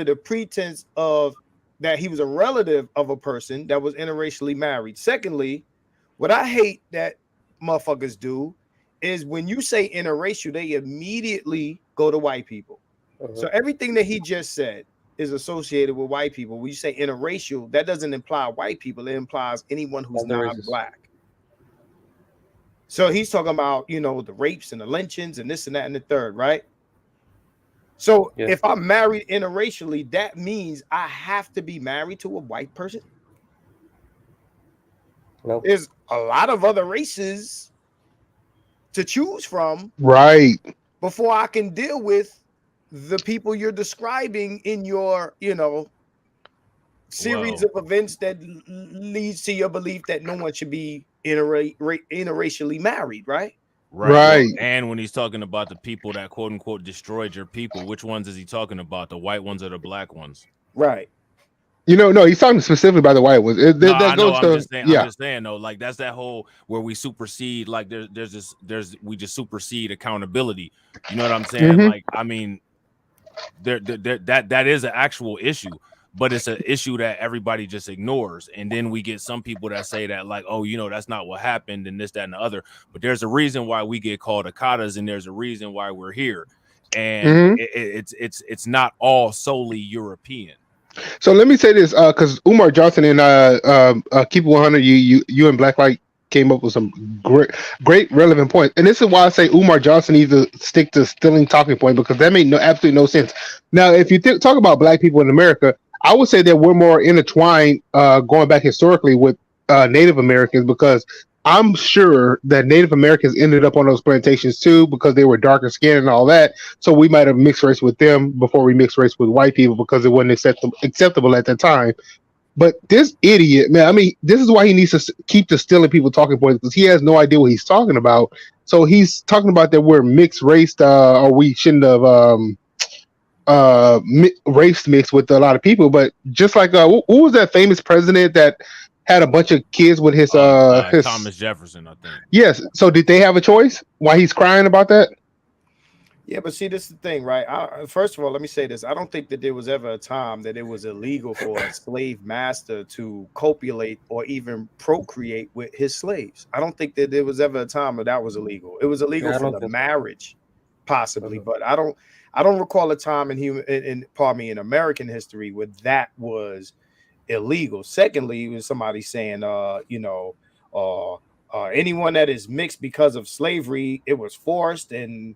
S4: the pretense of that he was a relative of a person that was interracially married. Secondly, what I hate that motherfuckers do is when you say interracial, they immediately go to white people. So everything that he just said is associated with white people. When you say interracial, that doesn't imply white people. It implies anyone who's not black. So he's talking about, the rapes and the lynchings and this and that and the third, right? So if I'm married interracially, that means I have to be married to a white person.
S2: Nope.
S4: There's a lot of other races to choose from,
S11: right?
S4: Before I can deal with the people you're describing in your, series of events that leads to your belief that no one should be interracially married, right?
S11: Right.
S1: And when he's talking about the people that quote unquote destroyed your people, which ones is he talking about? The white ones or the black ones?
S4: Right.
S11: No, he's talking specifically about the white ones.
S1: I'm just saying though, like that's that whole where we supersede, like we just supersede accountability. You know what I'm saying? Like, I mean, that is an actual issue. But it's an issue that everybody just ignores. And then we get some people that say that, like, oh, that's not what happened and this, that, and the other. But there's a reason why we get called Akatas, and there's a reason why we're here. And it's not all solely European.
S11: So let me say this, because Umar Johnson and Keep It 100, you and Black Light came up with some great relevant points. And this is why I say Umar Johnson needs to stick to stealing talking point, because that made absolutely no sense. Now, if you talk about black people in America, I would say that we're more intertwined going back historically with Native Americans, because I'm sure that Native Americans ended up on those plantations too, because they were darker skinned and all that. So we might have mixed race with them before we mixed race with white people, because it wasn't acceptable at that time. But this idiot, man, I mean, this is why he needs to keep the stealing people talking points, because he has no idea what he's talking about. So he's talking about that we're mixed raced, or we shouldn't have race mixed with a lot of people. But just like who was that famous president that had a bunch of kids with his
S1: Thomas Jefferson, I think.
S11: Yes. So did they have a choice? Why he's crying about that?
S4: Yeah, but see, this is the thing, right? First of all, let me say this. I don't think that there was ever a time that it was illegal for a slave master to copulate or even procreate with his slaves. I don't think that there was ever a time that that was illegal. It was illegal for the marriage, possibly, but I don't recall a time in American history where that was illegal. Secondly, when somebody saying, anyone that is mixed because of slavery, it was forced, and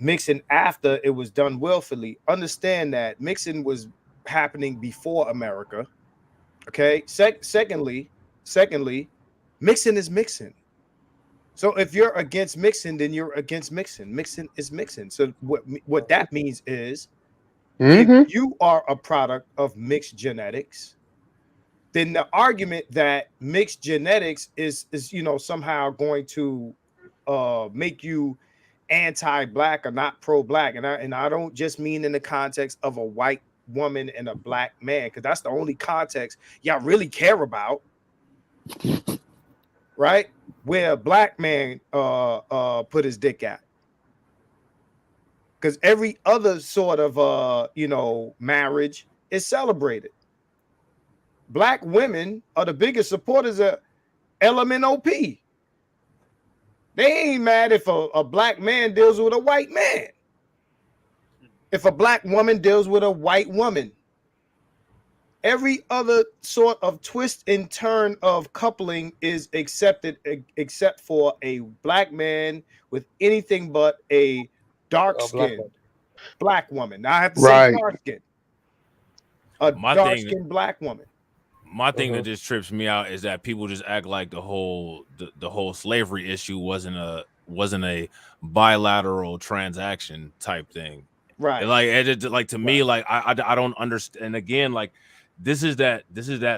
S4: mixing after it was done willfully. Understand that mixing was happening before America. Okay. Secondly, mixing is mixing. So if you're against mixing, then you're against mixing. Mixing is mixing. So what that means is, if you are a product of mixed genetics, then the argument that mixed genetics is somehow going to make you anti-black or not pro-black, and I don't just mean in the context of a white woman and a black man, because that's the only context y'all really care about, right? Where a black man put his dick at, because every other sort of marriage is celebrated. Black women are the biggest supporters of LMNOP. They ain't mad if a black man deals with a white man. If a black woman deals with a white woman. Every other sort of twist and turn of coupling is accepted, except for a black man with anything but a dark-skinned black woman. Now I have to say dark-skinned. A dark-skinned black woman.
S1: My thing that just trips me out is that people just act like the whole slavery issue wasn't a bilateral transaction type thing,
S4: right?
S1: Like to me, like I don't understand. And again, like this is that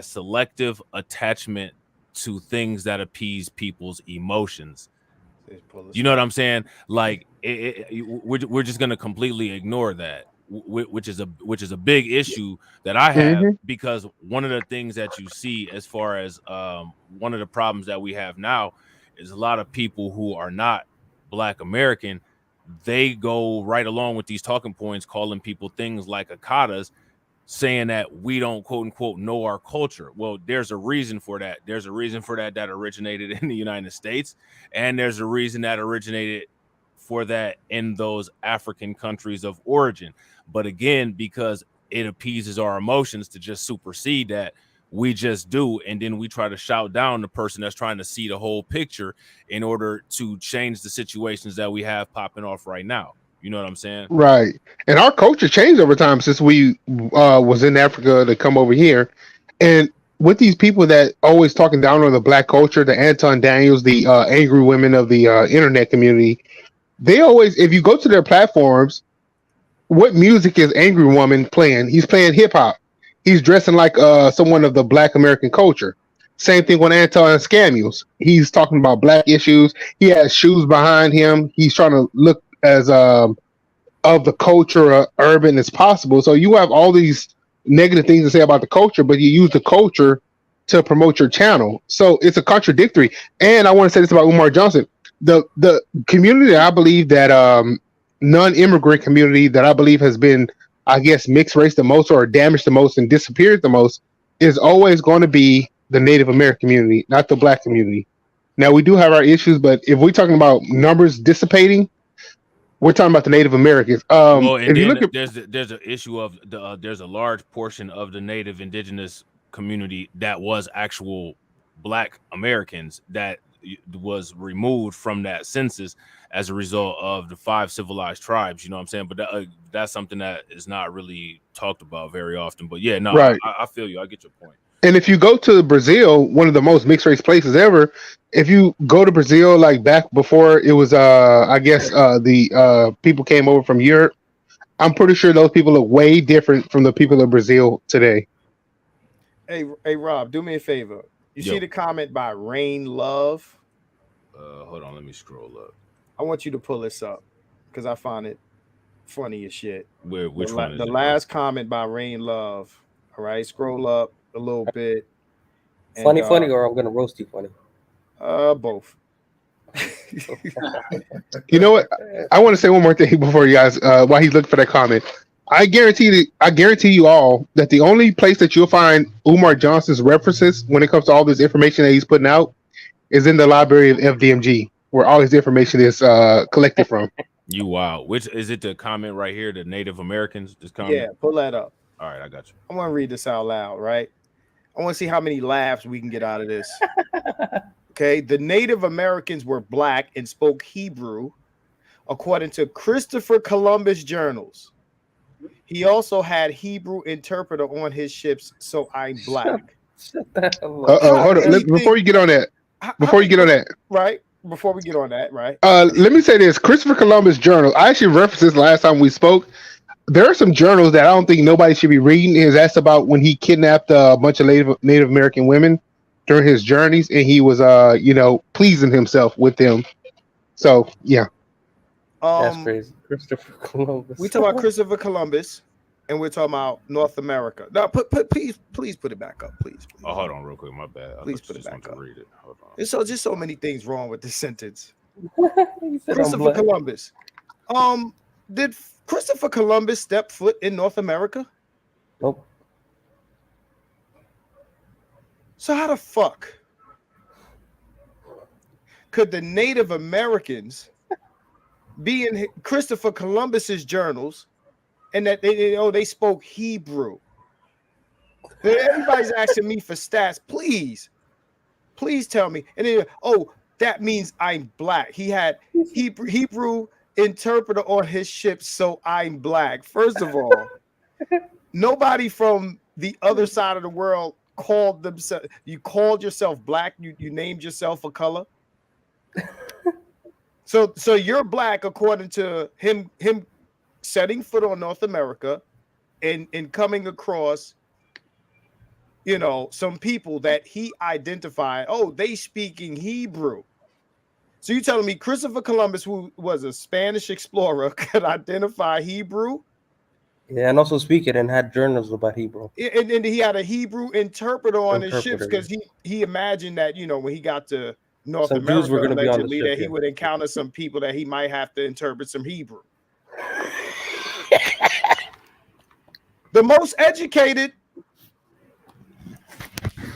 S1: selective attachment to things that appease people's emotions. You know what I'm saying? Like we're just gonna completely ignore that. Which is a big issue that I have, because one of the things that you see as far as one of the problems that we have now is a lot of people who are not Black American, they go right along with these talking points, calling people things like akatas, saying that we don't quote unquote know our culture. Well, there's a reason for that. There's a reason for that originated in the United States, and there's a reason that originated for that in those African countries of origin. But again, because it appeases our emotions to just supersede that, we just do, and then we try to shout down the person that's trying to see the whole picture in order to change the situations that we have popping off right now. You know what I'm saying?
S11: Right. And our culture changed over time since we was in Africa to come over here. And with these people that always talking down on the Black culture, the Anton Daniels, the angry women of the internet community, they always, if you go to their platforms, what music is Angry Woman playing? He's playing hip hop. He's dressing like someone of the Black American culture. Same thing with Anton Scamuels. He's talking about Black issues. He has shoes behind him. He's trying to look as of the culture urban as possible. So you have all these negative things to say about the culture, but you use the culture to promote your channel. So it's a contradictory. And I want to say this about Umar Johnson. The community that I believe that non-immigrant community that I believe has been, I guess, mixed race the most or damaged the most and disappeared the most is always going to be the Native American community, not the Black community. Now, we do have our issues, but if we're talking about numbers dissipating, we're talking about the Native Americans.
S1: Well, and then there's an issue of there's a large portion of the Native Indigenous community that was actual Black Americans that was removed from that census as a result of the 5 civilized tribes. You know what I'm saying? But that's something that is not really talked about very often. But yeah, no, right. I feel you. I get your point.
S11: And if you go to Brazil, one of the most mixed race places ever, if you go to Brazil, like back before it was, I guess the people came over from Europe, I'm pretty sure those people look way different from the people of Brazil today.
S4: Hey, Rob, do me a favor. You see the comment by Rain Love?
S1: Hold on, let me scroll up.
S4: I want you to pull this up because I find it funny as shit.
S1: Which one is
S4: the last comment by Rain Love? All right, scroll up a little bit.
S2: Funny, or I'm gonna roast you funny.
S4: Both.
S11: You know what? I want to say one more thing before you guys, while he's looking for that comment. I guarantee you all that the only place that you'll find Umar Johnson's references when it comes to all this information that he's putting out is in the library of FDMG, where all his information is collected from.
S1: You wow. Which is it? The comment right here, the Native Americans. This comment.
S4: Yeah, pull that up.
S1: All right, I got you.
S4: I want to read this out loud, right? I want to see how many laughs we can get out of this. Okay, the Native Americans were black and spoke Hebrew, according to Christopher Columbus journals. He also had Hebrew interpreter on his ships, so I'm black.
S11: Hold on. Before you get on that,
S4: right? Before we get on that, right?
S11: Let me say this: Christopher Columbus journal. I actually referenced this last time we spoke. There are some journals that I don't think nobody should be reading. That's about when he kidnapped a bunch of Native American women during his journeys, and he was, pleasing himself with them. So yeah,
S2: that's crazy. Christopher Columbus.
S4: We talk about Christopher Columbus, and we're talking about North America. Now, please put it back up, please.
S1: Oh, hold on, real quick. My bad.
S4: Please put it back up.
S1: Read it. Hold on.
S4: There's just so many things wrong with this sentence.
S2: Said
S4: Christopher Columbus. Did Christopher Columbus step foot in North America?
S2: Nope.
S4: So how the fuck could the Native Americans be in Christopher Columbus's journals and that they spoke Hebrew? Everybody's asking me for stats. Please tell me. And then, that means I'm black. He had Hebrew interpreter on his ship, so I'm black. First of all, nobody from the other side of the world called themselves. You called yourself black. You named yourself a color. So you're black according to him setting foot on North America and coming across, some people that he identified. Oh, they speaking Hebrew. So you telling me Christopher Columbus, who was a Spanish explorer, could identify Hebrew?
S2: Yeah, and also speak it and had journals about Hebrew.
S4: And he had a Hebrew interpreter on his ships because he imagined that, when he got to North America,
S2: Jews were going to be on the ship,
S4: that he would encounter some people that he might have to interpret some Hebrew. The most educated.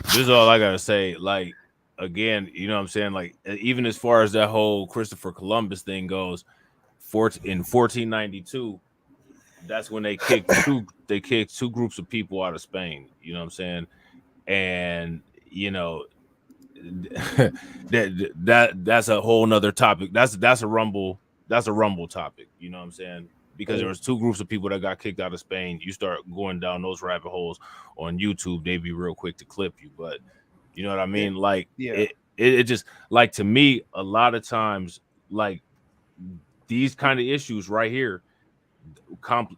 S1: This is all I gotta say. Like, again, you know what I'm saying? Like, even as far as that whole Christopher Columbus thing goes, in 1492, that's when they kicked two groups of people out of Spain. You know what I'm saying? And that's a whole nother topic. That's a rumble topic. You know what I'm saying? Because there was two groups of people that got kicked out of Spain. You start going down those rabbit holes on YouTube, they'd be real quick to clip you. But you know what I mean? Like, it just, like, to me, a lot of times, like, these kind of issues right here,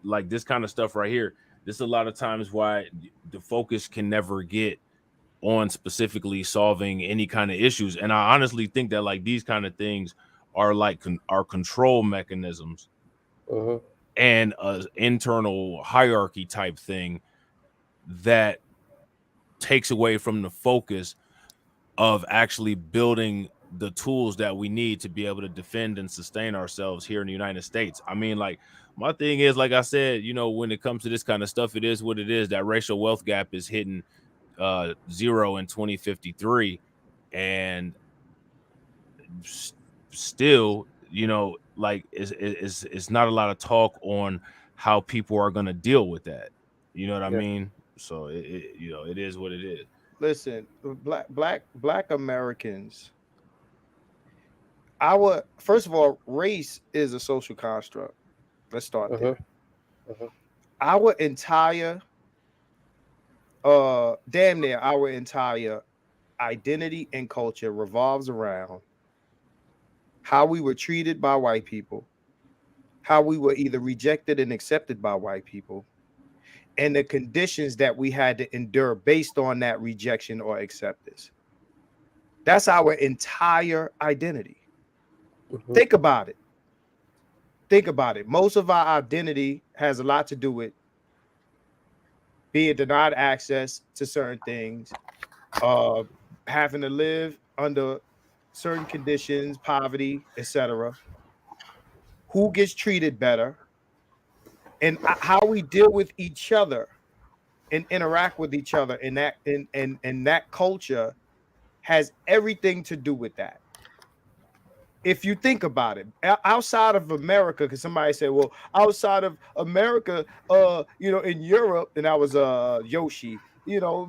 S1: like this kind of stuff right here, this is a lot of times why the focus can never get on specifically solving any kind of issues. And I honestly think that, like, these kind of things are like are control mechanisms and an internal hierarchy type thing that takes away from the focus of actually building the tools that we need to be able to defend and sustain ourselves here in the United States. I mean, like, my thing is, like I said, when it comes to this kind of stuff, it is what it is. That racial wealth gap is hitting 0 in 2053, and still, like, it's not a lot of talk on how people are going to deal with that. You know what I mean? So it is what it is.
S4: Listen, black Americans. First of all, race is a social construct. Let's start there. Our entire, damn near our entire identity and culture revolves around how we were treated by white people, how we were either rejected and accepted by white people, and the conditions that we had to endure based on that rejection or acceptance. That's our entire identity. Think about it. Most of our identity has a lot to do with being denied access to certain things, having to live under certain conditions, poverty, etc. Who gets treated better, and how we deal with each other and interact with each other in that in that culture has everything to do with that. If you think about it, outside of America, because somebody said, well, outside of America, in Europe, and I was Yoshi,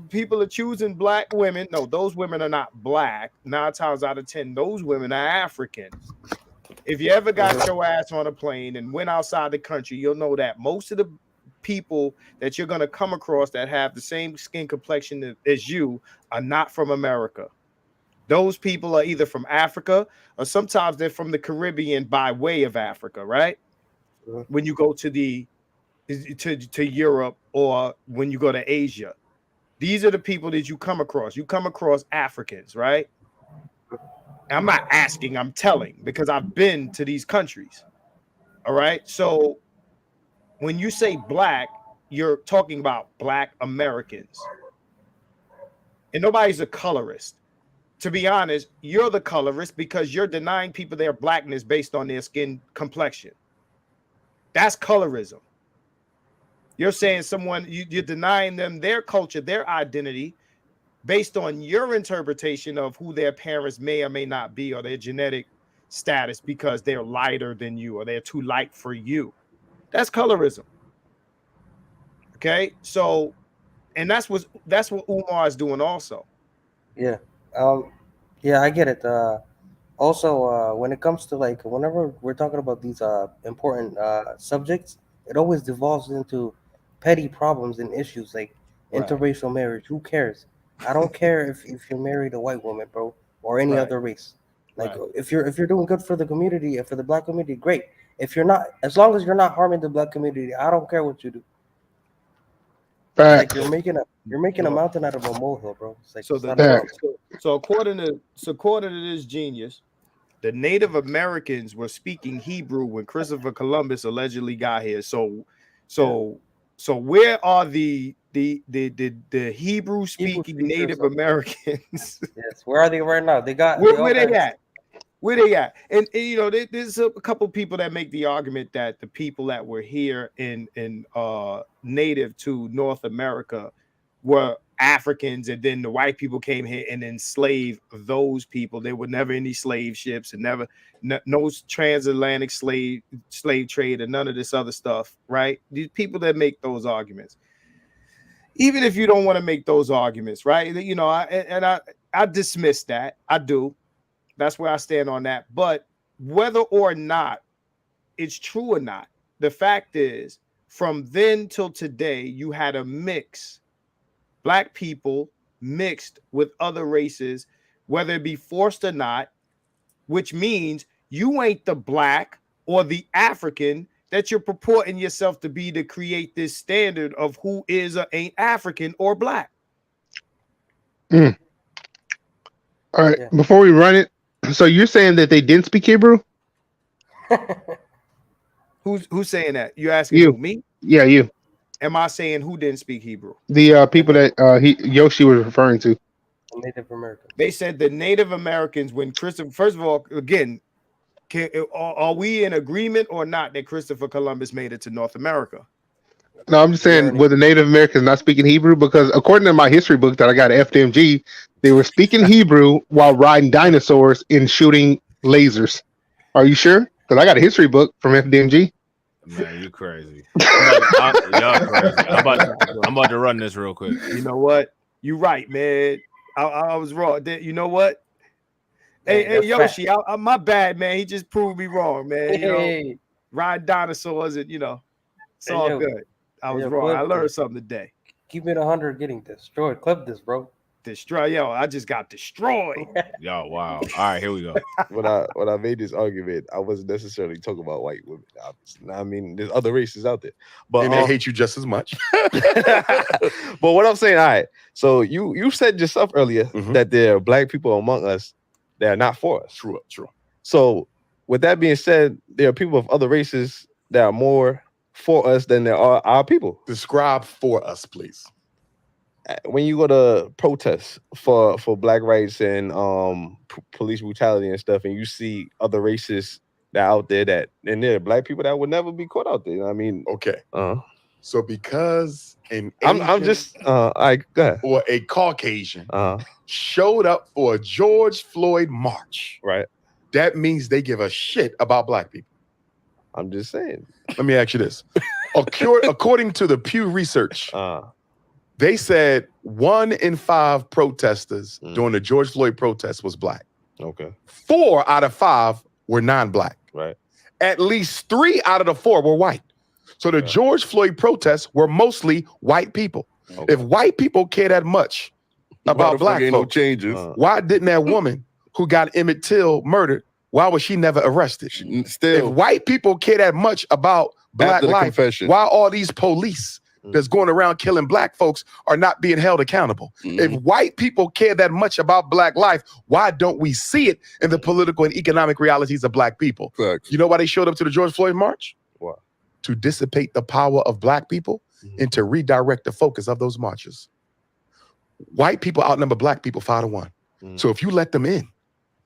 S4: people are choosing black women. No, those women are not black. 9 times out of 10, those women are African. If you ever got your ass on a plane and went outside the country, you'll know that most of the people that you're going to come across that have the same skin complexion as you are not from America. Those people are either from Africa or sometimes they're from the Caribbean by way of Africa, right? When you go to Europe or when you go to Asia, these are the people that you come across. You come across Africans, right? I'm not asking, I'm telling, because I've been to these countries. All right. So when you say black, you're talking about black Americans. And nobody's a colorist. To be honest, you're the colorist because you're denying people their blackness based on their skin complexion. That's colorism. You're saying you're denying them their culture, their identity based on your interpretation of who their parents may or may not be or their genetic status because they're lighter than you or they're too light for you. That's colorism. Okay, so and that's what Umar is doing also.
S2: Yeah. Yeah, I get it. Also, when it comes to whenever we're talking about these important subjects, it always devolves into petty problems and issues like interracial marriage. Who cares? I don't care if you're married a white woman, bro, or any other race. If you're doing good for the community, for the black community, great. If you're not, as long as you're not harming the black community, I don't care what you do. Like you're making a mountain out of a molehill, bro. It's like,
S4: so according to this genius, the Native Americans were speaking Hebrew when Christopher Columbus allegedly got here. So where are the Hebrew speaking Native Americans?
S2: Yes, where are they right now? They got
S4: where they at? Where they at? And there's a couple people that make the argument that the people that were here in native to North America were Africans, and then the white people came here and enslaved those people. There were never any slave ships and no transatlantic slave trade and none of this other stuff, right? These people that make those arguments, even if you don't want to make those arguments, right? I dismiss that. I do. That's where I stand on that. But whether or not it's true or not, the fact is, from then till today, you had a mix. Black people mixed with other races, whether it be forced or not, which means you ain't the black or the African that you're purporting yourself to be to create this standard of who is or ain't African or black.
S11: All right, before we run it, so you're saying that they didn't speak Hebrew?
S4: Who's saying that? You asking
S11: you?
S4: Who, me?
S11: Yeah, you.
S4: Am I saying who didn't speak Hebrew?
S11: The people that Yoshi was referring to.
S2: Native Americans.
S4: They said the Native Americans, when Christopher, first of all, again, are we in agreement or not that Christopher Columbus made it to North America?
S11: No, I'm just saying, were the Native Americans not speaking Hebrew? Because according to my history book that I got at FDMG, they were speaking Hebrew while riding dinosaurs and shooting lasers. Are you sure? Because I got a history book from FDMG.
S1: Man, you crazy. Y'all crazy. I'm about to run this real quick.
S4: You know what? You right, man. I was wrong. You know what? Hey, Yoshi, my bad, man. He just proved me wrong, man. Ride dinosaurs and it's all good. I was wrong. I learned something today.
S2: KeepItOneHunned getting destroyed. Clip this, bro.
S4: Destroy, I just got destroyed.
S1: Yo, wow. All right, here we go.
S10: When I made this argument, I wasn't necessarily talking about white women. Obviously. I mean, there's other races out there, but
S6: and they hate you just as much.
S10: But what I'm saying, all right. So you said yourself earlier that there are black people among us that are not for us.
S6: True.
S10: So with that being said, there are people of other races that are more for us than there are our people.
S6: Describe for us, please.
S10: when you go to protests for black rights and police brutality and stuff, and you see other races that are out there that, and there are black people that would never be caught out there. I mean,
S6: okay. So because an
S10: I'm just all right, go ahead.
S6: Or a Caucasian showed up for a George Floyd march,
S10: right?
S6: That means they give a shit about black people.
S10: I'm just saying.
S6: Let me ask you this. According to the Pew Research, they said 1 in 5 protesters during the George Floyd protest was black.
S10: Okay.
S6: 4 out of 5 were non-black.
S10: Right.
S6: At least 3 out of the 4 were white. So the George Floyd protests were mostly white people. Okay. If white people care that much about black folks,
S5: no changes.
S6: Why didn't that woman who got Emmett Till murdered, why was she never arrested? If white people care that much about black life, why all these police that's going around killing black folks are not being held accountable? If white people care that much about black life, why don't we see it in the political and economic realities of black people?
S5: Facts.
S6: You know why they showed up to the George Floyd march?
S10: Why?
S6: To dissipate the power of black people and to redirect the focus of those marches. White people outnumber black people 5 to 1. So if you let them in,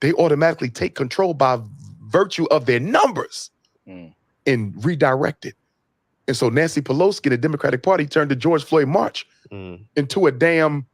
S6: they automatically take control by virtue of their numbers and redirect it. And so Nancy Pelosi, the Democratic Party, turned the George Floyd march into a damn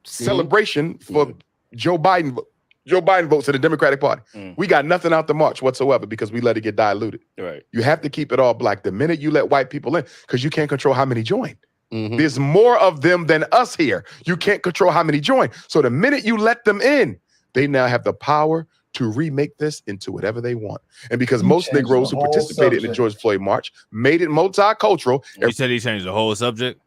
S6: celebration for Joe Biden. Joe Biden votes in the Democratic Party. We got nothing out the march whatsoever because we let it get diluted.
S12: Right.
S6: You have to keep it all black. The minute you let white people in, because you can't control how many join. There's more of them than us here. You can't control how many join. So the minute you let them in, they now have the power to remake this into whatever they want. And because most Negroes who participated in the George Floyd march made it multicultural.
S1: You said he changed the whole subject?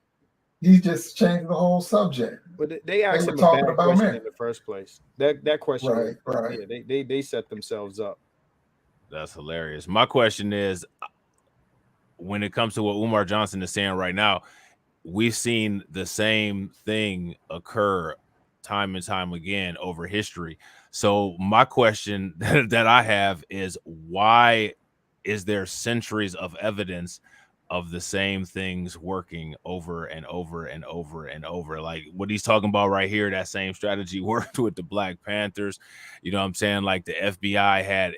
S8: He just changed the whole subject.
S4: But they asked him a bad question in the first place. That question,
S8: right.
S4: Yeah, they set themselves up.
S1: That's hilarious. My question is, when it comes to what Umar Johnson is saying right now, we've seen the same thing occur time and time again over history. So my question that I have is, why is there centuries of evidence of the same things working over and over and over and over? Like what he's talking about right here, that same strategy worked with the Black Panthers. You know what I'm saying? Like the FBI had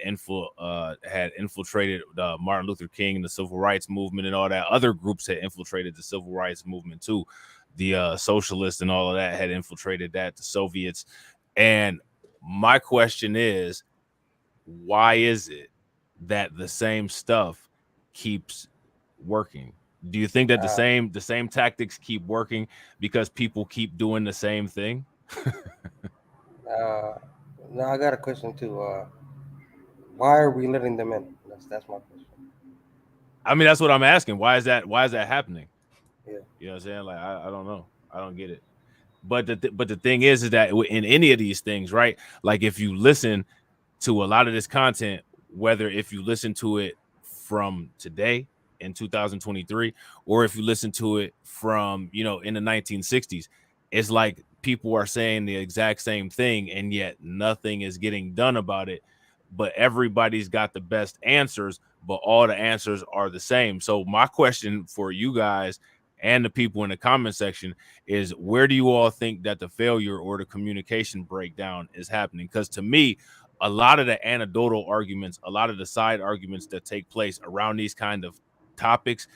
S1: infiltrated Martin Luther King, the civil rights movement and all that. Other groups had infiltrated the civil rights movement too. The socialists and all of that had infiltrated that, the Soviets. And my question is, why is it that the same stuff keeps working? Do you think that the same tactics keep working because people keep doing the same thing?
S2: No, I got a question too. Why are we letting them in? That's my question.
S1: I mean, that's what I'm asking. Why is that happening?
S2: Yeah.
S1: You know what I'm saying? Like, I don't know. I don't get it. But the thing is that in any of these things, right? Like if you listen to a lot of this content, whether if you listen to it from today in 2023, or if you listen to it from, in the 1960s, it's like people are saying the exact same thing, and yet nothing is getting done about it. But everybody's got the best answers, but all the answers are the same. So my question for you guys and the people in the comment section is, where do you all think that the failure or the communication breakdown is happening? Because to me, a lot of the anecdotal arguments, a lot of the side arguments that take place around these kind of topics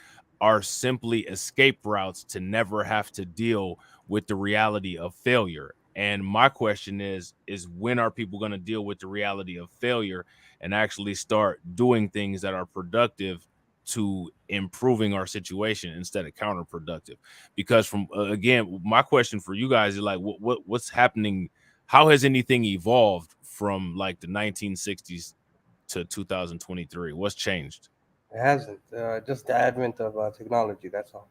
S1: are simply escape routes to never have to deal with the reality of failure. And my question is when are people going to deal with the reality of failure and actually start doing things that are productive to improving our situation instead of counterproductive? Because from again, my question for you guys is like, what's happening? How has anything evolved from like the 1960s to 2023? What's changed?
S2: It hasn't. Just the advent of technology. That's all.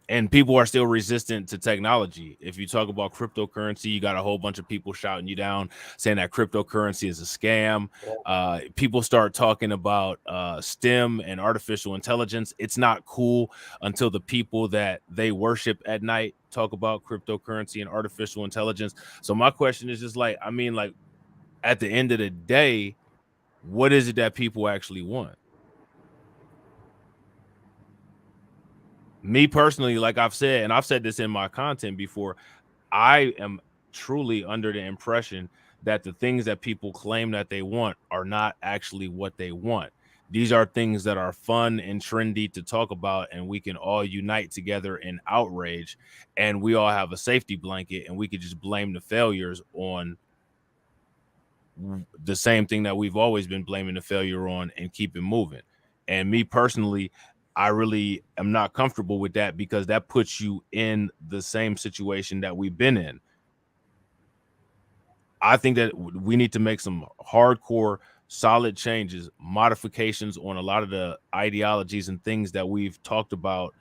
S1: And people are still resistant to technology. If you talk about cryptocurrency, you got a whole bunch of people shouting you down, saying that cryptocurrency is a scam. People start talking about STEM and artificial intelligence. It's not cool until the people that they worship at night talk about cryptocurrency and artificial intelligence. So my question is just like, at the end of the day, what is it that people actually want? Me personally, like I've said, and I've said this in my content before, I am truly under the impression that the things that people claim that they want are not actually what they want. These are things that are fun and trendy to talk about, and we can all unite together in outrage, and we all have a safety blanket, and we could just blame the failures on the same thing that we've always been blaming the failure on and keep it moving. And me personally, I really am not comfortable with that, because that puts you in the same situation that we've been in. I think that we need to make some hardcore, solid changes, modifications on a lot of the ideologies and things that we've talked about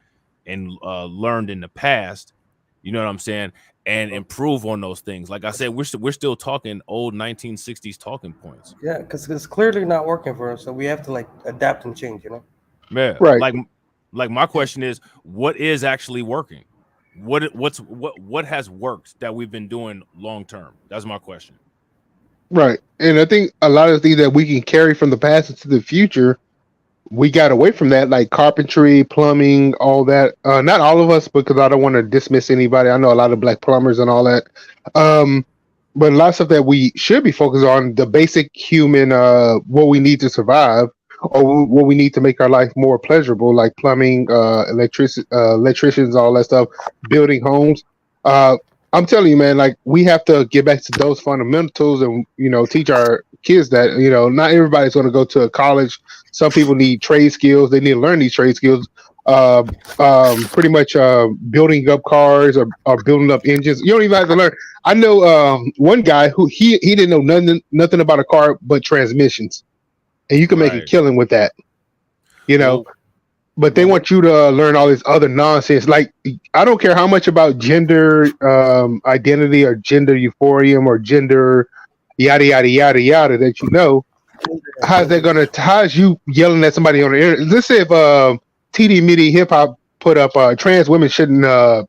S1: and learned in the past. You know what I'm saying? And improve on those things. Like I said, we're still talking old 1960s talking points.
S2: Yeah, because it's clearly not working for us, so we have to like adapt and change. You know?
S1: Yeah.
S11: Right.
S1: Like my question is, what is actually working? What has worked that we've been doing long term? That's my question.
S11: Right. And I think a lot of things that we can carry from the past into the future, we got away from that, like carpentry, plumbing, all that. Not all of us, because I don't want to dismiss anybody. I know a lot of black plumbers and all that. But a lot of stuff that we should be focused on, the basic human, what we need to survive, or what we need to make our life more pleasurable, like plumbing, electricians, all that stuff, building homes. I'm telling you, man, like we have to get back to those fundamentals and, teach our kids that, not everybody's going to go to a college. Some people need trade skills. They need to learn these trade skills. Pretty much building up cars or building up engines. You don't even have to learn. I know one guy who he didn't know nothing about a car but transmissions, and you can make a killing with that. But they want you to learn all this other nonsense. Like, I don't care how much about gender identity or gender euphorium or gender yada yada yada yada that how's you yelling at somebody on the internet? Let's say if TD Midi Hip Hop put up trans women shouldn't go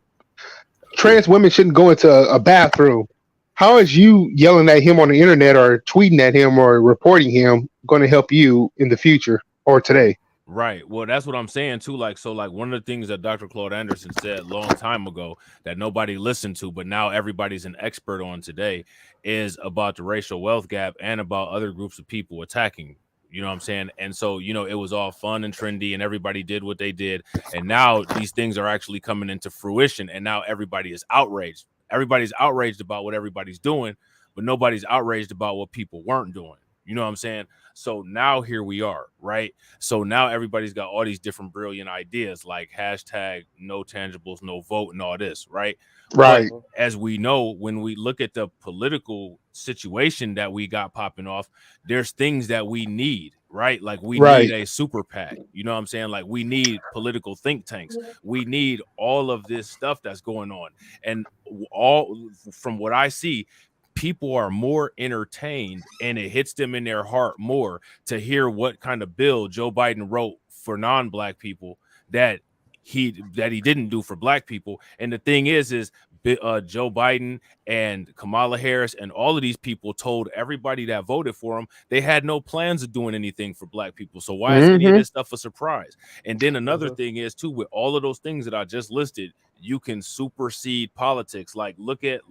S11: into a bathroom. How is you yelling at him on the internet or tweeting at him or reporting him going to help you in the future or today?
S1: Right. Well, that's what I'm saying too. Like one of the things that Dr. Claude Anderson said a long time ago that nobody listened to, but now everybody's an expert on today, is about the racial wealth gap and about other groups of people attacking. You know what I'm saying? And so, it was all fun and trendy and everybody did what they did. And now these things are actually coming into fruition. And now everybody is outraged. Everybody's outraged about what everybody's doing, but nobody's outraged about what people weren't doing. You know what I'm saying? So now here we are, right? So now everybody's got all these different brilliant ideas, like hashtag no tangibles, no vote, and all this, right?
S11: Right.
S1: But as we know, when we look at the political situation that we got popping off, there's things that we need, right? Like we need a super PAC. You know what I'm saying? Like we need political think tanks. We need all of this stuff that's going on. And all from what I see, people are more entertained and it hits them in their heart more to hear what kind of bill Joe Biden wrote for non-black people that he didn't do for black people. And the thing is Joe Biden and Kamala Harris and all of these people told everybody that voted for him they had no plans of doing anything for black people. So why is any of this stuff a surprise? And then another thing is too, with all of those things that I just listed, you can supersede politics. Like look at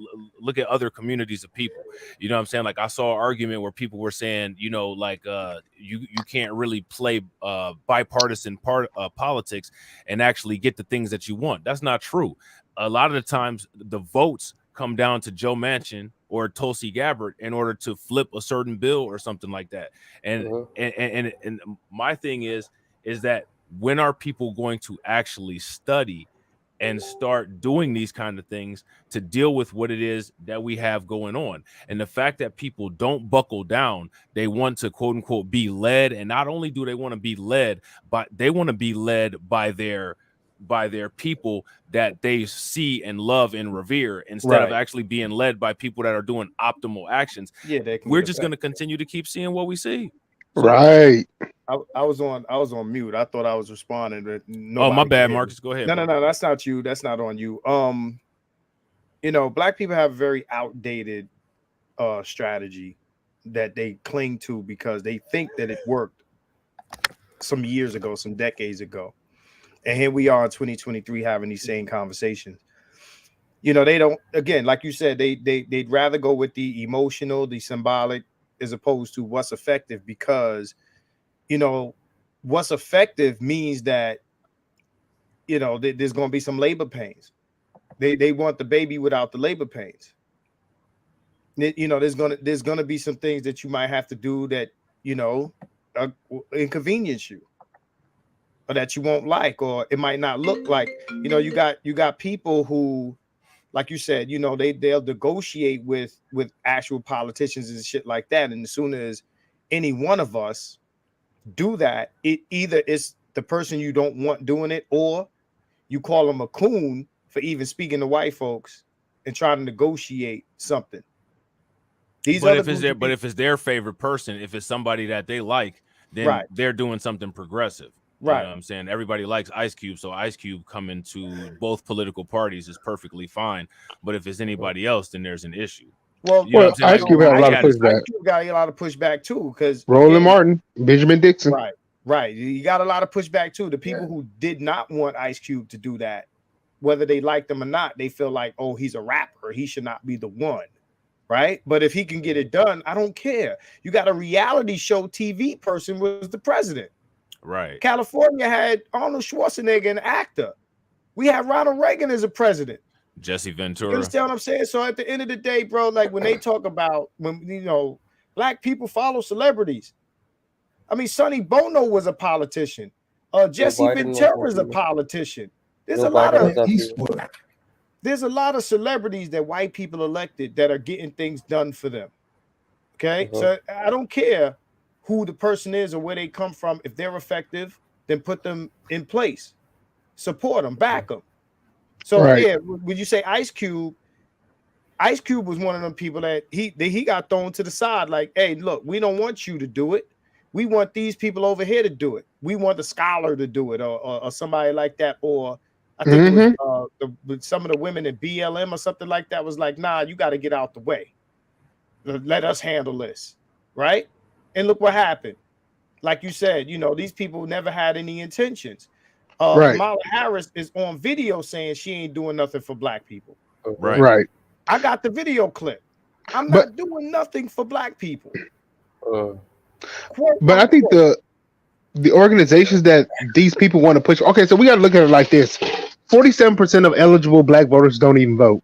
S1: other communities of people. You know what I'm saying? Like I saw an argument where people were saying, you can't really play bipartisan politics and actually get the things that you want. That's not true. A lot of the times the votes come down to Joe Manchin or Tulsi Gabbard in order to flip a certain bill or something like that. And and my thing is that when are people going to actually study and start doing these kind of things to deal with what it is that we have going on? And the fact that people don't buckle down, they want to quote unquote be led. And not only do they want to be led, but they want to be led by their people that they see and love and revere instead of actually being led by people that are doing optimal actions. We're just going to continue to keep seeing what we see.
S4: So,
S11: right.
S4: I was on mute. I thought I was responding. But
S1: oh, my bad, Marcus. Go ahead.
S4: No, that's not you. That's not on you. Black people have very outdated strategy that they cling to because they think that it worked some years ago, some decades ago. And here we are in 2023 having these same conversations. You know, they don't, again, like you said, they'd rather go with the emotional, the symbolic, as opposed to what's effective, because, you know, what's effective means that, you know, there's going to be some labor pains. They want the baby without the labor pains. You know, there's gonna be some things that you might have to do that, you know, inconvenience you, or that you won't like, or it might not look like. You know, you got people who, like you said, you know, they'll negotiate with actual politicians and shit like that. And as soon as any one of us do that, it either is the person you don't want doing it, or you call them a coon for even speaking to white folks and trying to negotiate something.
S1: But if it's their favorite person, if it's somebody that they like, then they're doing something progressive.
S4: Right.
S1: You know what I'm saying? Everybody likes Ice Cube, so Ice Cube coming to both political parties is perfectly fine. But if it's anybody else, then there's an issue.
S4: Well,
S1: you know what I'm
S11: Ice Cube had a lot of pushback.
S4: Ice Cube got a lot of pushback too, because
S11: Roland Martin, Benjamin Dixon.
S4: Right. You got a lot of pushback too. The people who did not want Ice Cube to do that, whether they liked him or not, they feel like, oh, he's a rapper, he should not be the one. Right. But if he can get it done, I don't care. You got a reality show TV person was the president.
S1: Right.
S4: California had Arnold Schwarzenegger, an actor. We had Ronald Reagan as a president.
S1: Jesse Ventura.
S4: You understand what I'm saying? So at the end of the day, bro, like when they talk about, when, you know, black people follow celebrities. I mean, Sonny Bono was a politician. Jesse Ventura is a politician. There's a lot of celebrities that white people elected that are getting things done for them. Okay. So I don't care who the person is or where they come from. If they're effective, then put them in place, support them, back them. So yeah, when you say Ice Cube was one of them people that he got thrown to the side. Like, hey, look, we don't want you to do it. We want these people over here to do it. We want the scholar to do it, or somebody like that, or I think it was, some of the women in BLM or something like that was like, nah, you got to get out the way. Let us handle this, right? And look what happened. Like you said, you know, these people never had any intentions. Kamala Harris is on video saying she ain't doing nothing for black people.
S11: Right.
S4: I got the video clip. I'm not doing nothing for black people.
S11: But I think the organizations that these people want to push. Okay, so we got to look at it like this: 47% of eligible black voters don't even vote,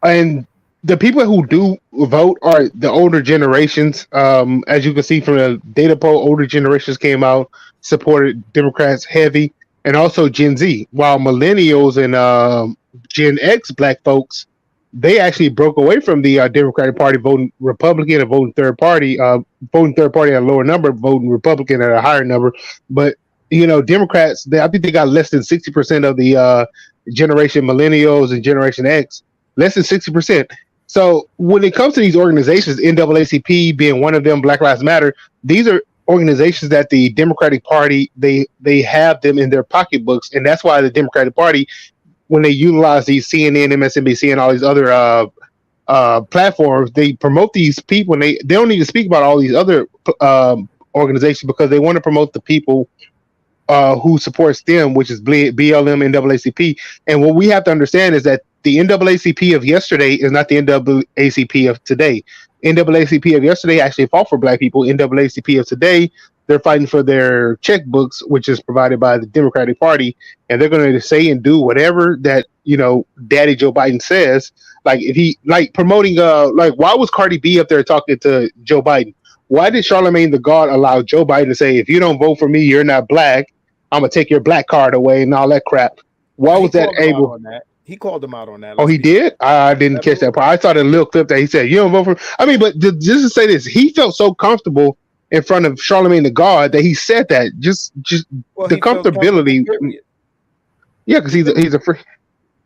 S11: and the people who do vote are the older generations. As you can see from the data poll, older generations came out, supported Democrats heavy, and also Gen Z. While millennials and Gen X black folks, they actually broke away from the Democratic Party, voting Republican and voting third party at a lower number, voting Republican at a higher number. But, you know, Democrats, I think they got less than 60% of the generation millennials and Generation X, less than 60%. So when it comes to these organizations, NAACP being one of them, Black Lives Matter, these are organizations that the Democratic Party, they have them in their pocketbooks. And that's why the Democratic Party, when they utilize these CNN, MSNBC, and all these other platforms, they promote these people, and they don't need to speak about all these other organizations because they want to promote the people who supports them, which is BLM, NAACP. And what we have to understand is that the NAACP of yesterday is not the NAACP of today. NAACP of yesterday actually fought for black people. NAACP of today, they're fighting for their checkbooks, which is provided by the Democratic Party, and they're going to say and do whatever that, you know, Daddy Joe Biden says. Like if he promoting, like why was Cardi B up there talking to Joe Biden? Why did Charlemagne the God allow Joe Biden to say, if you don't vote for me, you're not black, I'm gonna take your black card away and all that crap? Why was that able?
S4: He called him out on that.
S11: Oh, he did? I didn't catch that part. I saw the little clip that he said, you don't vote for me. I mean, but just to say this, he felt so comfortable in front of Charlemagne the God that he said that just the comfortability. Yeah, because he's a free.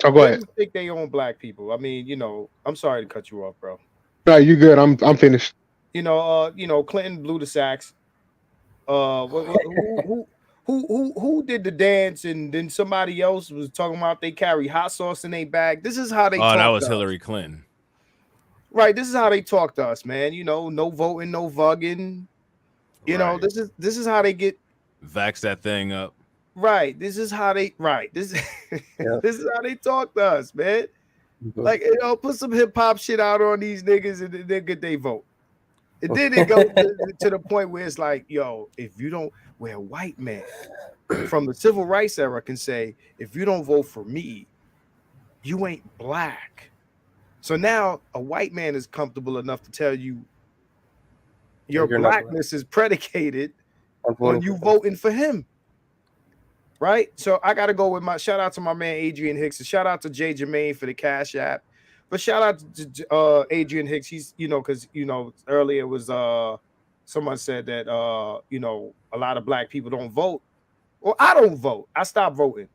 S11: Oh, go ahead.
S4: I think they own black people. I mean, you know, I'm sorry to cut you off, bro.
S11: No, you're good. I'm finished.
S4: You know, Clinton blew the sax. Who did the dance, and then somebody else was talking about they carry hot sauce in their bag. This is how they.
S1: Oh, that was Hillary Clinton.
S4: Right. This is how they talk to us, man. You know, no voting, no vugging. You know, this is how they get.
S1: Vax that thing up.
S4: Right. This is how they this this is how they talk to us, man. Like, you know, put some hip hop shit out on these niggas and then get they vote. And then it goes to the point where it's like, yo, if you don't, where a white man from the civil rights era can say, if you don't vote for me, you ain't black. So now a white man is comfortable enough to tell you your blackness is predicated on you voting for him. Right? So I got to go with my shout out to my man Adrian Hicks, and shout out to Jay Jermaine for the Cash App. But shout out to Adrian Hicks. He's, you know, because, you know, earlier was someone said that, you know, a lot of black people don't vote. Well, I don't vote. I stopped voting.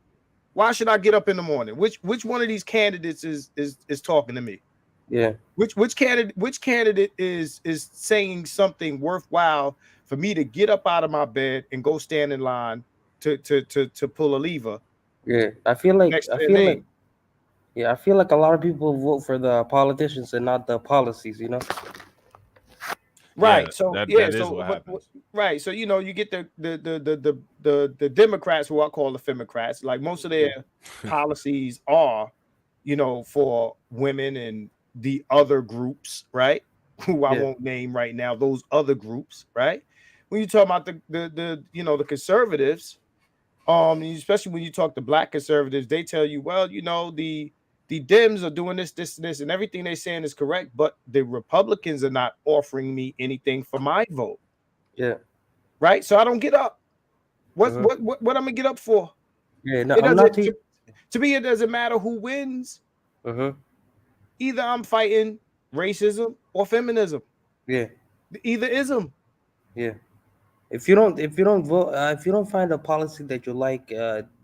S4: Why should I get up in the morning? Which one of these candidates is talking to me?
S2: Yeah.
S4: Which candidate is saying something worthwhile for me to get up out of my bed and go stand in line to pull a lever?
S2: Yeah, I feel like a lot of people vote for the politicians and not the policies, you know.
S4: Right.
S1: Yeah,
S4: So
S1: that
S4: yeah.
S1: is
S4: So
S1: what happens.
S4: right. So, you know, you get the Democrats, who I call the Femocrats. Like, most of their policies are, you know, for women and the other groups, right? Who I won't name right now. Those other groups, right? When you talk about the you know, the conservatives, especially when you talk to black conservatives, they tell you, well, you know, the Dems are doing this, and everything they're saying is correct, but the Republicans are not offering me anything for my vote.
S2: Yeah.
S4: Right. So I don't get up. What I'm gonna get up for?
S2: Yeah. No,
S4: It
S2: I'm
S4: doesn't,
S2: not.
S4: to me, it doesn't matter who wins. Either I'm fighting racism or feminism.
S2: Yeah.
S4: Either ism.
S2: Yeah. If you don't vote, if you don't find a policy that you like,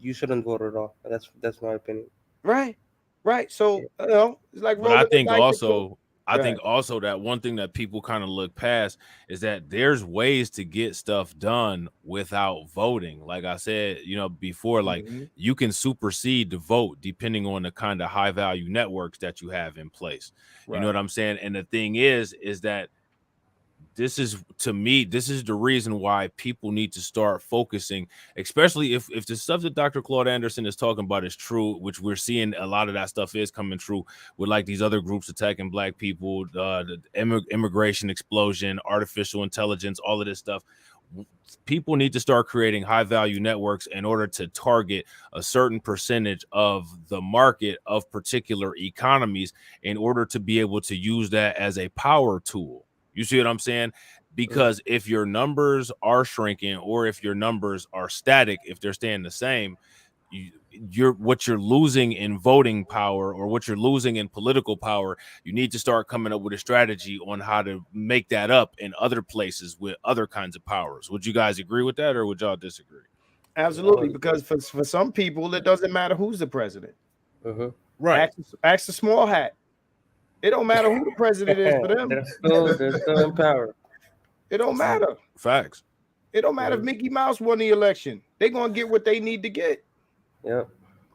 S2: you shouldn't vote at all. That's my opinion.
S4: Right. Right. So, you know, it's like
S1: But I
S4: rolling the
S1: think
S4: dice.
S1: also, I
S4: Go
S1: think
S4: ahead.
S1: also that one thing that people kind of look past is that there's ways to get stuff done without voting. Like I said, you know, before, like you can supersede the vote depending on the kind of high value networks that you have in place. You know what I'm saying? And the thing is that this is, to me, this is the reason why people need to start focusing, especially if the stuff that Dr. Claude Anderson is talking about is true, which we're seeing a lot of that stuff is coming true with like these other groups attacking black people, the immigration explosion, artificial intelligence, all of this stuff. People need to start creating high value networks in order to target a certain percentage of the market of particular economies in order to be able to use that as a power tool. You see what I'm saying? Because if your numbers are shrinking, or if your numbers are static, if they're staying the same, what you're losing in voting power, or what you're losing in political power, you need to start coming up with a strategy on how to make that up in other places with other kinds of powers. Would you guys agree with that, or would y'all disagree?
S4: Absolutely, because for some people, it doesn't matter who's the president.
S1: Right.
S4: Ask the small hat. It don't matter who the president is for them.
S2: They're still in power.
S4: It don't matter.
S1: Facts.
S4: It don't matter if Mickey Mouse won the election. They're gonna get what they need to get.
S2: Yeah.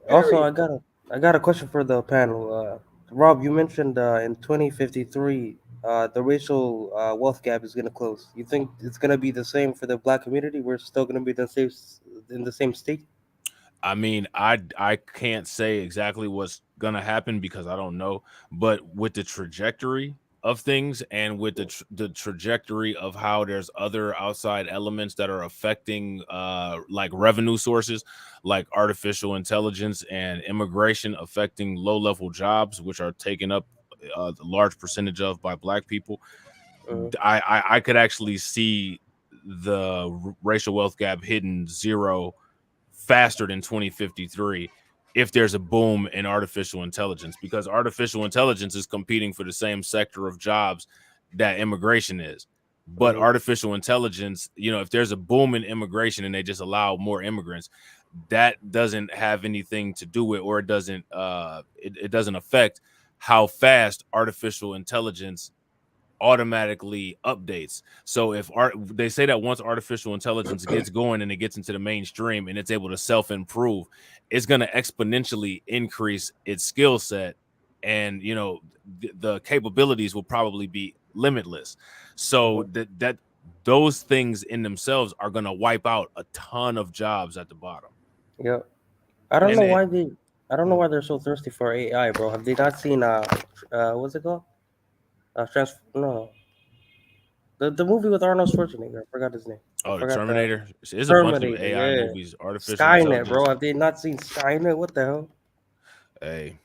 S2: Also, I got a question for the panel. Rob, you mentioned in 2053 the racial wealth gap is going to close. You think it's going to be the same for the black community? We're still going to be in the same state?
S1: I mean, I can't say exactly what's gonna happen because I don't know, but with the trajectory of things, and with the trajectory of how there's other outside elements that are affecting like revenue sources, like artificial intelligence and immigration affecting low-level jobs, which are taken up a large percentage of by black people, I could actually see the racial wealth gap hitting zero faster than 2053 if there's a boom in artificial intelligence, because artificial intelligence is competing for the same sector of jobs that immigration is. But artificial intelligence, you know, if there's a boom in immigration and they just allow more immigrants, that doesn't have anything to do with, or it doesn't affect how fast artificial intelligence automatically updates. So if they say that once artificial intelligence gets going and it gets into the mainstream and it's able to self-improve, it's going to exponentially increase its skill set, and you know the capabilities will probably be limitless. So that those things in themselves are going to wipe out a ton of jobs at the bottom.
S2: Yeah, I don't know why they're so thirsty for AI, bro. Have they not seen what's it called? No, the movie with Arnold Schwarzenegger. I forgot his name.
S1: Oh, the Terminator. There's a bunch of
S2: Terminator,
S1: AI
S2: yeah.
S1: movies. Artificial
S2: Skynet,
S1: intelligence.
S2: bro. Have they not seen Skynet? What the hell?
S1: Hey,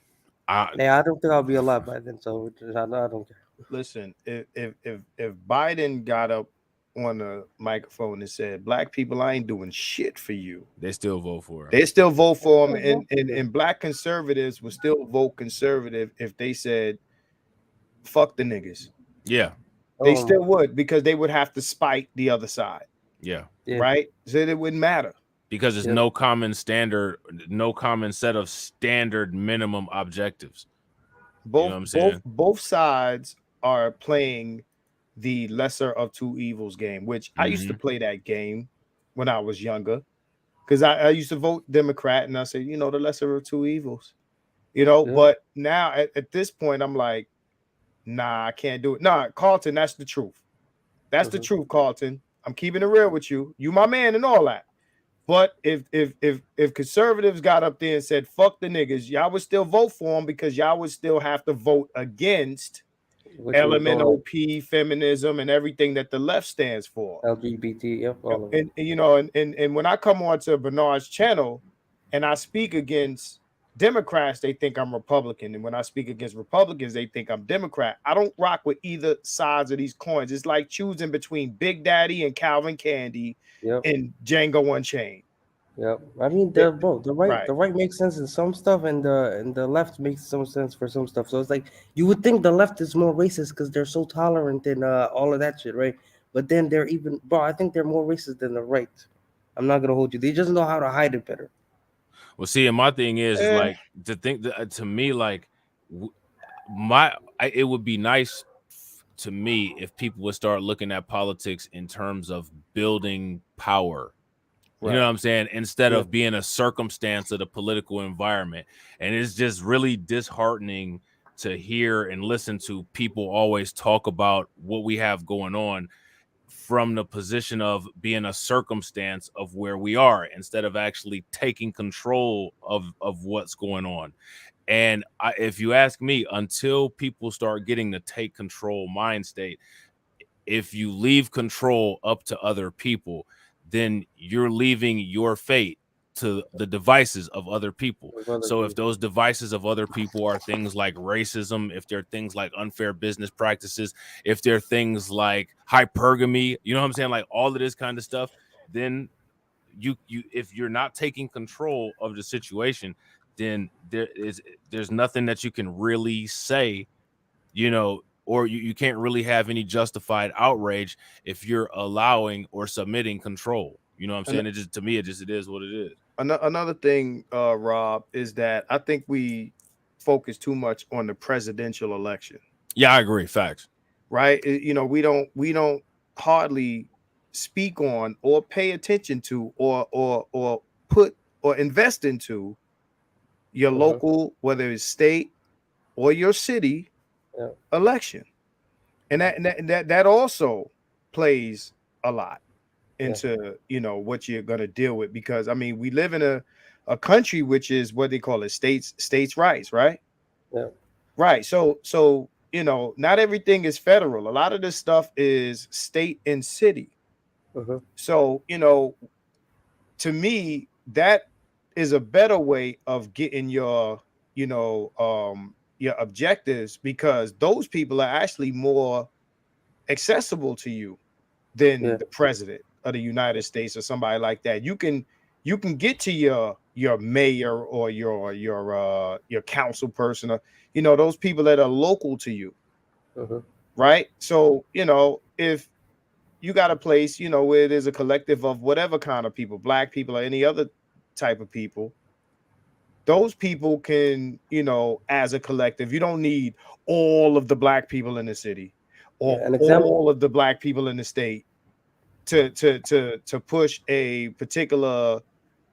S2: I don't think I'll be alive by then, so I don't care.
S4: Listen, if Biden got up on the microphone and said, "Black people, I ain't doing shit for you,"
S1: they still vote for him.
S4: They still vote for him, and black conservatives would still vote conservative if they said, "Fuck the niggas."
S1: Yeah,
S4: they still would, because they would have to spite the other side.
S1: Yeah.
S4: Right. So it wouldn't matter,
S1: because there's no common standard, no common set of standard minimum objectives.
S4: Both,
S1: you know what I'm saying?
S4: both sides are playing the lesser of two evils game, which I used to play that game when I was younger, because I used to vote Democrat, and I said, the lesser of two evils, but now at this point, I'm like, nah, I can't do it. Nah, Carlton, that's the truth. That's the truth, Carlton. I'm keeping it real with you. You my man and all that. But if conservatives got up there and said, fuck the niggas, y'all would still vote for them, because y'all would still have to vote against LMNOP, feminism, and everything that the left stands for.
S2: LGBT, yep, all of
S4: it. And when I come on to Bernard's channel and I speak against Democrats, they think I'm Republican. And when I speak against Republicans, they think I'm Democrat. I don't rock with either sides of these coins. It's like choosing between Big Daddy and Calvin Candy and Django Unchained.
S2: Yep. I mean, the right makes sense in some stuff, and the left makes some sense for some stuff. So it's like you would think the left is more racist because they're so tolerant and all of that shit, right? But then I think they're more racist than the right. I'm not gonna hold you. They just know how to hide it better.
S1: Well, see, and my thing is like to think that, to me, like it would be nice to me if people would start looking at politics in terms of building power. You know what I'm saying? Instead of being a circumstance of the political environment. And it's just really disheartening to hear and listen to people always talk about what we have going on from the position of being a circumstance of where we are, instead of actually taking control of what's going on. And if you ask me, until people start getting the take control mind state, if you leave control up to other people, then you're leaving your fate to the devices of other people. So if those devices of other people are things like racism, if they're things like unfair business practices, if they're things like hypergamy, you know what I'm saying? Like all of this kind of stuff, then you if you're not taking control of the situation, then there's nothing that you can really say, or you can't really have any justified outrage if you're allowing or submitting control. You know what I'm saying? It just, to me, it is what it is.
S4: Another thing, Rob, is that I think we focus too much on the presidential election.
S1: Yeah, I agree. Facts.
S4: Right? We don't hardly speak on or pay attention to or put or invest into your local, whether it's state or your city election. And that also plays a lot into what you're going to deal with, because I mean, we live in a country which is what they call it states rights, right? Right. So not everything is federal. A lot of this stuff is state and city. So to me, that is a better way of getting your objectives, because those people are actually more accessible to you than the president of the United States or somebody like that. You can get to your mayor or your council person, or those people that are local to you. Right? So if you got a place where there's a collective of whatever kind of people, black people or any other type of people, those people can, as a collective, you don't need all of the black people in the city or all of the black people in the state to push a particular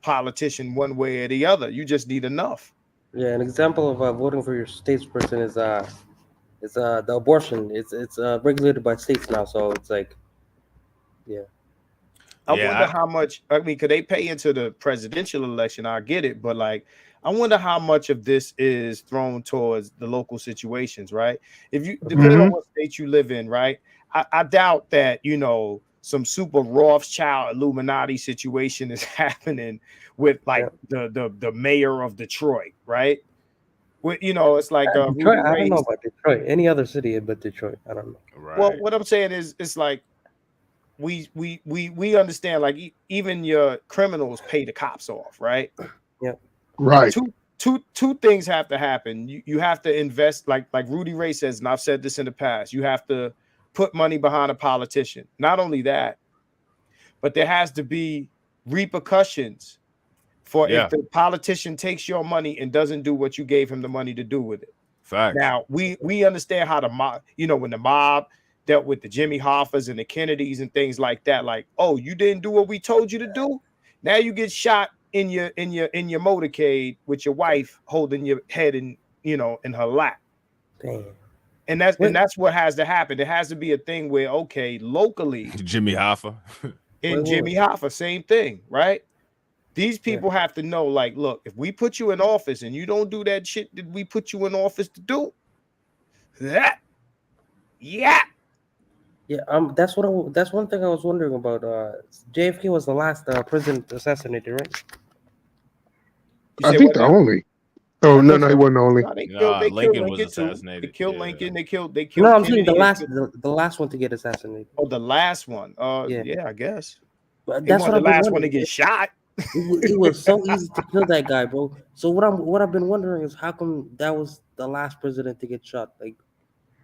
S4: politician one way or the other. You just need enough.
S2: Yeah, an example of voting for your statesperson is the abortion. It's regulated by states now, so it's like,
S4: I wonder how much. I mean, could they pay into the presidential election? I get it, but like, I wonder how much of this is thrown towards the local situations, right? If you depending on what state you live in, right? I doubt that some super Rothschild Illuminati situation is happening with like the mayor of Detroit, right? It's like
S2: Detroit. I don't know about Detroit. Any other city but Detroit, I don't know.
S4: Right. Well, what I'm saying is, it's like we understand, like even your criminals pay the cops off, right?
S2: Yeah.
S11: Right.
S4: Two things have to happen. You have to invest, like Rudy Ray says, and I've said this in the past. You have to put money behind a politician. Not only that, but there has to be repercussions for if the politician takes your money and doesn't do what you gave him the money to do with it.
S1: Fact.
S4: Now we understand how the mob, when the mob dealt with the Jimmy Hoffas and the Kennedys and things like that. Like, oh, you didn't do what we told you to do. Now you get shot in your motorcade with your wife holding your head in her lap.
S2: Damn.
S4: And that's what has to happen. There has to be a thing where, okay, locally,
S1: Jimmy Hoffa
S4: and Jimmy Hoffa, same thing, right? These people have to know, like, look, if we put you in office and you don't do that shit that we put you in office to do, that's
S2: one thing I was wondering about. JFK was the last president assassinated, right?
S11: I think the only. Oh no, he wasn't the only.
S1: Lincoln was assassinated.
S4: They killed Lincoln. They killed.
S2: No, I'm saying the last one to get assassinated.
S4: Oh, the last one. Yeah, I guess.
S2: But that's what
S4: the last one to get shot.
S2: It was so easy to kill that guy, bro. So what I've been wondering is how come that was the last president to get shot? Like,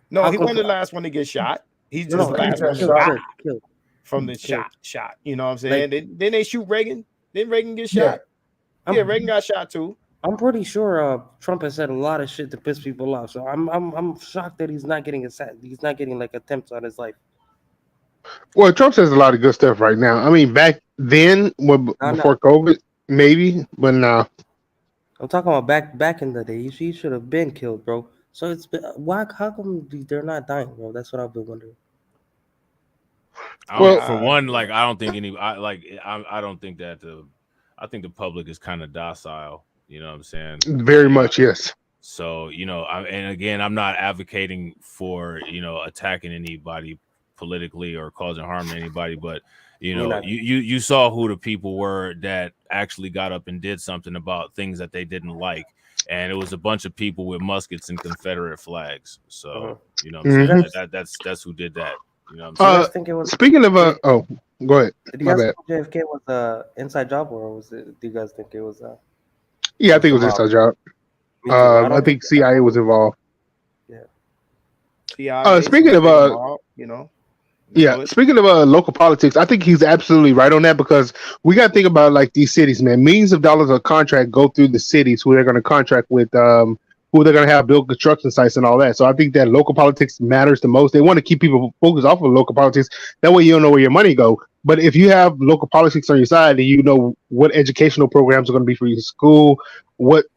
S4: no, he wasn't the last one to get shot. He's just the last one killed from the shot. You know what I'm saying? Didn't they shoot Reagan? Didn't Reagan get shot? Yeah, Reagan got shot too.
S2: I'm pretty sure Trump has said a lot of shit to piss people off. So I'm shocked that he's not getting like attempts on his life.
S11: Well, Trump says a lot of good stuff right now. I mean, back then, before COVID, maybe, but no.
S2: I'm talking about back in the day. He should have been killed, bro. So how come they're not dying, bro? That's what I've been wondering.
S1: For one, like I don't think that I think the public is kind of docile. You know what I'm saying?
S11: Very much, yes.
S1: So and again, I'm not advocating for attacking anybody politically or causing harm to anybody, but you saw who the people were that actually got up and did something about things that they didn't like, and it was a bunch of people with muskets and Confederate flags. So that's who did that. You know what I'm saying?
S11: Speaking of go ahead.
S2: Did you guys think JFK was an inside job, or was it? Do you guys think it was?
S11: Yeah, I think it was an inside job. I think CIA was involved.
S4: Yeah.
S11: Speaking of speaking of local politics, I think he's absolutely right on that, because we got to think about like these cities, man. Millions of dollars of contract go through the cities who they're going to contract with, who they're going to have build construction sites and all that. So I think that local politics matters the most. They want to keep people focused off of local politics. That way you don't know where your money go. But if you have local politics on your side, and you know what educational programs are going to be for your school,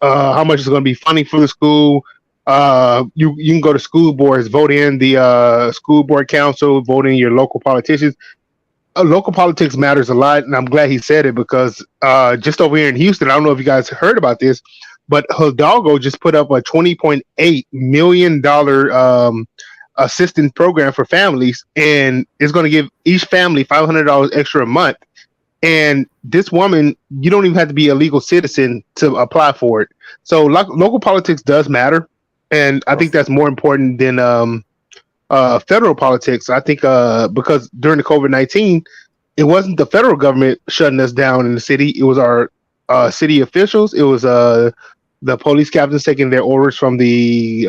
S11: how much is going to be funding for the school, you can go to school boards, vote in the school board council, vote in your local politicians. Local politics matters a lot, and I'm glad he said it, because just over here in Houston, I don't know if you guys heard about this, but Hidalgo just put up a $20.8 million assistance program for families, and it's going to give each family $500 extra a month. And this woman, you don't even have to be a legal citizen to apply for it. So local politics does matter, and I think that's more important than federal politics. I think because during the COVID-19, it wasn't the federal government shutting us down in the city. It was our city officials. It was the police captains taking their orders from the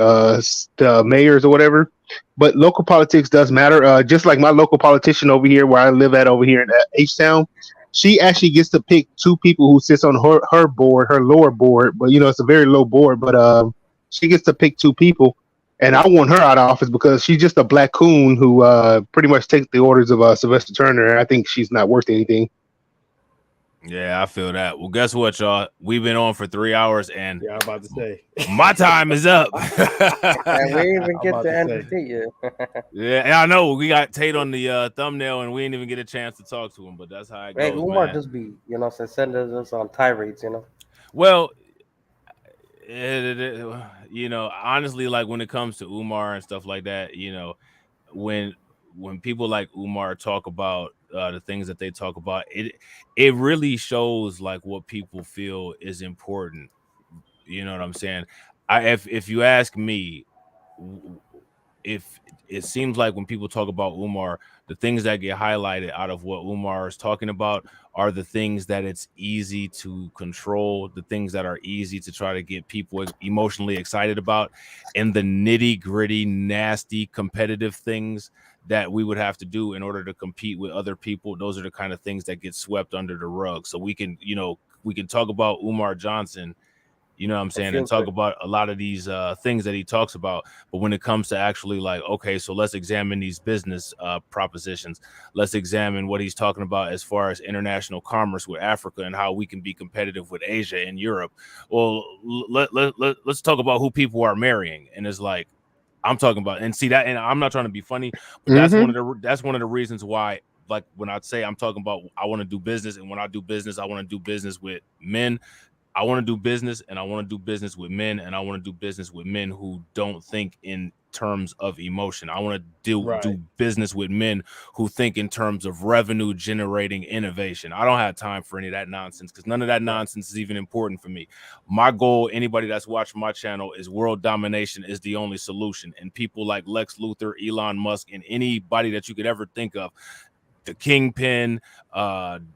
S11: mayors or whatever. But local politics does matter. Just like my local politician over here, where I live at over here in H-Town, she actually gets to pick two people who sits on her board, her lower board. But it's a very low board. But she gets to pick two people, and I want her out of office because she's just a black coon who pretty much takes the orders of Sylvester Turner. And I think she's not worth anything.
S1: Yeah, I feel that. Well, guess what, y'all? We've been on for 3 hours, and
S4: yeah, I'm about to say
S1: my time is up.
S2: And we didn't even
S4: I'm
S2: get
S4: about
S2: to
S4: to
S2: end
S4: say.
S2: the thing yet.
S1: Yeah, I know we got Tate on the thumbnail, and we didn't even get a chance to talk to him. But that's how it
S2: Hey,
S1: goes,
S2: Umar
S1: man.
S2: just be, sending us on tirades,
S1: Well, honestly, like when it comes to Umar and stuff like that, when people like Umar talk about the things that they talk about, it really shows like what people feel is important. You know what I'm saying? If you ask me, if it seems like when people talk about Umar, the things that get highlighted out of what Umar is talking about are the things that it's easy to control, the things that are easy to try to get people emotionally excited about, and the nitty gritty, nasty, competitive things that we would have to do in order to compete with other people. Those are the kind of things that get swept under the rug. So we can talk about Umar Johnson, you know what I'm saying, and talk about a lot of these things that he talks about. But when it comes to actually like, okay, so let's examine these business propositions. Let's examine what he's talking about as far as international commerce with Africa and how we can be competitive with Asia and Europe. Well, let's talk about who people are marrying. And it's like, I'm talking about, and see that, and I'm not trying to be funny, but that's one of the reasons why, like when I say I'm talking about I want to do business, and when I do business, I want to do business with men. I want to do business, and I want to do business with men, and I want to do business with men who don't think in terms of emotion. I want to do business with men who think in terms of revenue generating innovation. I don't have time for any of that nonsense, because none of that nonsense is even important for me. My goal, anybody that's watching my channel, is world domination is the only solution. And people like Lex Luthor, Elon Musk, and anybody that you could ever think of, the Kingpin,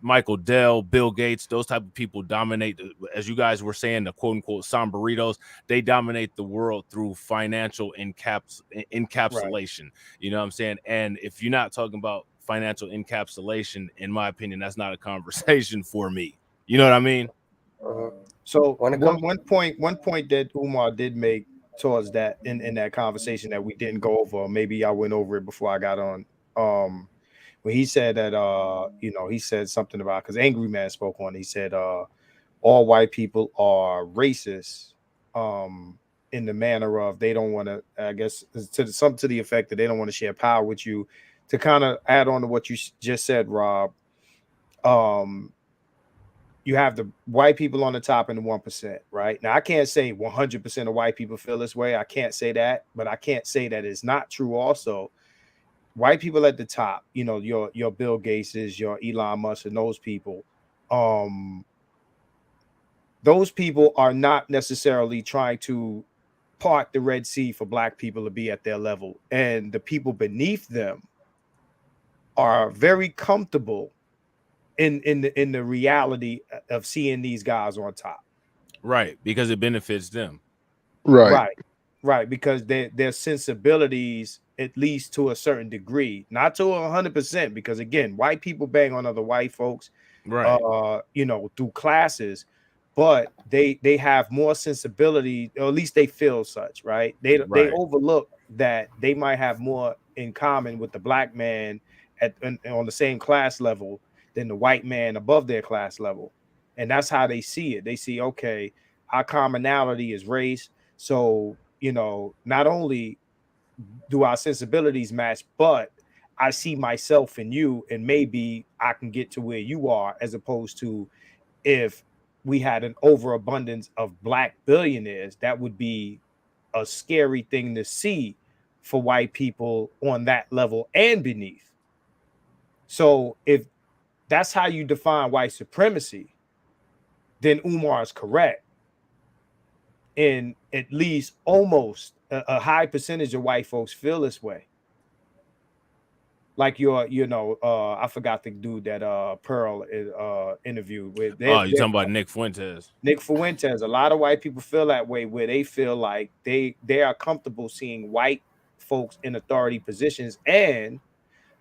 S1: Michael Dell, Bill Gates, those type of people dominate, as you guys were saying, the quote unquote somberitos. They dominate the world through financial encapsulation. You know what I'm saying? And if you're not talking about financial encapsulation, in my opinion, that's not a conversation for me. You know what I mean?
S4: So one point that Umar did make towards that in that conversation that we didn't go over, maybe I went over it before I got on. When he said that, he said something about, because Angry Man spoke on it, he said, all white people are racist, in the manner of they don't want to, I guess, to the effect that they don't want to share power with you. To kind of add on to what you just said, Rob, you have the white people on the top and the 1%, right? Now, I can't say 100% of white people feel this way. I can't say that, but I can't say that it's not true also. White people at the top, your Bill Gateses, your Elon Musk, and those people are not necessarily trying to part the Red Sea for black people to be at their level. And the people beneath them are very comfortable in the reality of seeing these guys on top.
S1: Right, because it benefits them.
S4: Right, because their sensibilities, at least to a certain degree, not to 100%, because again, white people bang on other white folks,
S1: right?
S4: Through classes, but they have more sensibility, or at least they feel such, right? They overlook that they might have more in common with the black man on the same class level than the white man above their class level, and that's how they see it. They see, okay, our commonality is race, so not only do our sensibilities match, but I see myself in you, and maybe I can get to where you are, as opposed to if we had an overabundance of black billionaires, that would be a scary thing to see for white people on that level and beneath. So if that's how you define white supremacy, then Umar is correct. And at least almost a high percentage of white folks feel this way. Like I forgot the dude that Pearl interviewed with.
S1: You're talking about Nick Fuentes.
S4: Nick Fuentes. A lot of white people feel that way, where they feel like they are comfortable seeing white folks in authority positions, and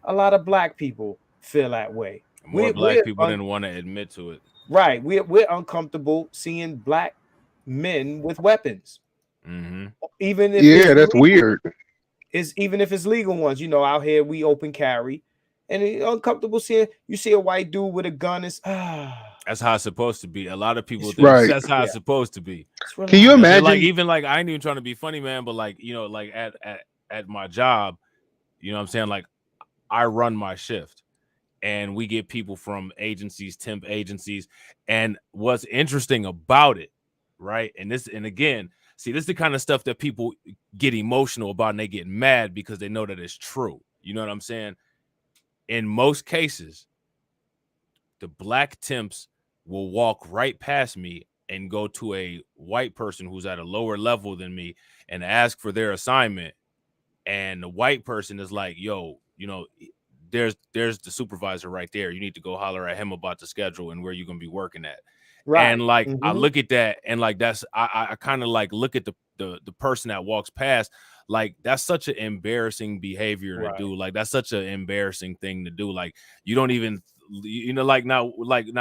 S4: a lot of black people feel that way.
S1: More black people didn't want to admit to it.
S4: Right. We're uncomfortable seeing black men with weapons.
S1: Mm-hmm.
S4: Even if
S11: that's weird.
S4: Even if it's legal ones, out here we open carry, and it's uncomfortable seeing you see a white dude with a gun. It's
S1: That's how it's supposed to be. A lot of people think
S11: Right.
S1: that's how it's supposed to be.
S11: Can you imagine?
S1: Like even like I ain't even trying to be funny, man, but like you know, like at my job, you know what I'm saying? Like I run my shift and we get people from agencies, temp agencies, and what's interesting about it, right? And again, see, this is the kind of stuff that people get emotional about and they get mad because they know that it's true. You know what I'm saying? In most cases, the black temps will walk right past me and go to a white person who's at a lower level than me and ask for their assignment. And the white person is like, yo, you know, there's the supervisor right there. You need to go holler at him about the schedule and where you're going to be working at. Right. And like, I look at that and like, that's, I kind of like look at the person that walks past, like that's such an embarrassing behavior to do. Like that's such an embarrassing thing to do. Like you don't even, you know, like now,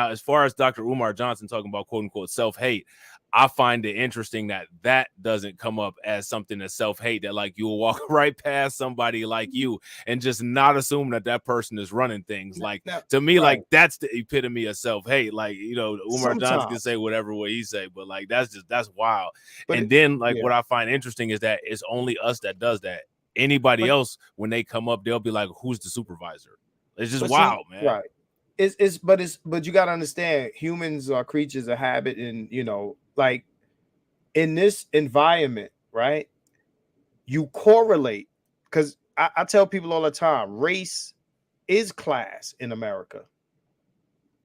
S1: as far as Dr. Umar Johnson talking about quote unquote self-hate, I find it interesting that doesn't come up as something that's self-hate, that like you'll walk right past somebody like you and just not assume that person is running things. Like to me, like that's the epitome of self-hate. Like, you know, Umar Johnson can say whatever way he say, but like that's wild. But and then like what I find interesting is that it's only us that does that. Anybody else, when they come up, they'll be like, who's the supervisor? It's just wild, man.
S4: Right. But you got to understand, humans are creatures of habit, and you know, like in this environment, right? You correlate, because I tell people all the time, race is class in America.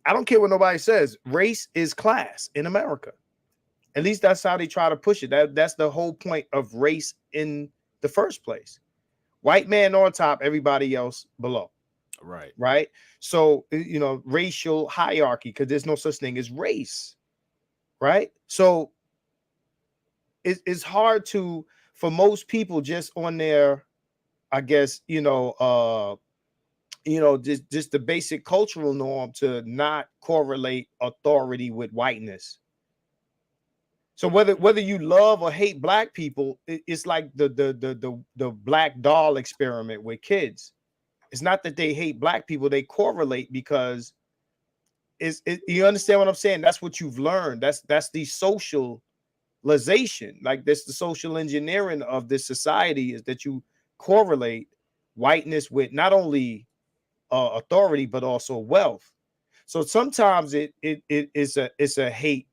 S4: I don't care what nobody says. Race is class in America. At least that's how they try to push it. That's the whole point of race in the first place. White man on top, everybody else below. Right. So, you know, racial hierarchy, because there's no such thing as race. Right. So it's hard for most people just on their, I guess, just the basic cultural norm to not correlate authority with whiteness. So whether you love or hate black people, it's like the black doll experiment with kids. It's not that they hate black people, they correlate because you understand what I'm saying? That's what you've learned. That's the socialization. Like that's the social engineering of this society, is that you correlate whiteness with not only authority but also wealth. So sometimes it's a hate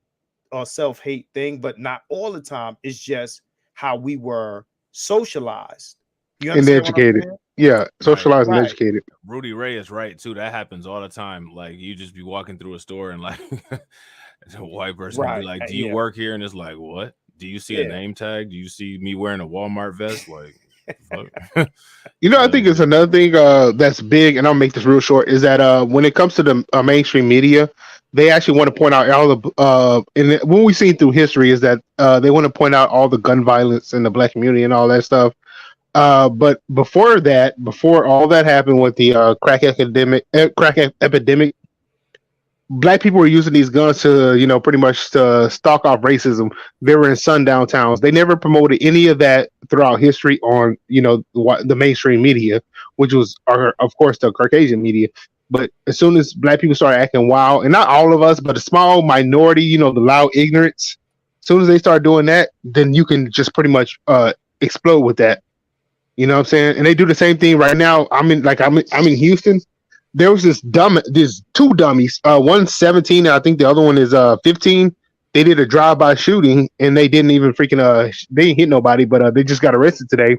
S4: or self-hate thing, but not all the time. It's just how we were socialized. You understand
S11: and educated. Yeah, socialized and educated.
S1: Rudy Ray is right too. That happens all the time. Like you just be walking through a store and like a white person will be like, "Do you work here?" And it's like, "What? Do you see a name tag? Do you see me wearing a Walmart vest?" Like,
S11: you know, I think it's another thing that's big, and I'll make this real short. Is that when it comes to the mainstream media, they actually want to point out all the and what we've seen through history is that they want to point out all the gun violence in the black community and all that stuff. But before all that happened with the crack epidemic, black people were using these guns to, you know, pretty much to stalk off racism. They were in sundown towns. They never promoted any of that throughout history on, you know, the mainstream media, which was, of course, the Caucasian media. But as soon as black people started acting wild, and not all of us, but a small minority, you know, the loud ignorance, as soon as they start doing that, then you can just pretty much explode with that. You know what I'm saying? And they do the same thing right now. I'm in Houston. There was there's two dummies. One's 17, and I think the other one is 15. They did a drive-by shooting, and they didn't even freaking they didn't hit nobody, but they just got arrested today.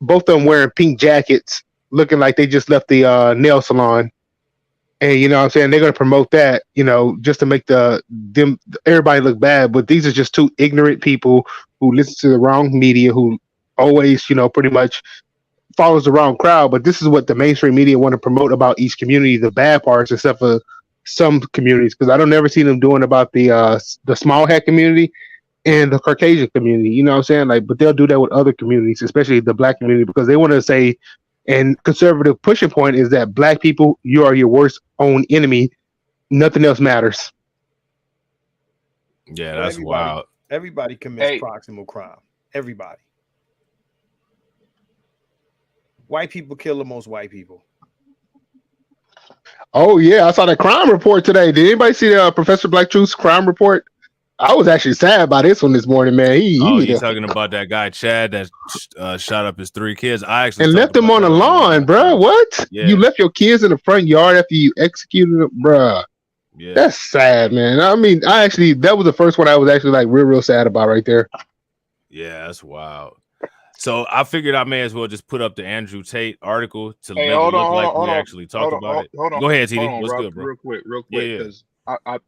S11: Both of them wearing pink jackets, looking like they just left the nail salon. And you know what I'm saying? They're gonna promote that, you know, just to make everybody look bad. But these are just two ignorant people who listen to the wrong media, who always, you know, pretty much follows the wrong crowd. But this is what the mainstream media want to promote about each community, the bad parts, except for some communities, because I don't ever see them doing about the small hat community and the Caucasian community. You know what I'm saying? Like, but they'll do that with other communities, especially the black community, because they want to say, and conservative pushing point is that black people, you are your worst own enemy. Nothing else matters.
S1: Yeah, that's wild.
S4: Everybody commits proximal crime. Everybody. White people kill the most white people.
S11: Oh yeah, I saw that crime report today. Did anybody see Professor Black Truth's crime report? I was actually sad about this one this morning, man.
S1: You talking about that guy Chad that shot up his 3 kids? I actually
S11: and left them on the lawn, bro. What?
S1: Yeah.
S11: You left your kids in the front yard after you executed them, bro. Yeah, that's sad, man. I mean, that was the first one I was actually like real sad about right there.
S1: Yeah, that's wild. So I figured I may as well just put up the Andrew Tate article to make it
S6: hold
S1: look
S6: on,
S1: like
S6: hold
S1: we
S6: on,
S1: actually talked about it.
S6: Hold on.
S1: Go ahead, TD.
S6: Hold on,
S1: What's
S6: bro,
S1: good, bro?
S6: Real quick, because I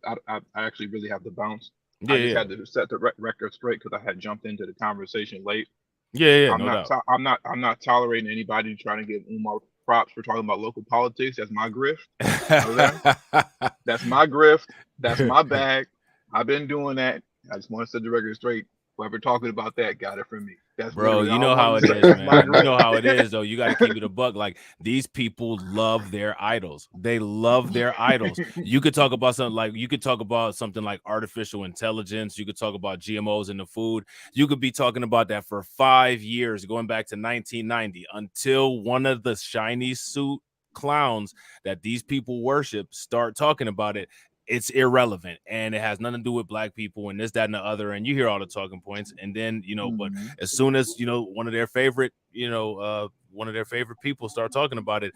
S6: actually really have to bounce. I just had to set the record straight because I had jumped into the conversation late.
S1: Yeah,
S6: I'm not tolerating anybody trying to give Umar props for talking about local politics. That's my grift. Okay? That's my grift. That's my bag. I've been doing that. I just want to set the record straight. Whoever talking about that got it from me. That's
S1: bro. You know how it is, man. You know how it is, though. You got to keep it a buck. Like, these people love their idols. They love their idols. You could talk about something like artificial intelligence. You could talk about GMOs in the food. You could be talking about that for 5 years, going back to 1990, until one of the shiny suit clowns that these people worship start talking about it. It's irrelevant, and it has nothing to do with black people and this, that, and the other. And you hear all the talking points, and then but as soon as one of their favorite people start talking about it,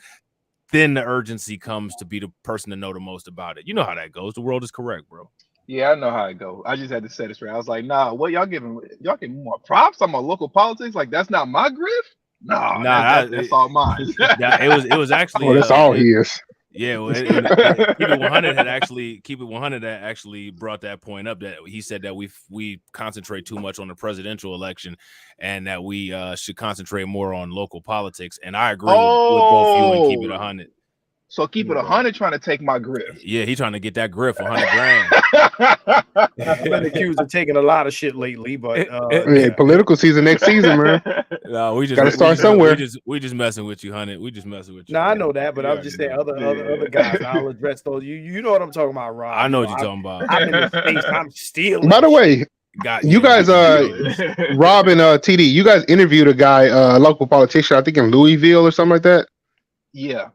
S1: then the urgency comes to be the person to know the most about it. You know how that goes. The world is correct, bro.
S6: Yeah, I know how it goes. I just had to set it straight. I was like, nah, what y'all giving more props on my local politics? Like, that's not my grift. That's all mine.
S1: It was actually
S11: that's all he is.
S1: Yeah, well, KeepItOneHunned had actually brought that point up, that he said that we concentrate too much on the presidential election and that we should concentrate more on local politics. And I agree with both you and KeepItOneHunned.
S6: So KeepItOneHunned trying to take my grift.
S1: Yeah, he's trying to get that grift for $100,000.
S4: I've been accused of taking a lot of shit lately, but
S11: political season next season, man.
S1: No, we just
S11: gotta start somewhere.
S1: We just messing with you, Hunned. We just messing with you.
S4: No, I know that, but I'm just saying other guys. I'll address those. You know what I'm talking about, Rob.
S1: I know what you're talking about.
S4: I'm in the space. I'm stealing.
S11: By the way, you guys, Rob and TD, you guys interviewed a guy, a local politician, I think in Louisville or something like that.
S6: Yeah.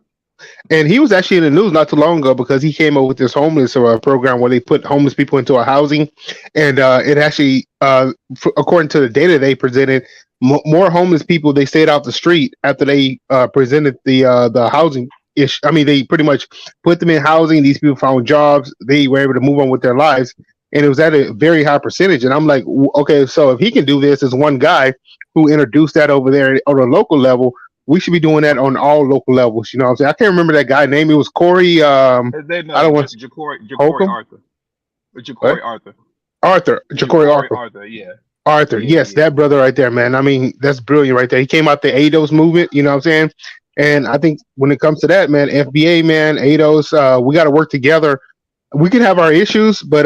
S11: And he was actually in the news not too long ago because he came up with this homeless program where they put homeless people into a housing, and it actually, according to the data they presented, more homeless people, they stayed off the street after they presented the housing ish. I mean, they pretty much put them in housing. These people found jobs. They were able to move on with their lives, and it was at a very high percentage. And I'm like, okay, so if he can do this as one guy who introduced that over there on a local level, we should be doing that on all local levels. You know what I'm saying? I can't remember that guy's name. It was Corey. I don't want
S6: Ja'Cory Arthur. Ja'Cory Arthur.
S11: Ja'Cory Arthur.
S6: Arthur, yeah.
S11: Arthur, yes, that brother right there, man. I mean, that's brilliant right there. He came out the ADOS movement, you know what I'm saying? And I think when it comes to that, man, FBA, man, ADOS, we got to work together. We can have our issues, but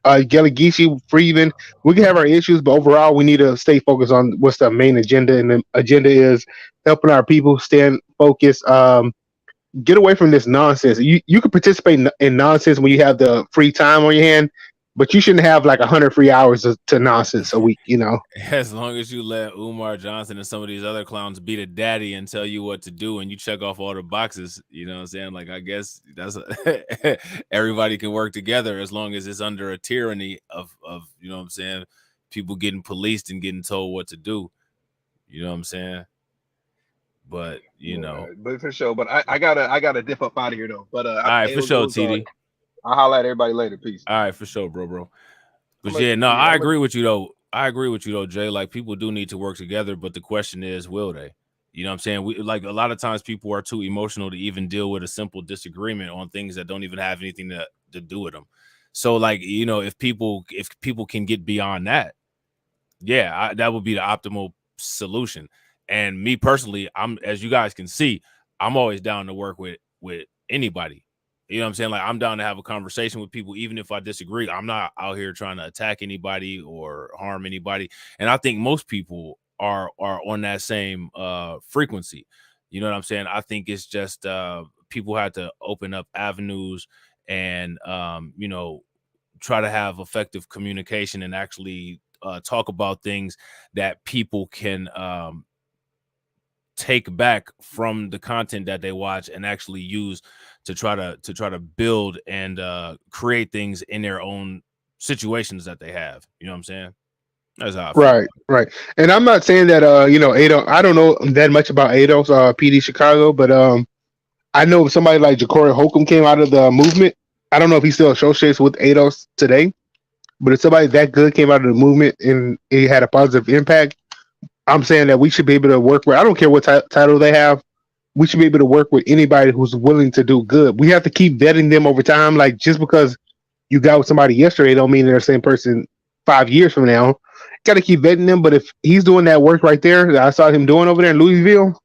S11: Gelegishi, Freeman, we can have our issues, but overall, we need to stay focused on what's the main agenda. And the agenda is helping our people stand focused, get away from this nonsense. You can participate in nonsense when you have the free time on your hand, but you shouldn't have like 100 free hours to nonsense a week, you know?
S1: As long as you let Umar Johnson and some of these other clowns be the daddy and tell you what to do and you check off all the boxes, you know what I'm saying? Like, I guess that's everybody can work together as long as it's under a tyranny of you know what I'm saying, people getting policed and getting told what to do. You know what I'm saying? But
S6: but for sure. But I gotta dip up out of here though. But
S1: all right, for sure, TD.
S6: I'll holler at everybody later. Peace.
S1: All right, for sure, bro. But I agree with you though. Jay. Like, people do need to work together, but the question is, will they? You know what I'm saying? We, like, a lot of times people are too emotional to even deal with a simple disagreement on things that don't even have anything to do with them. So, like, if people can get beyond that, that would be the optimal solution. And me personally, as you guys can see, I'm always down to work with anybody. You know what I'm saying? Like, I'm down to have a conversation with people, even if I disagree. I'm not out here trying to attack anybody or harm anybody. And I think most people are on that same frequency. You know what I'm saying? I think it's just people have to open up avenues and, try to have effective communication and actually talk about things that people can take back from the content that they watch and actually use to try to build and create things in their own situations that they have. You know what I'm saying? That's how I feel.
S11: Right. And I'm not saying that Ado, I don't know that much about Ado's PD Chicago, but I know somebody like Ja'Cory Holcomb came out of the movement. I don't know if he still associates with Ados today, but if somebody that good came out of the movement and it had a positive impact, I'm saying that we should be able to work with, I don't care what title they have, we should be able to work with anybody who's willing to do good. We have to keep vetting them over time. Like, just because you got with somebody yesterday don't mean they're the same person 5 years from now. Got to keep vetting them. But if he's doing that work right there that I saw him doing over there in Louisville,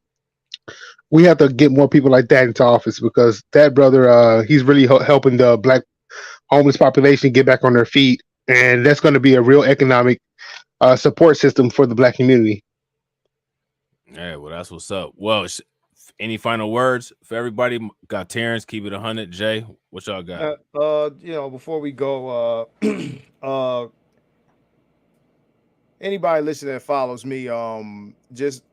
S11: we have to get more people like that into office, because that brother, he's really helping the Black homeless population get back on their feet. And that's going to be a real economic support system for the Black community.
S1: Yeah, well, that's what's up. Well, any final words for everybody? Got Terrence, keep it 100. Jay, what y'all got?
S4: Before we go, anybody listening that follows me, just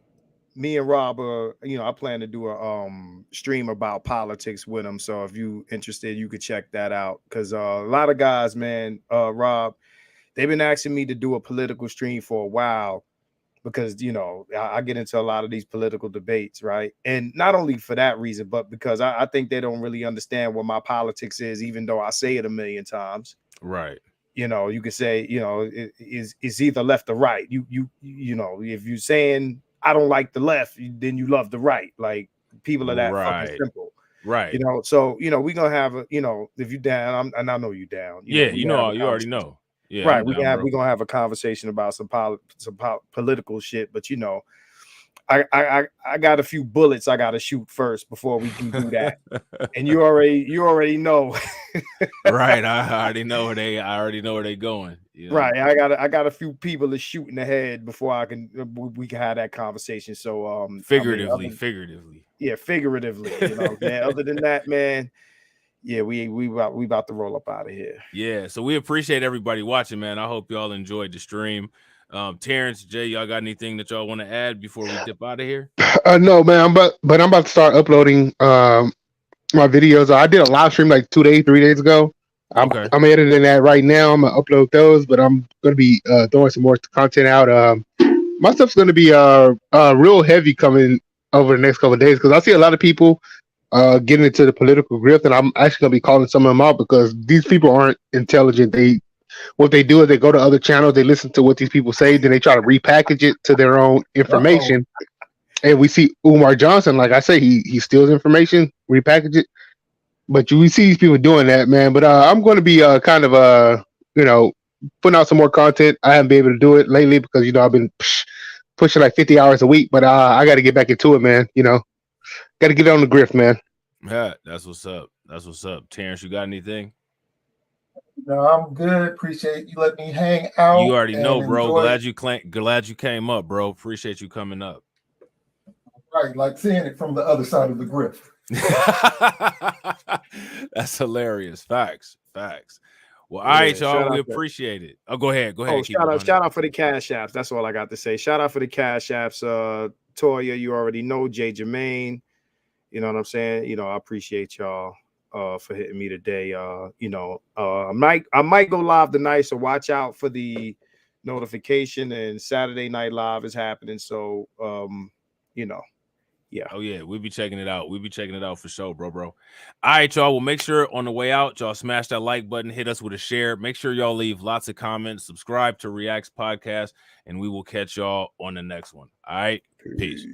S4: me and Rob, I plan to do a stream about politics with him. So if you interested, you could check that out. Because a lot of guys, man, Rob, they've been asking me to do a political stream for a while, because I get into a lot of these political debates, right? And not only for that reason, but because I think they don't really understand what my politics is, even though I say it a million times.
S1: Right.
S4: You could say, it's either left or right. If you're saying I don't like the left, then you love the right. Like, people are that fucking simple.
S1: Right.
S4: So we're gonna have if you down, and I know you down.
S1: You already know. Yeah,
S4: right. We're gonna have a conversation about some political shit, but I got a few bullets I gotta shoot first before we can do that. And you already know.
S1: Right. I already know where they going.
S4: Right. I got a few people to shoot in the head before we can have that conversation. So
S1: figuratively.
S4: Yeah, figuratively. Man. Other than that, man. Yeah, we about to roll up out of here.
S1: Yeah, so we appreciate everybody watching, man. I hope y'all enjoyed the stream. Terrence, Jay, y'all got anything that y'all want to add before we dip out of here?
S11: No, man. I'm about to start uploading my videos. I did a live stream like 3 days ago. I'm editing that right now. I'm gonna upload those, but I'm gonna be throwing some more content out. My stuff's gonna be real heavy coming over the next couple of days, because I see a lot of people getting into the political grift, and I'm actually gonna be calling some of them out, because these people aren't intelligent. What they do is they go to other channels, they listen to what these people say, then they try to repackage it to their own information. And we see Umar Johnson, like I say, he steals information, repackage it. But we see these people doing that, man. But I'm going to be kind of putting out some more content. I haven't been able to do it lately because I've been pushing like 50 hours a week. But I got to get back into it, man. Got to get on the grift, man.
S1: Yeah, that's what's up. Terrence, you got anything?
S8: No, I'm good. Appreciate you letting me hang out.
S1: You already know, bro. Glad you came up, bro. Appreciate you coming up.
S8: Right, like seeing it from the other side of the grift.
S1: That's hilarious. Facts. Well, all right, y'all. We appreciate it. Oh, go ahead.
S4: Oh, shout out for the cash apps. That's all I got to say. Shout out for the cash apps. Toya, you already know. Jay Jermaine. You know what I'm saying? I appreciate y'all for hitting me today. I might go live tonight, so watch out for the notification. And Saturday Night Live is happening. So yeah.
S1: Oh yeah, we'll be checking it out. For sure, bro. All right, y'all. Well, make sure on the way out, y'all smash that like button, hit us with a share. Make sure y'all leave lots of comments, subscribe to Reactz Podcast, and we will catch y'all on the next one. All right, peace.